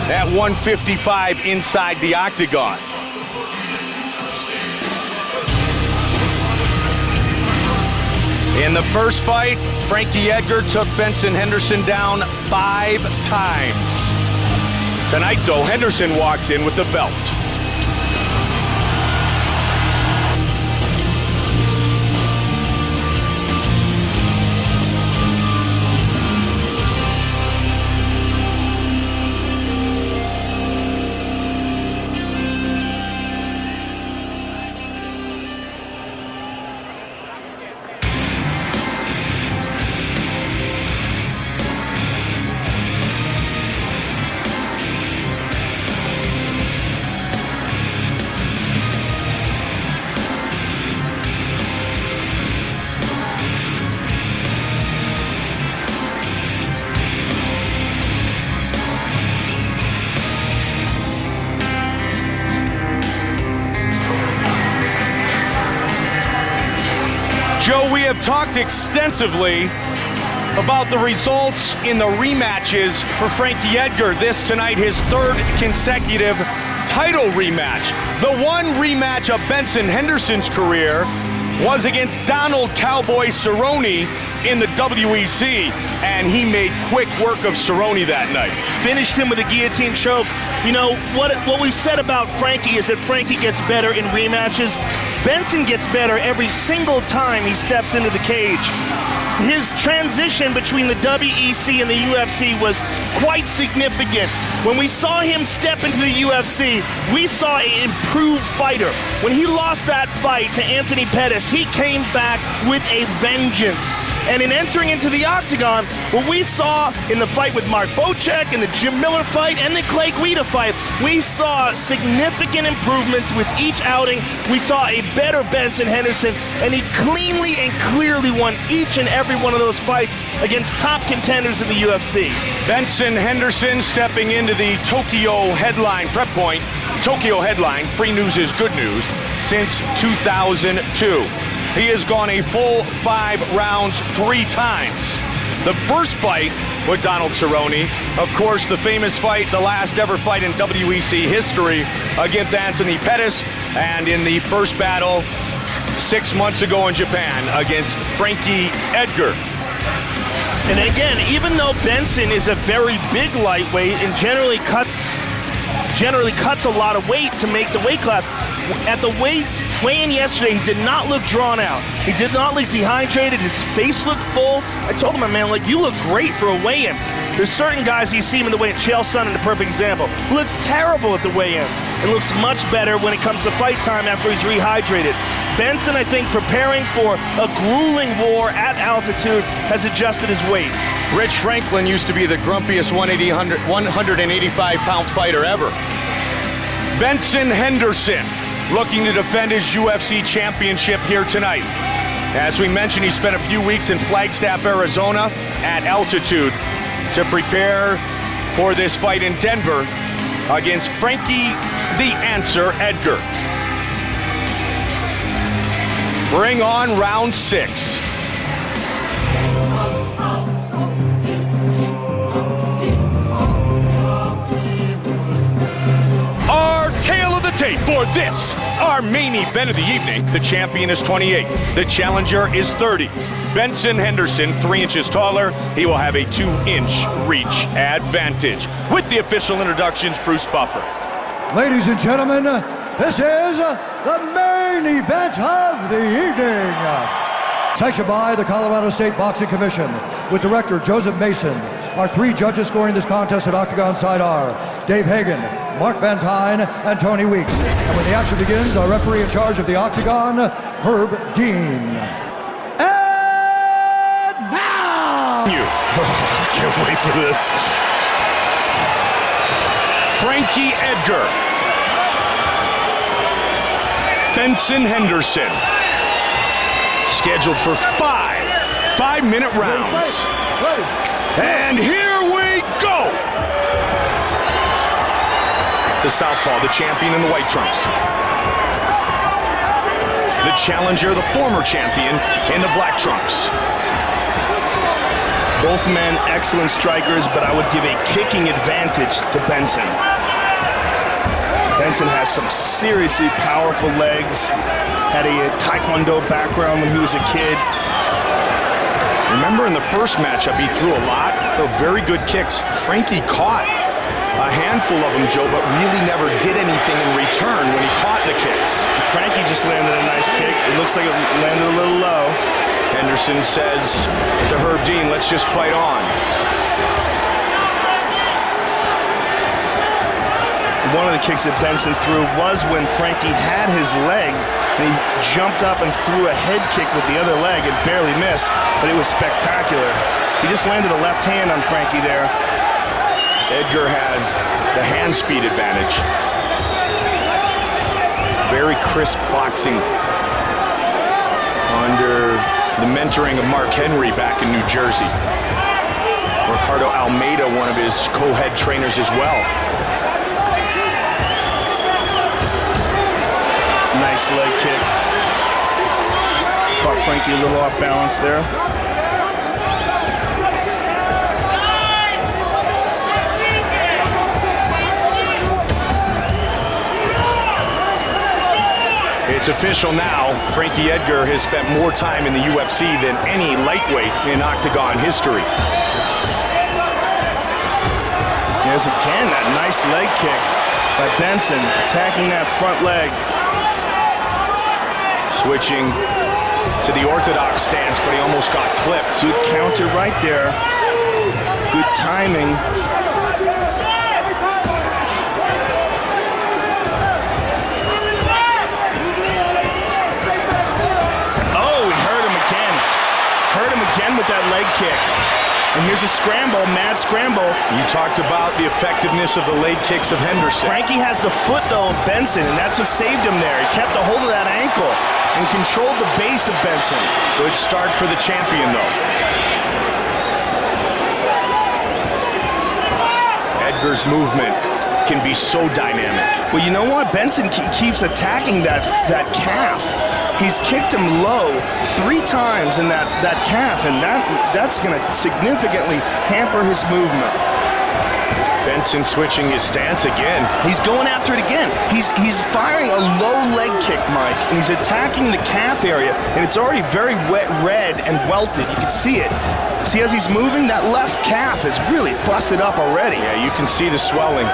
at 155 inside the octagon. In the first fight, Frankie Edgar took Benson Henderson down 5 times. Tonight, though, Henderson walks in with the belt. Joe, we have talked extensively about the results in the rematches for Frankie Edgar. This tonight, his 3rd consecutive title rematch. The one rematch of Benson Henderson's career was against Donald Cowboy Cerrone in the WEC, and he made quick work of Cerrone that night. Finished him with a guillotine choke. You know, what we said about Frankie is that Frankie gets better in rematches. Benson gets better every single time he steps into the cage. His transition between the WEC and the UFC was quite significant. When we saw him step into the UFC, we saw an improved fighter. When he lost that fight to Anthony Pettis, he came back with a vengeance. And in entering into the octagon, what we saw in the fight with Mark Bocek, and the Jim Miller fight, and the Clay Guida fight, we saw significant improvements with each outing. We saw a better Benson Henderson, and he cleanly and clearly won each and every one of those fights against top contenders in the UFC. Benson Henderson stepping into the Tokyo headline prep point. Tokyo headline, free news is good news, since 2002. He has gone a full 5 rounds 3 times. The first fight with Donald Cerrone, of course, the famous fight, the last ever fight in WEC history against Anthony Pettis, and in the first battle 6 months ago in Japan against Frankie Edgar. And again, even though Benson is a very big lightweight and generally cuts a lot of weight to make the weight class, at the weigh-in yesterday, he did not look drawn out. He did not look dehydrated. His face looked full. I told him, man, like, you look great for a weigh-in. There's certain guys you see him in the weigh-in. Chael Sonnen, the perfect example, who looks terrible at the weigh-ins and looks much better when it comes to fight time after he's rehydrated. Benson, I think, preparing for a grueling war at altitude, has adjusted his weight. Rich Franklin used to be the grumpiest 185-pound fighter ever. Benson Henderson looking to defend his UFC championship here tonight. As we mentioned, he spent a few weeks in Flagstaff, Arizona at altitude to prepare for this fight in Denver against Frankie the Answer Edgar. Bring on round 6. Our tale of the tape for this, our main event of the evening. The champion is 28. The challenger is 30. Benson Henderson, 3 inches taller. He will have a 2-inch reach advantage. With the official introductions, Bruce Buffer. Ladies and gentlemen, this is the main event of the evening. Sanctioned by the Colorado State Boxing Commission, with director Joseph Mason. Our 3 judges scoring this contest at Octagon side are Dave Hagan, Mark Van Tine, and Tony Weeks. And when the action begins, our referee in charge of the Octagon, Herb Dean. And now! I can't wait for this. Frankie Edgar. Benson Henderson. Scheduled for 5-minute rounds. And here we go! The southpaw, the champion in the white trunks. The challenger, the former champion in the black trunks. Both men excellent strikers, but I would give a kicking advantage to Benson. Benson has some seriously powerful legs, had a Taekwondo background when he was a kid. Remember in the first matchup, he threw a lot of very good kicks. Frankie caught a handful of them, Joe, but really never did anything in return when he caught the kicks. Frankie just landed a nice kick. It looks like it landed a little low. Henderson says to Herb Dean, let's just fight on. One of the kicks that Benson threw was when Frankie had his leg, and he jumped up and threw a head kick with the other leg and barely missed, but it was spectacular. He just landed a left hand on Frankie there. Edgar has the hand speed advantage. Very crisp boxing under the mentoring of Mark Henry back in New Jersey. Ricardo Almeida, one of his co-head trainers as well. Nice leg kick. Caught Frankie a little off balance there. It's official now. Frankie Edgar has spent more time in the UFC than any lightweight in Octagon history. There's again that nice leg kick by Benson, attacking that front leg. Switching to the orthodox stance, but he almost got clipped. Good counter right there. Good timing. With that leg kick. And here's a scramble, mad scramble. You talked about the effectiveness of the leg kicks of Henderson. Frankie has the foot, though, of Benson, and that's what saved him there. He kept a hold of that ankle and controlled the base of Benson. Good start for the champion, though. Edgar's movement can be so dynamic. Well, you know what? Benson keeps attacking that calf. He's kicked him low 3 times in that calf, and that's going to significantly hamper his movement. Benson switching his stance again. He's going after it again. He's firing a low leg kick, Mike, and he's attacking the calf area, and it's already very wet, red, and welted. You can see it. See, as he's moving, that left calf is really busted up already. Yeah, you can see the swelling.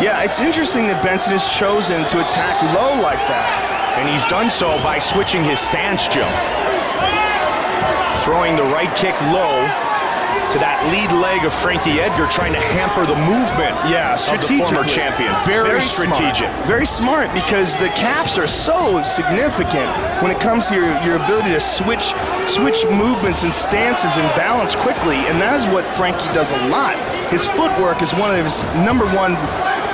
Yeah, it's interesting that Benson has chosen to attack low like that. And he's done so by switching his stance, Joe. Throwing the right kick low to that lead leg of Frankie Edgar, trying to hamper the movement of the former champion. Very strategic. Smart. Very smart, because the calves are so significant when it comes to your ability to switch movements and stances and balance quickly, and that is what Frankie does a lot. His footwork is one of his #1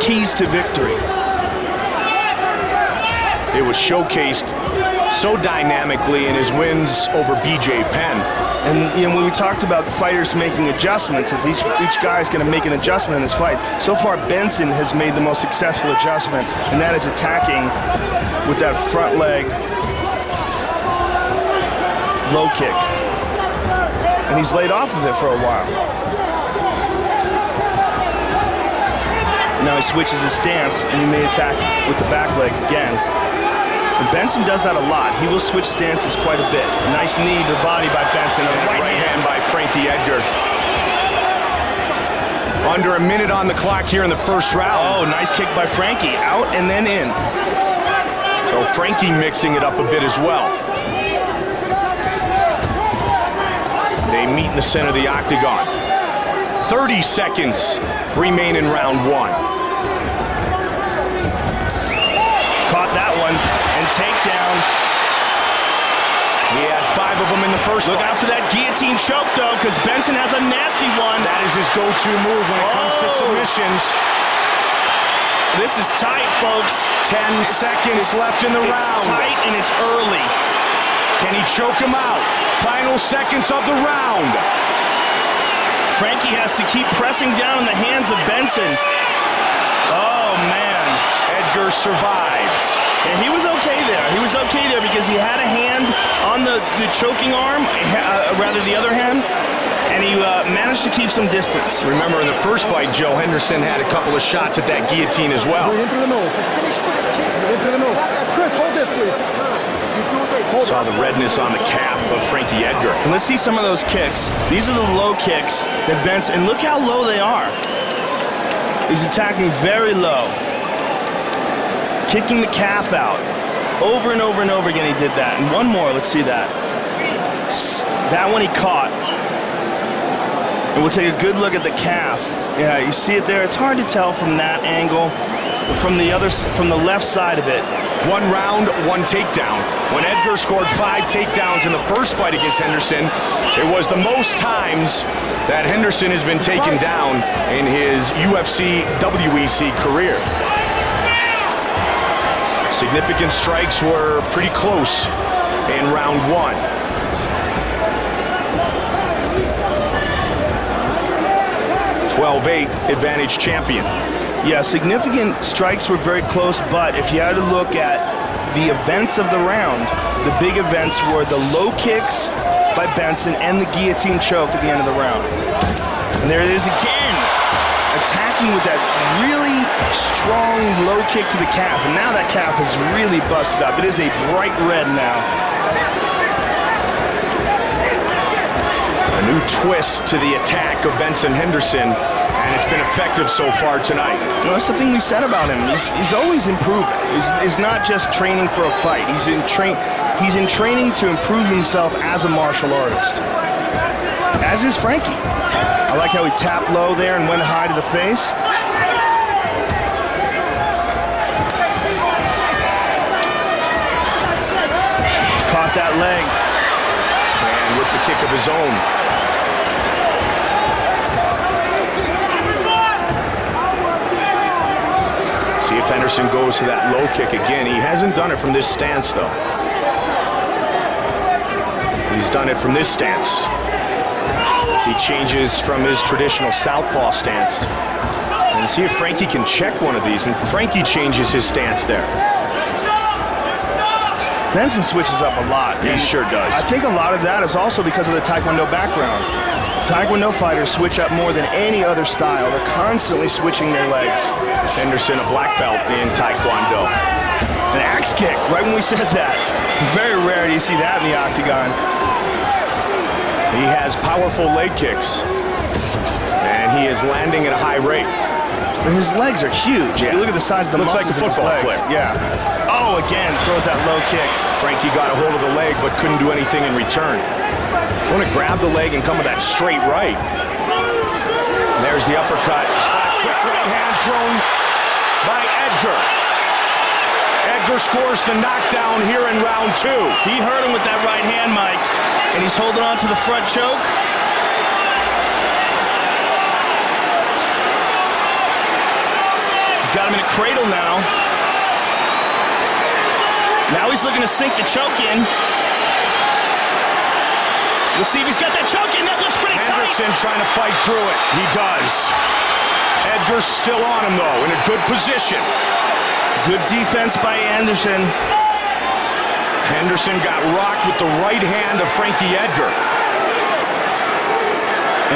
keys to victory. It was showcased so dynamically in his wins over BJ Penn. And when we talked about fighters making adjustments, at least each guy's going to make an adjustment in his fight. So far, Benson has made the most successful adjustment, and that is attacking with that front leg low kick. And he's laid off of it for a while. Now he switches his stance, and he may attack with the back leg again. And Benson does that a lot. He will switch stances quite a bit. A nice knee to the body by Benson. And a right hand by Frankie Edgar. Under a minute on the clock here in the first round. Oh, nice kick by Frankie. Out and then in. So Frankie mixing it up a bit as well. They meet in the center of the octagon. 30 seconds remain in round 1. one, and takedown. He had 5 of them in the first Look fight. out for that guillotine choke, though, because Benson has a nasty one. That is his go-to move when it comes to submissions. This is tight, folks. 10 seconds left in the round. It's tight and it's early. Can he choke him out? Final seconds of the round. Frankie has to keep pressing down in the hands of Benson. Oh, man. Edgar survives. And he was okay there. He was okay there because he had a hand on the choking arm, rather the other hand, and he managed to keep some distance. Remember in the first fight, Joe, Henderson had a couple of shots at that guillotine as well. Into the nose. Into the nose. Chris, hold this, please. Saw the redness on the calf of Frankie Edgar. And let's see some of those kicks. These are the low kicks that Benson, and look how low they are. He's attacking very low. Kicking the calf out. Over and over and over again he did that. And one more, let's see that. That one he caught. And we'll take a good look at the calf. Yeah, you see it there. It's hard to tell from that angle. But from the left side of it. 1 round, 1 takedown. When Edgar scored 5 takedowns in the first fight against Henderson, it was the most times that Henderson has been taken down in his UFC, WEC career. Significant strikes were pretty close in round 1. (12-8) advantage champion. Yeah, significant strikes were very close, but if you had to look at the events of the round, the big events were the low kicks by Benson and the guillotine choke at the end of the round. And there it is again, attacking with that really strong low kick to the calf, and now that calf is really busted up. It is a bright red now. A new twist to the attack of Benson Henderson, and it's been effective so far tonight. Well, that's the thing we said about him. He's always improving. He's not just training for a fight. He's in training to improve himself as a martial artist. As is Frankie. I like how he tapped low there and went high to the face. Caught that leg. And with the kick of his own. See if Henderson goes to that low kick again. He hasn't done it from this stance, though. He's done it from this stance. He changes from his traditional southpaw stance. And see if Frankie can check one of these. And Frankie changes his stance there. Benson switches up a lot. He sure does. I think a lot of that is also because of the Taekwondo background. Taekwondo fighters switch up more than any other style. They're constantly switching their legs. Henderson, a black belt in Taekwondo. An axe kick, right when we said that. Very rare do you see that in the octagon. He has powerful leg kicks. And he is landing at a high rate. But his legs are huge. Yeah. You look at the size of the muscles. muscles Looks like a in his football legs. player. Yeah. Oh, again, throws that low kick. Frankie got a hold of the leg, but couldn't do anything in return. Want to grab the leg and come with that straight right. There's the uppercut. Quick right hand thrown by Edgar. Edgar scores the knockdown here in round 2. He hurt him with that right hand, Mike, and he's holding on to the front choke. He's got him in a cradle now. Now he's looking to sink the choke in. Let's see if he's got that choke in. That looks pretty tight. Henderson trying to fight through it. He does. Edgar's still on him, though, in a good position. Good defense by Henderson. Henderson got rocked with the right hand of Frankie Edgar.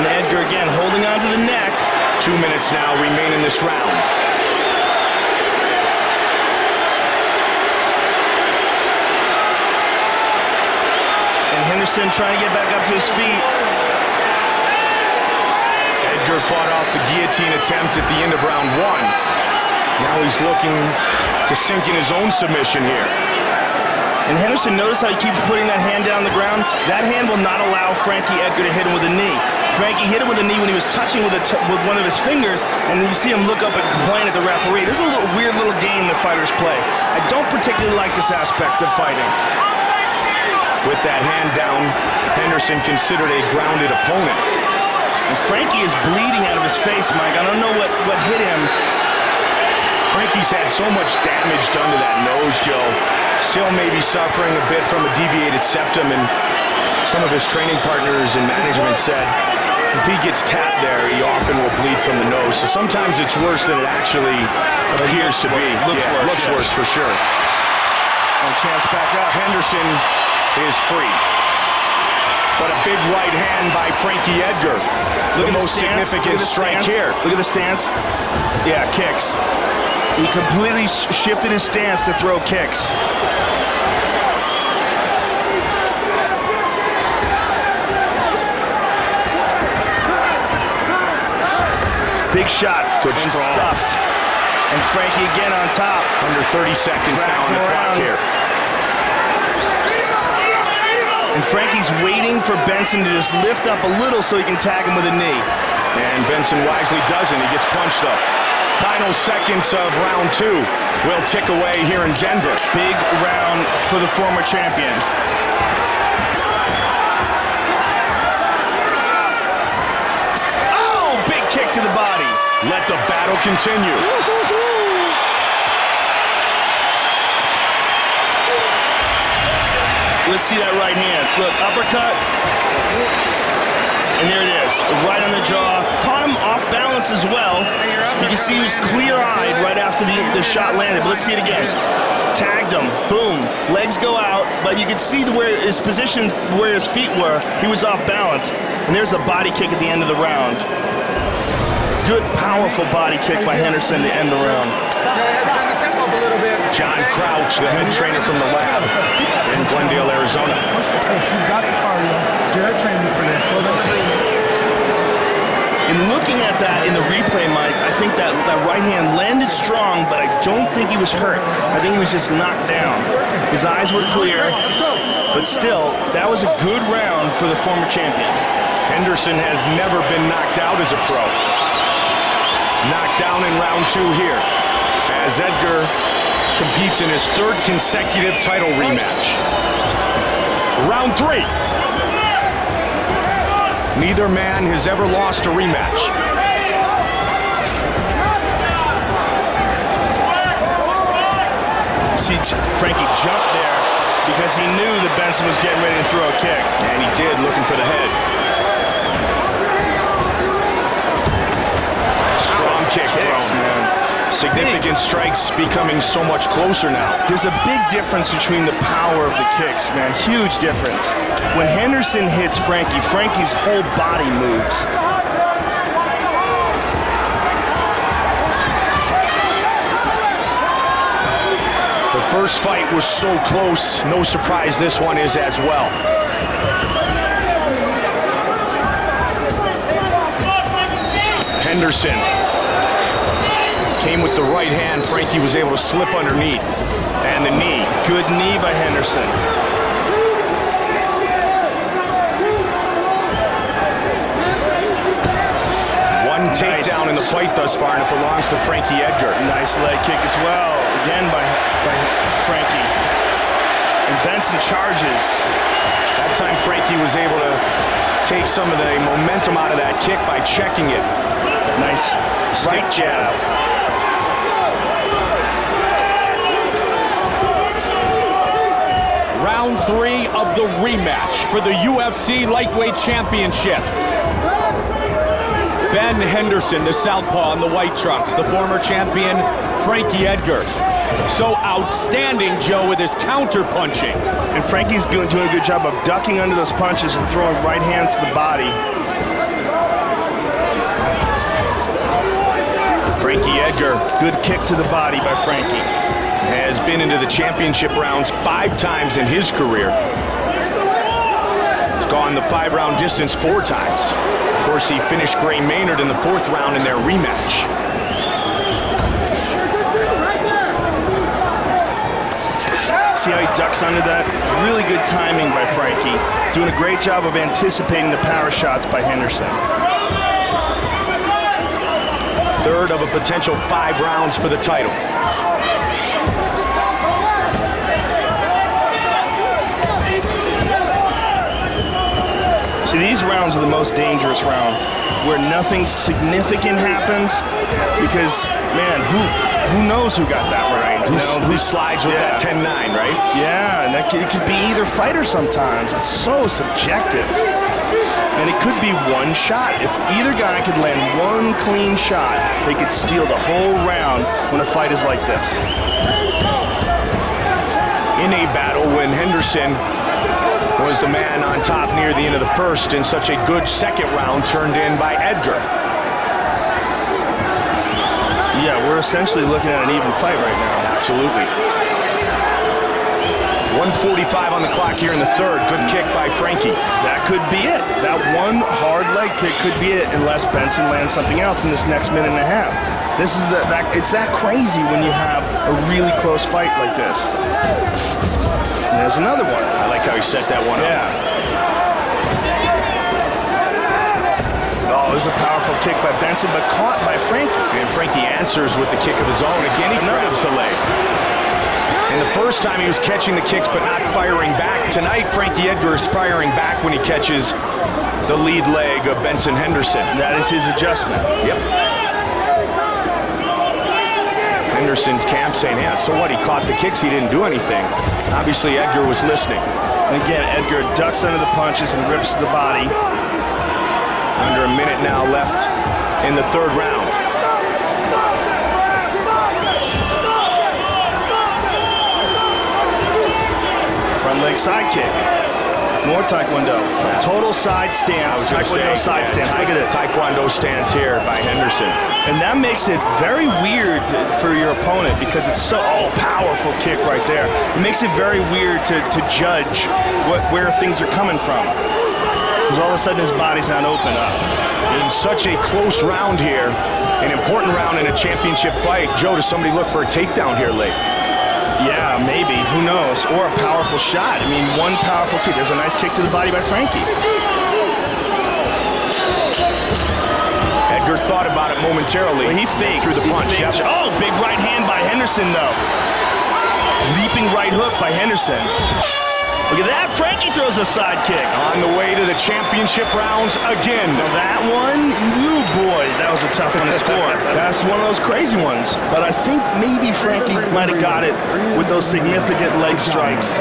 And Edgar, again, holding on to the neck. 2 minutes now remain in this round. Henderson trying to get back up to his feet. Edgar fought off the guillotine attempt at the end of round 1. Now he's looking to sink in his own submission here. And Henderson, notice how he keeps putting that hand down the ground? That hand will not allow Frankie Edgar to hit him with a knee. Frankie hit him with a knee when he was touching with one of his fingers, and you see him look up and complain at the referee. This is a weird little game that fighters play. I don't particularly like this aspect of fighting. With that hand down, Henderson considered a grounded opponent. And Frankie is bleeding out of his face, Mike. I don't know what hit him. Frankie's had so much damage done to that nose, Joe. Still maybe suffering a bit from a deviated septum, and some of his training partners and management said if he gets tapped there, he often will bleed from the nose. So sometimes it's worse than it actually appears to be. Looks worse for sure. And chance back up. Henderson is free. But a big right hand by Frankie Edgar. Look the at most significant strike here. Look at the stance. Yeah, kicks. He completely shifted his stance to throw kicks. Big shot. Good and strong. Stuffed. And Frankie again on top. Under 30 seconds now on the clock here. And Frankie's waiting for Benson to just lift up a little so he can tag him with a knee. And Benson wisely doesn't. He gets punched though. Final seconds of round 2 will tick away here in Denver. Big round for the former champion. Oh, big kick to the body. Let the battle continue. Let's see that right hand. Look, uppercut. And there it is, right on the jaw. Caught him off balance as well. You can see he was clear-eyed right after the shot landed, but let's see it again. Tagged him, boom, legs go out, but you can see where his position, where his feet were, he was off balance. And there's a body kick at the end of the round. Good, powerful body kick by Henderson to end the round. Turn the tempo up a little bit. John Crouch, the head trainer from the lab in Glendale, Arizona. You got the cardio. Jared trained you for this. In looking at that in the replay, Mike, I think that right hand landed strong, but I don't think he was hurt. I think he was just knocked down. His eyes were clear, but still, that was a good round for the former champion. Henderson has never been knocked out as a pro. Knocked down in round 2 here, as Edgar competes in his 3rd consecutive title rematch. Round 3. Neither man has ever lost a rematch. See, Frankie jumped there because he knew that Benson was getting ready to throw a kick. And he did, looking for the head. Strong kick thrown. Man. Significant strikes becoming so much closer now. There's a big difference between the power of the kicks, man. Huge difference. When Henderson hits Frankie, Frankie's whole body moves. The first fight was so close. No surprise this one is as well. Henderson came with the right hand. Frankie was able to slip underneath. And the knee. Good knee by Henderson. One takedown in the fight thus far, and it belongs to Frankie Edgar. Nice leg kick as well. Again by Frankie. And Benson charges. That time Frankie was able to take some of the momentum out of that kick by checking it. Nice right jab. Round 3 of the rematch for the UFC Lightweight Championship. Ben Henderson, the southpaw in the white trunks, the former champion Frankie Edgar. So outstanding, Joe, with his counter-punching. And Frankie's doing a good job of ducking under those punches and throwing right hands to the body. Frankie Edgar, good kick to the body by Frankie. Has been into the championship rounds 5 times in his career. He's gone the 5-round distance 4 times. Of course, he finished Gray Maynard in the 4th round in their rematch. See how he ducks under that? Really good timing by Frankie. Doing a great job of anticipating the power shots by Henderson. Third of a potential 5 rounds for the title. See, these rounds are the most dangerous rounds, where nothing significant happens, because, man, who knows who got that right? Who slides with that 10-9, right? Yeah, and it could be either fighter sometimes. It's so subjective. And it could be one shot. If either guy could land one clean shot, they could steal the whole round when a fight is like this. In a battle when Henderson was the man on top near the end of the first, in such a good second round turned in by Edgar. Yeah, we're essentially looking at an even fight right now. Absolutely. 1:45 on the clock here in the third. Good kick by Frankie. That could be it. That one hard leg kick could be it, unless Benson lands something else in this next minute and a half. This is it's that crazy when you have a really close fight like this. And there's another one. I like how he set that one up. Yeah. Oh, this is a powerful kick by Benson, but caught by Frankie. And Frankie answers with the kick of his own. Again, he grabs the leg. And the first time he was catching the kicks but not firing back. Tonight, Frankie Edgar is firing back when he catches the lead leg of Benson Henderson. That is his adjustment. Yep. Henderson's camp saying, yeah, so what? He caught the kicks, he didn't do anything. Obviously, Edgar was listening. And again, Edgar ducks under the punches and rips the body. Under a minute now left in the third round. Front leg side kick. More Taekwondo. Total side stance. Taekwondo side stance. Look at it. Taekwondo stance here by Henderson. And that makes it very weird for your opponent, because it's so powerful kick right there. It makes it very weird to judge where things are coming from. Because all of a sudden his body's not open up. In such a close round here, an important round in a championship fight. Joe, does somebody look for a takedown here late? Yeah, maybe. Who knows? Or a powerful shot. I mean, one powerful kick. There's a nice kick to the body by Frankie. Edgar thought about it momentarily. Well, he faked. Through the punch. Yep. Oh, big right hand by Henderson, though. Leaping right hook by Henderson. Look at that. Frankie throws a side kick. On the way to the championship rounds again. Now that one, ooh boy, that was a tough one to score. That's one of those crazy ones. But I think maybe Frankie might have got it with those significant leg strikes.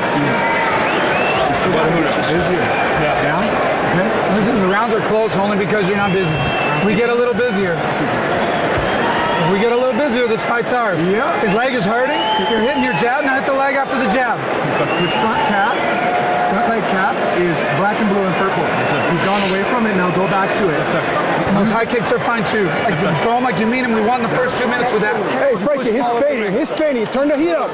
But who knows? Yeah? Okay. Listen, the rounds are close only because you're not busy. We get a little busier. If we get a little busier, this fight's ours. Yeah. His leg is hurting. You're hitting your jab, now hit the leg after the jab. His front leg cap is black and blue and purple. He's gone away from it, now go back to it. Those high kicks are fine too. Like, throw them like you mean them. We won the first 2 minutes with that. Hey, Frankie, he's fading. Turn the heat up.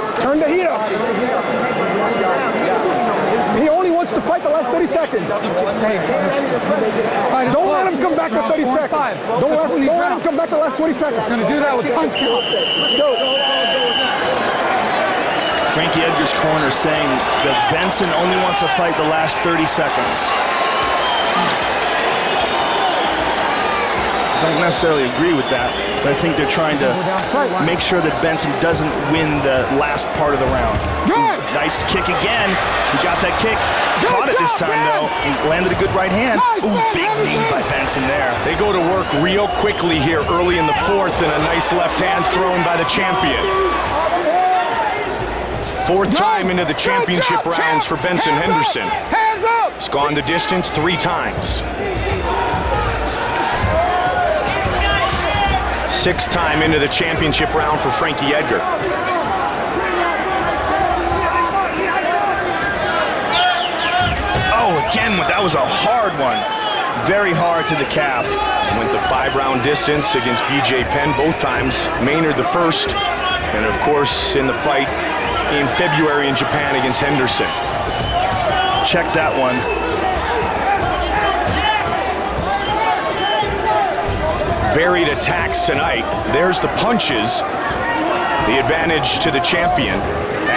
He only wants to fight the last 30 seconds. Hey, don't let him come back to 30 seconds. Don't let him come back to the last 20 seconds. He's going to do that with punch. Go. Frankie Edgar's corner saying that Benson only wants to fight the last 30 seconds. Don't necessarily agree with that, but I think they're trying to make sure that Benson doesn't win the last part of the round. Nice kick again. He got that kick. Caught it this time, though. He landed a good right hand. Ooh, big knee by Benson there. They go to work real quickly here early in the fourth, and a nice left hand thrown by the champion. Fourth time into the championship rounds for Benson Henderson. Hands up! He's gone the distance 3 times. 6th time into the championship round for Frankie Edgar. Oh, again, that was a hard one. Very hard to the calf. Went the 5-round distance against BJ Penn, both times. Maynard the first, and of course in the fight in February in Japan against Henderson. Check that one. Varied attacks tonight. There's the punches. The advantage to the champion.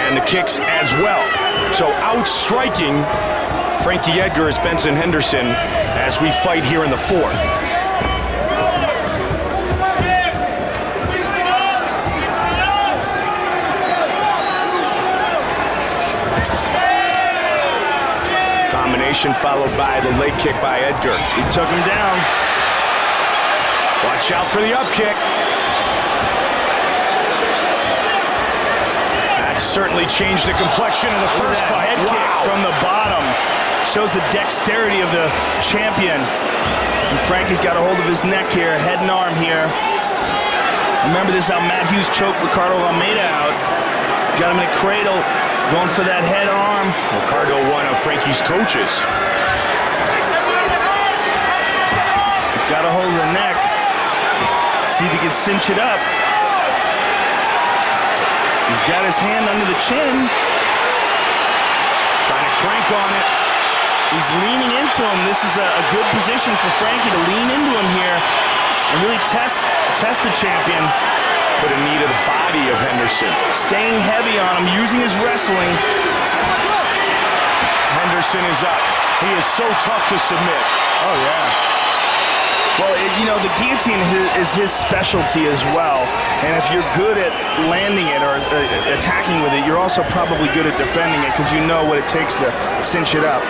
And the kicks as well. So outstriking Frankie Edgar as Benson Henderson as we fight here in the fourth. Combination followed by the leg kick by Edgar. He took him down. Watch out for the up kick. That certainly changed the complexion of the first fight. Head kick from the bottom. Shows the dexterity of the champion. And Frankie's got a hold of his neck here, head and arm here. Remember this, how Matt Hughes choked Ricardo Almeida out. Got him in a cradle, going for that head arm. Ricardo, one of Frankie's coaches. He's got a hold of the neck. See if he can cinch it up. He's got his hand under the chin. Trying to crank on it. He's leaning into him. This is a good position for Frankie to lean into him here and really test the champion. Put a knee to the body of Henderson. Staying heavy on him, using his wrestling. Henderson is up. He is so tough to submit. Oh, yeah. Well, you know, the guillotine is his specialty as well. And if you're good at landing it or attacking with it, you're also probably good at defending it because you know what it takes to cinch it up.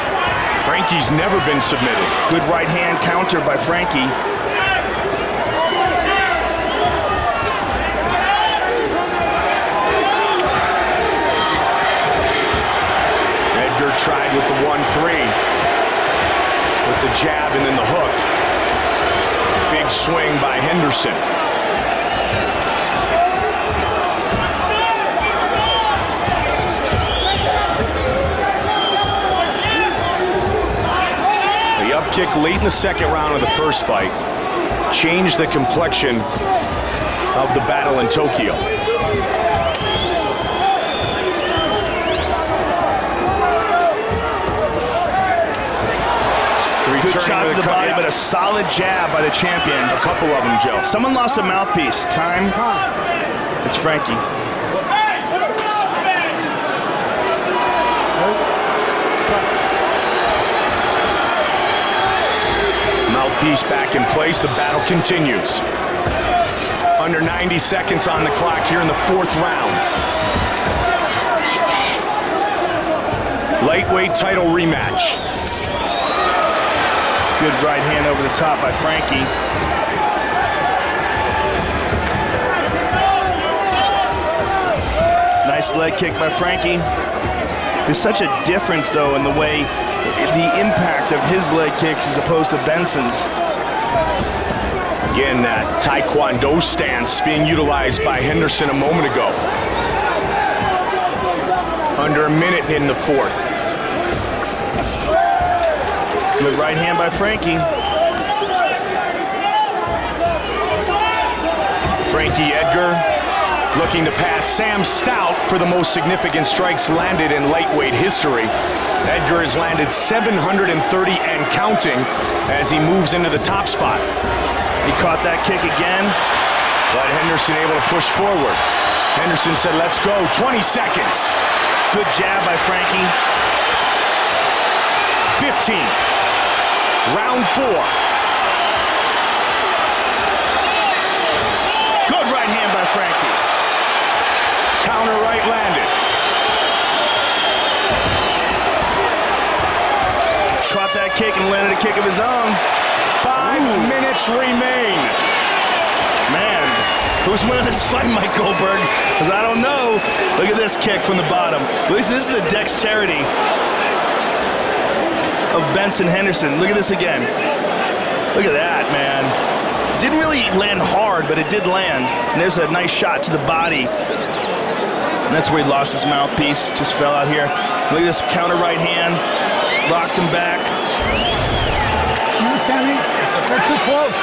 Frankie's never been submitted. Good right hand counter by Frankie. Edgar tried with the 1-3. With the jab and then the hook. Big swing by Henderson. The up kick late in the second round of the first fight changed the complexion of the battle in Tokyo. Good shot to the body, but a solid jab by the champion. A couple of them, Joe. Someone lost a mouthpiece. Time. It's Frankie. Mouthpiece back in place. The battle continues. Under 90 seconds on the clock here in the fourth round. Lightweight title rematch. Good right hand over the top by Frankie. Nice leg kick by Frankie. There's such a difference, though, in the way, the impact of his leg kicks as opposed to Benson's. Again, that Taekwondo stance being utilized by Henderson a moment ago. Under a minute in the fourth. Good right hand by Frankie. Frankie Edgar looking to pass Sam Stout for the most significant strikes landed in lightweight history. Edgar has landed 730 and counting as he moves into the top spot. He caught that kick again. But Henderson able to push forward. Henderson said, let's go, 20 seconds. Good jab by Frankie. 15. Round 4. Good right hand by Frankie. Counter right landed. Caught that kick and landed a kick of his own. 5 minutes remain. Man, who's winning this fight, Mike Goldberg? Because I don't know. Look at this kick from the bottom. This is the dexterity of Benson Henderson. Look at this again. Look at that, man. Didn't really land hard, but it did land. And there's a nice shot to the body. And that's where he lost his mouthpiece. Just fell out here. Look at this counter right hand. Rocked him back. You understand me? They're too close.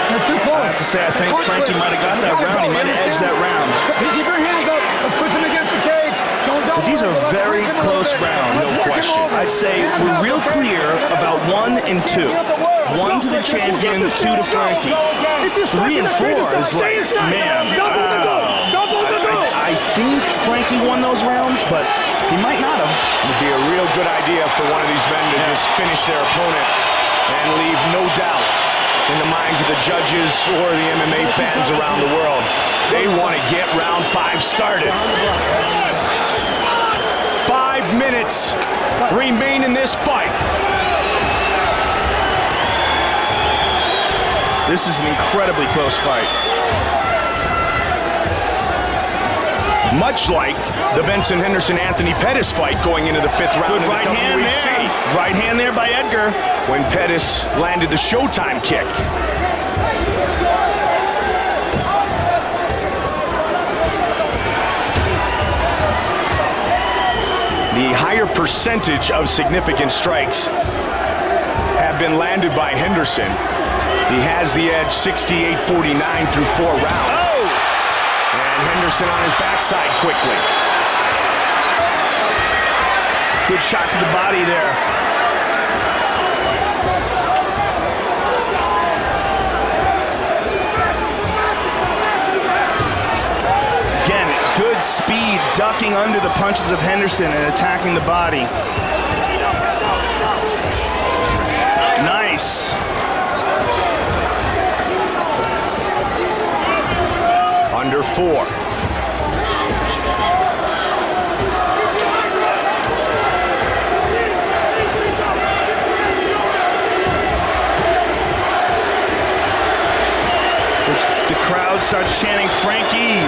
They're too close. I have to say, I think Frankie might have got that round. He might have edged that round. Keep your hands up. Let's push him against the cage. Don't double. But these are very close rounds, no question. I'd say we're real clear about 1 and 2. 1 to the champion, 2 to Frankie. 3 and 4 is like, man, I think Frankie won those rounds, but he might not have. It would be a real good idea for one of these men to just finish their opponent and leave no doubt in the minds of the judges or the MMA fans around the world. They want to get round 5 started. 5 minutes remain in this fight. This is an incredibly close fight. Much like the Benson Henderson-Anthony Pettis fight going into the 5th round Good of right the hand WEC. there. Right hand there by Edgar. When Pettis landed the Showtime kick. The higher percentage of significant strikes have been landed by Henderson. He has the edge 68-49 through 4 rounds. Oh! And Henderson on his backside quickly. Good shot to the body there. Again, good speed, ducking under the punches of Henderson and attacking the body. Nice. Under 4. The crowd starts chanting Frankie.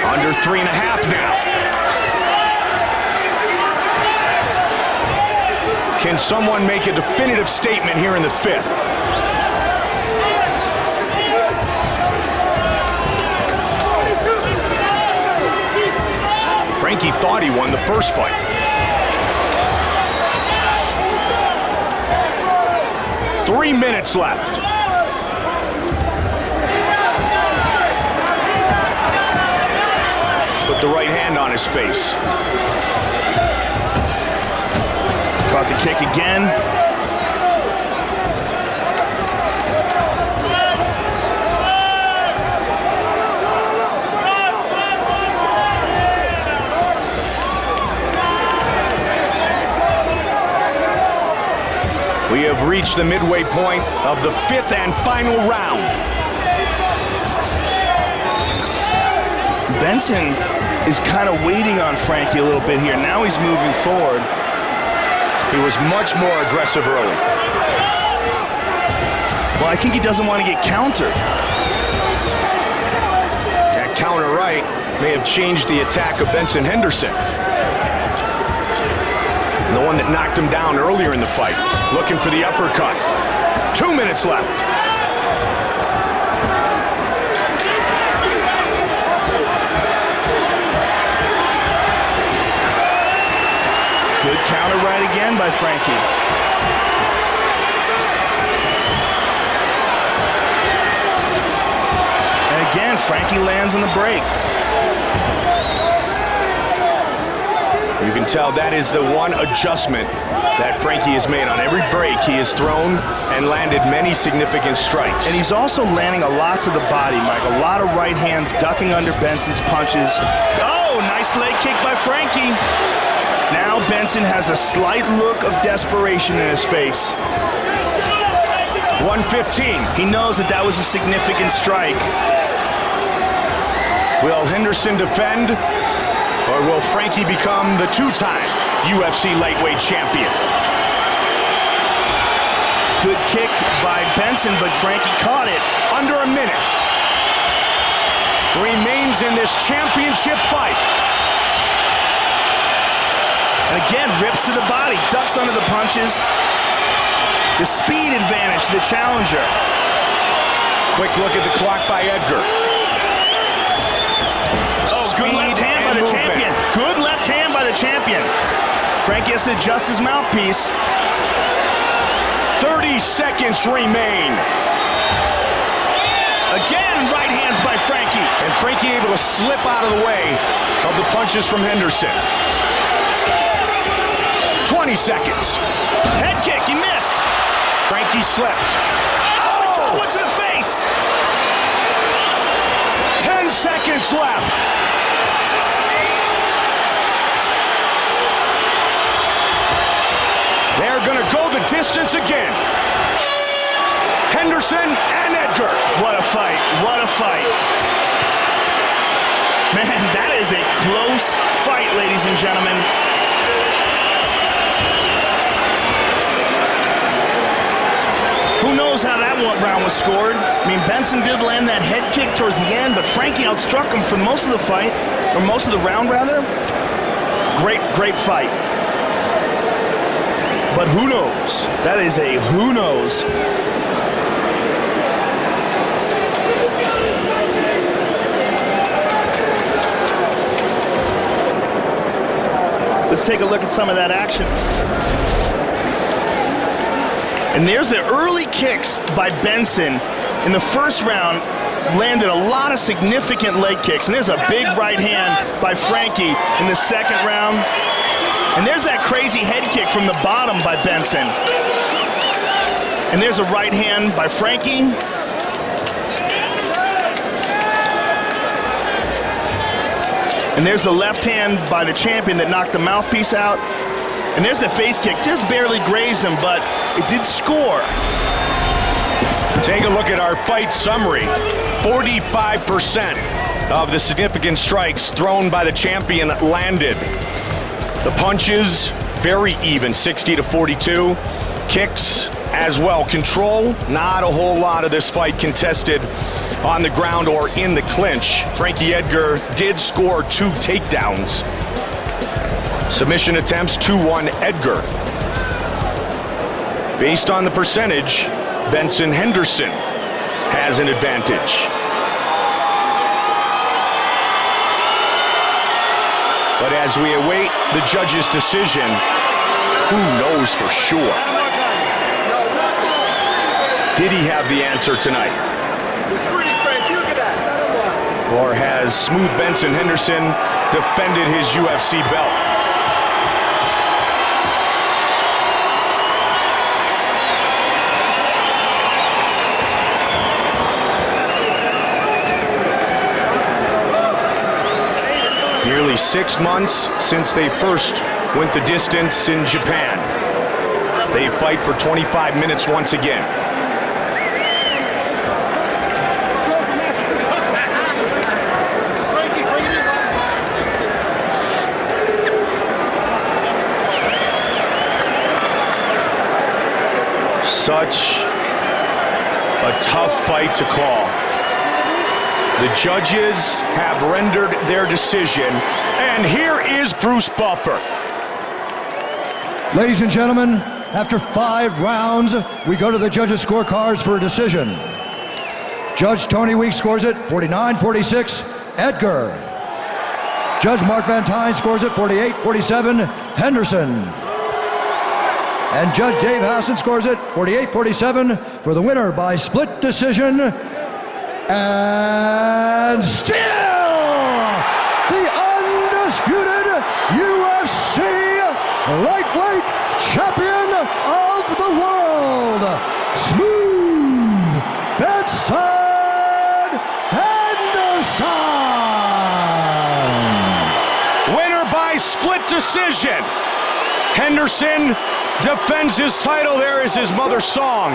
Under 3.5 now. Can someone make a definitive statement here in the 5th? Frankie thought he won the first fight. Three minutes left. Put the right hand on his face. Caught the kick again. We have reached the midway point of the 5th and final round. Benson is kind of waiting on Frankie a little bit here. Now he's moving forward. He was much more aggressive early. Well, I think he doesn't want to get countered. That counter right may have changed the attack of Benson Henderson. The one that knocked him down earlier in the fight. Looking for the uppercut. 2 minutes left. Good counter right again by Frankie. And again, Frankie lands on the break. You can tell that is the one adjustment that Frankie has made. On every break, he has thrown and landed many significant strikes. And he's also landing a lot to the body, Mike. A lot of right hands ducking under Benson's punches. Oh, nice leg kick by Frankie. Now Benson has a slight look of desperation in his face. 115. He knows that that was a significant strike. Will Henderson defend? Or will Frankie become the 2-time UFC lightweight champion? Good kick by Benson, but Frankie caught it. Under a minute. Remains in this championship fight. And again, rips to the body, ducks under the punches. The speed advantage to the challenger. Quick look at the clock by Edgar. Oh, good left hand by the champion. Good left hand by the champion. Frankie has to adjust his mouthpiece. 30 seconds remain. Again, right hands by Frankie. And Frankie able to slip out of the way of the punches from Henderson. 20 seconds. Head kick, he missed. Frankie slipped. Oh, what's in the face? 10 seconds left. They're going to go the distance again. Henderson and Edgar. What a fight. What a fight. Man, that is a close fight, ladies and gentlemen. Who knows how that round was scored? I mean, Benson did land that head kick towards the end, but Frankie outstruck him for most of the fight, or most of the round, rather. Great fight. But who knows? That is a who knows. Let's take a look at some of that action. And there's the early kicks by Benson in the first round. Landed a lot of significant leg kicks. And there's a big right hand by Frankie in the second round. And there's that crazy head kick from the bottom by Benson. And there's a right hand by Frankie. And there's the left hand by the champion that knocked the mouthpiece out. And there's the face kick, just barely grazed him, but it did score. Take a look at our fight summary. 45% of the significant strikes thrown by the champion landed. The punches, very even, 60-42. Kicks as well. Control, not a whole lot of this fight contested on the ground or in the clinch. Frankie Edgar did score 2 takedowns. Submission attempts, 2-1 Edgar. Based on the percentage, Benson Henderson has an advantage. But as we await the judge's decision, who knows for sure? Did he have the answer tonight? Or has Smooth Benson Henderson defended his UFC belt? Nearly 6 months since they first went the distance in Japan. They fight for 25 minutes once again. Such a tough fight to call. The judges have rendered their decision, and here is Bruce Buffer. Ladies and gentlemen, after 5 rounds, we go to the judges' scorecards for a decision. Judge Tony Weeks scores it 49-46, Edgar. Judge Mark Van Tine scores it 48-47, Henderson. And Judge Dave Hassan scores it 48-47 for the winner by split decision. And still, the undisputed UFC lightweight champion of the world, Smooth Benson Henderson. Winner by split decision. Henderson defends his title. There is his mother's song.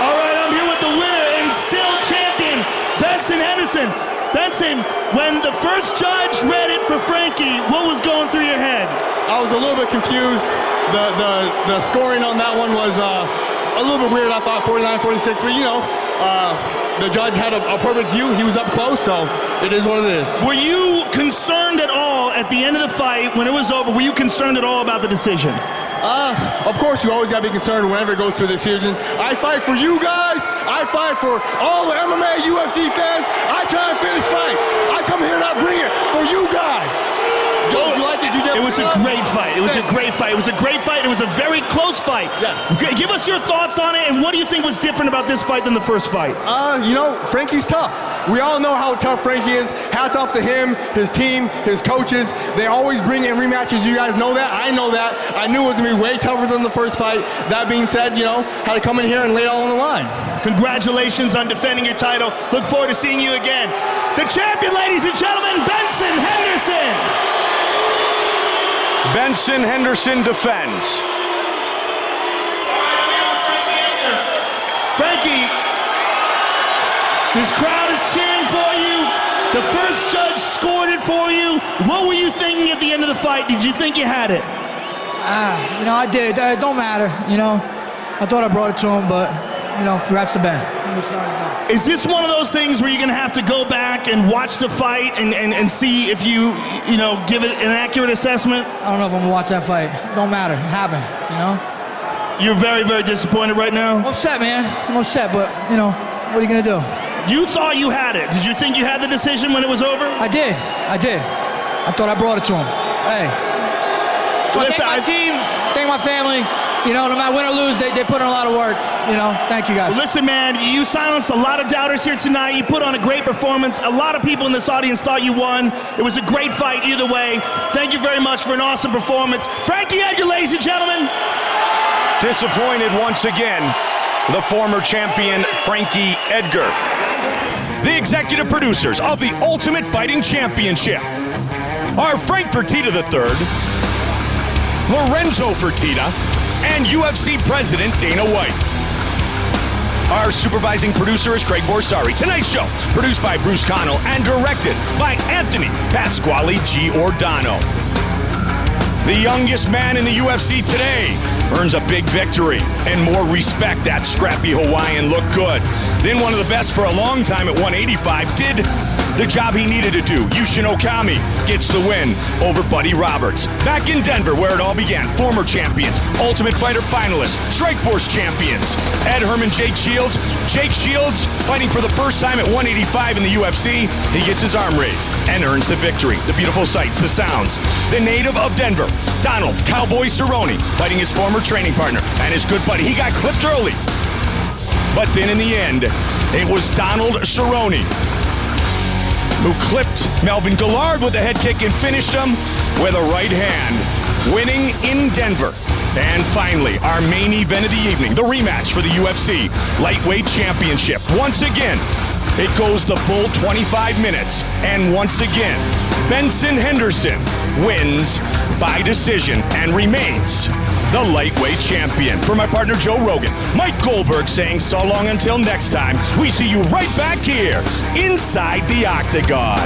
All right, I'm here with the winner and still champion, Benson Henderson. Benson, when the first judge read it for Frankie, what was going through your head? I was a little bit confused. The scoring on that one was a little bit weird. I thought 49-46, but you know, the judge had a perfect view. He was up close, so it is what it is. Were you concerned at all at the end of the fight, when it was over, were you concerned at all about the decision? Of course, you always gotta be concerned whenever it goes to a decision. I fight for you guys. I fight for all the MMA, UFC fans. I try and finish fights. I come here and I bring it for you guys. Joe, did you like it? It was a great fight. It was a great fight. It was a great fight. It was a very close fight. Yes. Give us your thoughts on it, and what do you think was different about this fight than the first fight? You know, Frankie's tough. We all know how tough Frankie is. Hats off to him, his team, his coaches. They always bring in rematches. You guys know that. I know that. I knew it was going to be way tougher than the first fight. That being said, you know, had to come in here and lay it all on the line. Congratulations on defending your title. Look forward to seeing you again. The champion, ladies and gentlemen, Benson Henderson. Benson Henderson defends. Frankie, this crowd is cheering for you. The first judge scored it for you. What were you thinking at the end of the fight? Did you think you had it? You know, I did. It don't matter. You know, I thought I brought it to him, but, you know, congrats to Ben. Is this one of those things where you're going to have to go back and watch the fight and see if you know, give it an accurate assessment? I don't know if I'm going to watch that fight. Don't matter. It happened, you know? You're very, very disappointed right now? I'm upset, man. I'm upset, but, you know, what are you going to do? You thought you had it. Did you think you had the decision when it was over? I did. I thought I brought it to him. Hey. So I thank my team, thank my family. You know, no matter win or lose, they put in a lot of work. You know, thank you guys. Well, listen, man, you silenced a lot of doubters here tonight. You put on a great performance. A lot of people in this audience thought you won. It was a great fight either way. Thank you very much for an awesome performance. Frankie Edgar, ladies and gentlemen. Disappointed once again, the former champion Frankie Edgar. The executive producers of the Ultimate Fighting Championship are Frank Fertitta III, Lorenzo Fertitta, and UFC President Dana White. Our supervising producer is Craig Borsari. Tonight's show, produced by Bruce Connell and directed by Anthony Pasquale Giordano. The youngest man in the UFC today earns a big victory and more respect. That scrappy Hawaiian looked good. Then one of the best for a long time at 185 did the job he needed to do. Yushin Okami gets the win over Buddy Roberts. Back in Denver, where it all began, former champions, Ultimate Fighter finalists, Strikeforce champions, Ed Herman, Jake Shields. Jake Shields fighting for the first time at 185 in the UFC. He gets his arm raised and earns the victory. The beautiful sights, the sounds. The native of Denver, Donald Cowboy Cerrone, fighting his former training partner and his good buddy. He got clipped early, but then in the end, it was Donald Cerrone who clipped Melvin Gillard with a head kick and finished him with a right hand, winning in Denver. And finally, our main event of the evening, the rematch for the UFC Lightweight Championship. Once again, it goes the full 25 minutes. And once again, Benson Henderson wins by decision and remains the lightweight champion. For my partner Joe Rogan, Mike Goldberg saying so long until next time. We see you right back here inside the Octagon.